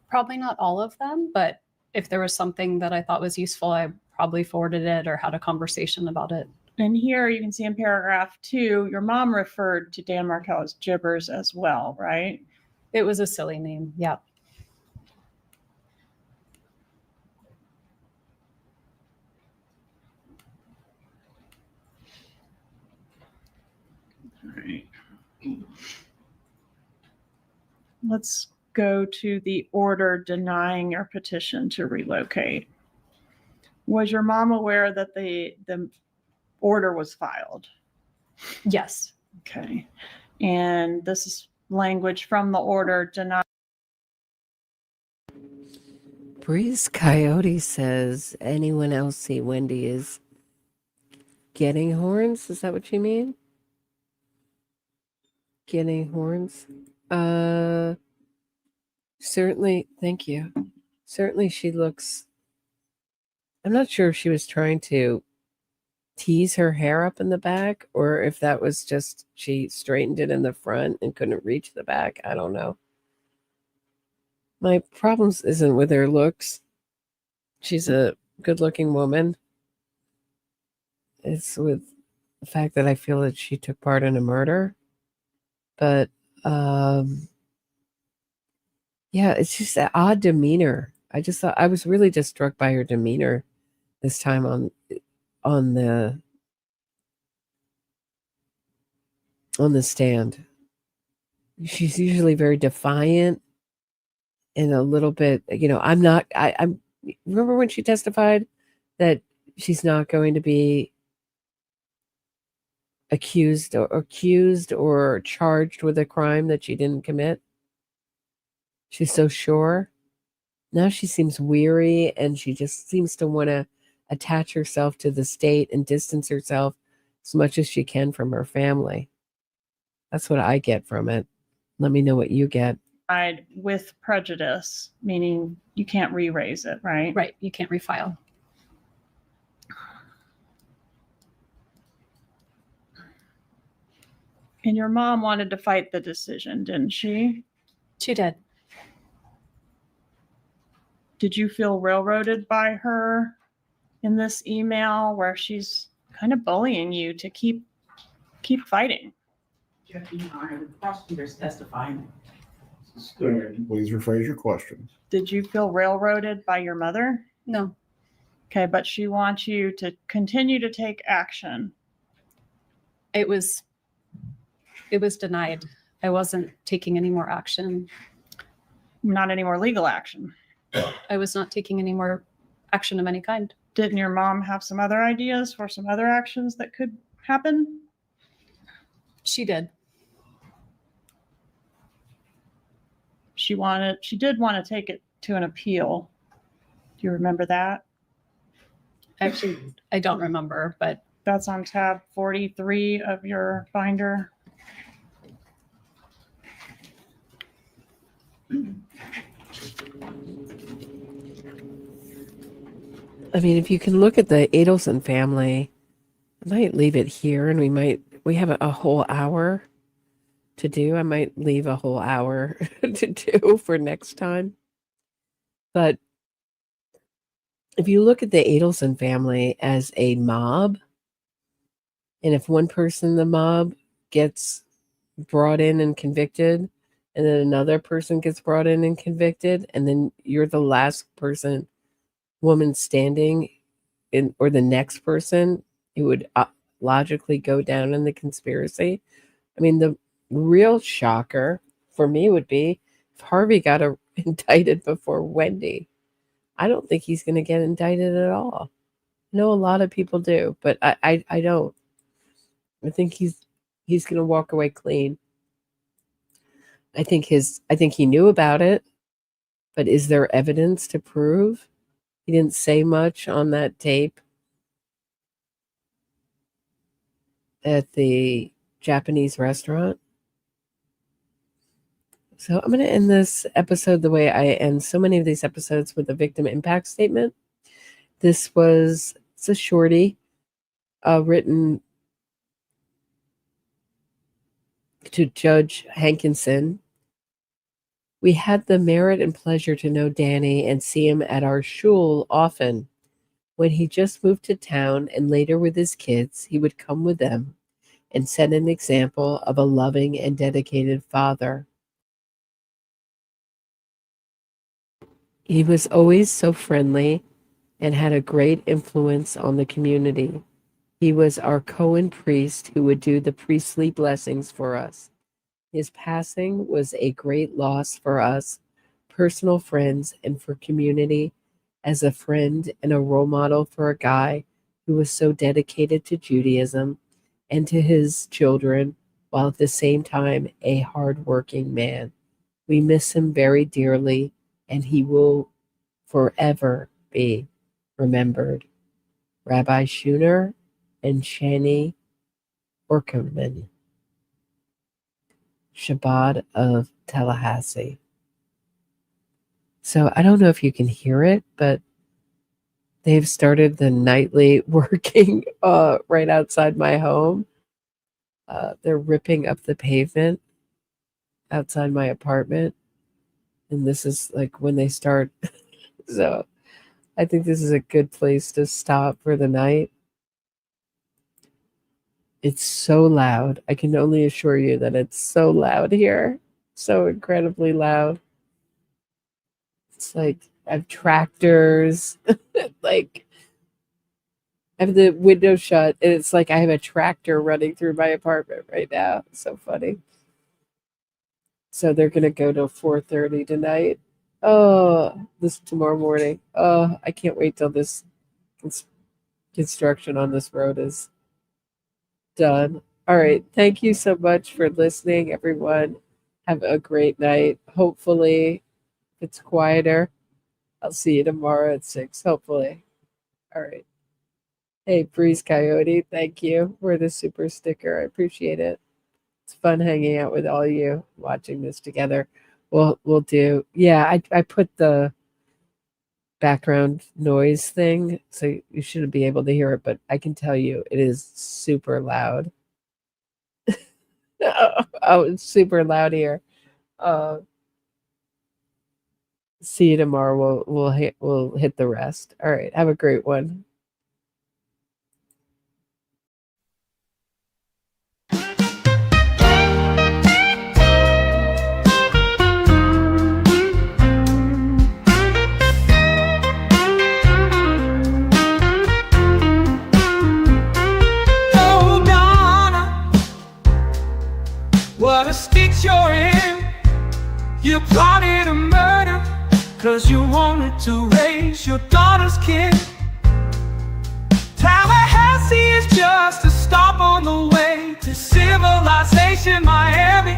Probably not all of them, but if there was something that I thought was useful, I probably forwarded it or had a conversation about it. And here you can see in paragraph 2, your mom referred to Dan Markel as Gibbers as well, right? It was a silly name. Yeah. All right. Let's go to the order denying your petition to relocate. Was your mom aware that the order was filed? Yes. Okay. And this is language from the order denying. Breeze Coyote says, anyone else see Wendi is getting horns? Is that what you mean? Getting horns? Certainly, thank you. Certainly she looks, I'm not sure if she was trying to tease her hair up in the back or if that was just she straightened it in the front and couldn't reach the back. I don't know. My problems isn't with her looks. She's a good-looking woman. It's with the fact that I feel that she took part in a murder. But yeah, it's just that odd demeanor. I just thought I was really just struck by her demeanor this time on the stand. She's usually very defiant and a little bit, I'm remember when she testified that she's not going to be accused or charged with a crime that she didn't commit. She's so sure. Now she seems weary and she just seems to want to attach herself to the state and distance herself as much as she can from her family. That's what I get from it. Let me know what you get. With prejudice, meaning you can't re-raise it, right? Right. You can't refile. And your mom wanted to fight the decision, didn't she? She did. Did you feel railroaded by her in this email where she's kind of bullying you to keep fighting? Judge Honor, the prosecutor's testifying. Please rephrase your question. Did you feel railroaded by your mother? No. Okay, but she wants you to continue to take action. It was denied. I wasn't taking any more action. Not any more legal action. I was not taking any more action of any kind. Didn't your mom have some other ideas for some other actions that could happen? She did. She did want to take it to an appeal. Do you remember that? Actually, I don't remember, but that's on tab 43 of your binder. I mean, if you can look at the Adelson family, I might leave it here and we have a whole hour to do. I might leave a whole hour to do for next time. But if you look at the Adelson family as a mob, and if one person in the mob gets brought in and convicted, and then another person gets brought in and convicted, and then you're the last woman standing or the next person who would logically go down in the conspiracy. I mean, the real shocker for me would be if Harvey got indicted before Wendi. I don't think he's going to get indicted at all. I know a lot of people do, but I don't. I think he's going to walk away clean. I think he knew about it, but is there evidence to prove? He didn't say much on that tape at the Japanese restaurant. So I'm going to end this episode the way I end so many of these episodes, with a victim impact statement. It's a shorty written to Judge Hankinson. We had the merit and pleasure to know Danny and see him at our shul often. When he just moved to town and later with his kids, he would come with them and set an example of a loving and dedicated father. He was always so friendly and had a great influence on the community. He was our Cohen priest who would do the priestly blessings for us. His passing was a great loss for us, personal friends, and for community, as a friend and a role model for a guy who was so dedicated to Judaism and to his children, while at the same time a hardworking man. We miss him very dearly, and he will forever be remembered. Rabbi Schooner and Shani Orkerman, Shabbat of Tallahassee. So I don't know if you can hear it, but they've started the nightly working right outside my home. They're ripping up the pavement outside my apartment. And this is like when they start. So I think this is a good place to stop for the night. It's so loud. I can only assure you that it's so loud here. So incredibly loud. It's like I have tractors. Like I have the window shut, and it's like I have a tractor running through my apartment right now. It's so funny. So they're gonna go till 4:30 tonight. Oh, this tomorrow morning. Oh, I can't wait till this construction on this road is done. All right. Thank you so much for listening, everyone. Have a great night. Hopefully it's quieter. I'll see you tomorrow at 6, hopefully. All right. Hey, Breeze Coyote, thank you for the super sticker. I appreciate it. It's fun hanging out with all you, watching this together. We'll do. Yeah, I put the background noise thing, so you shouldn't be able to hear it, but I can tell you it is super loud. Oh, it's super loud here. See you tomorrow. We'll hit the rest. All right. Have a great one. What a stitch you're in. You plotted a murder 'cause you wanted to raise your daughter's kid. Tallahassee is just a stop on the way to civilization. Miami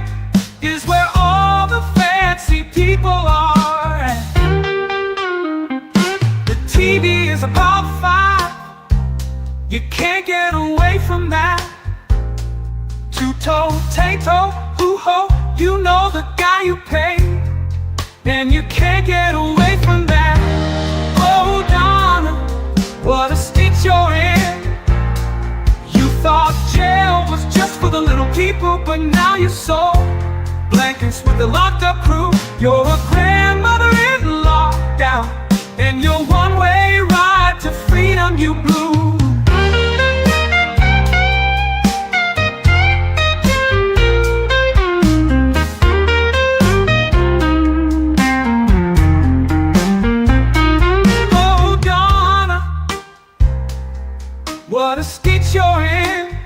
is where all the fancy people are. The TV is a Power 5. You can't get away from that. Two-toe, tay-toe, hoo-ho, you know the guy you pay, and you can't get away from that. Oh, Donna, what a stitch you're in. You thought jail was just for the little people, but now you're so blankets with the locked up crew. You're a grandmother in lockdown, and your one-way ride to freedom you blew. What a stitch you're in.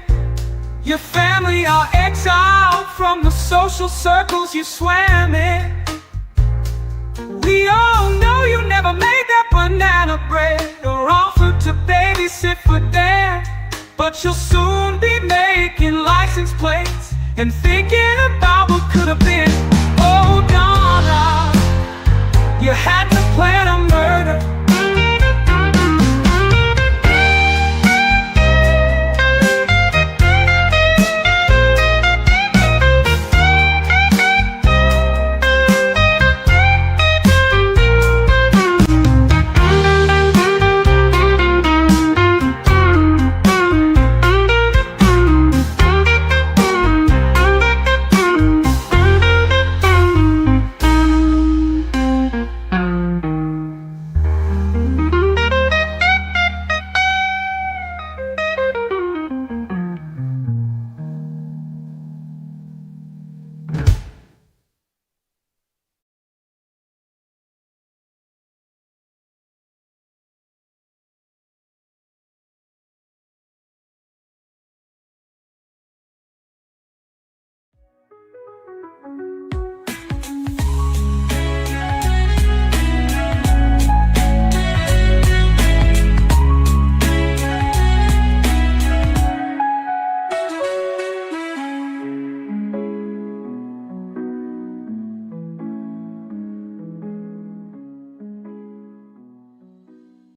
Your family are exiled from the social circles you swam in. We all know you never made that banana bread or offered to babysit for Dan, but you'll soon be making license plates and thinking about what could have been. Oh, Don.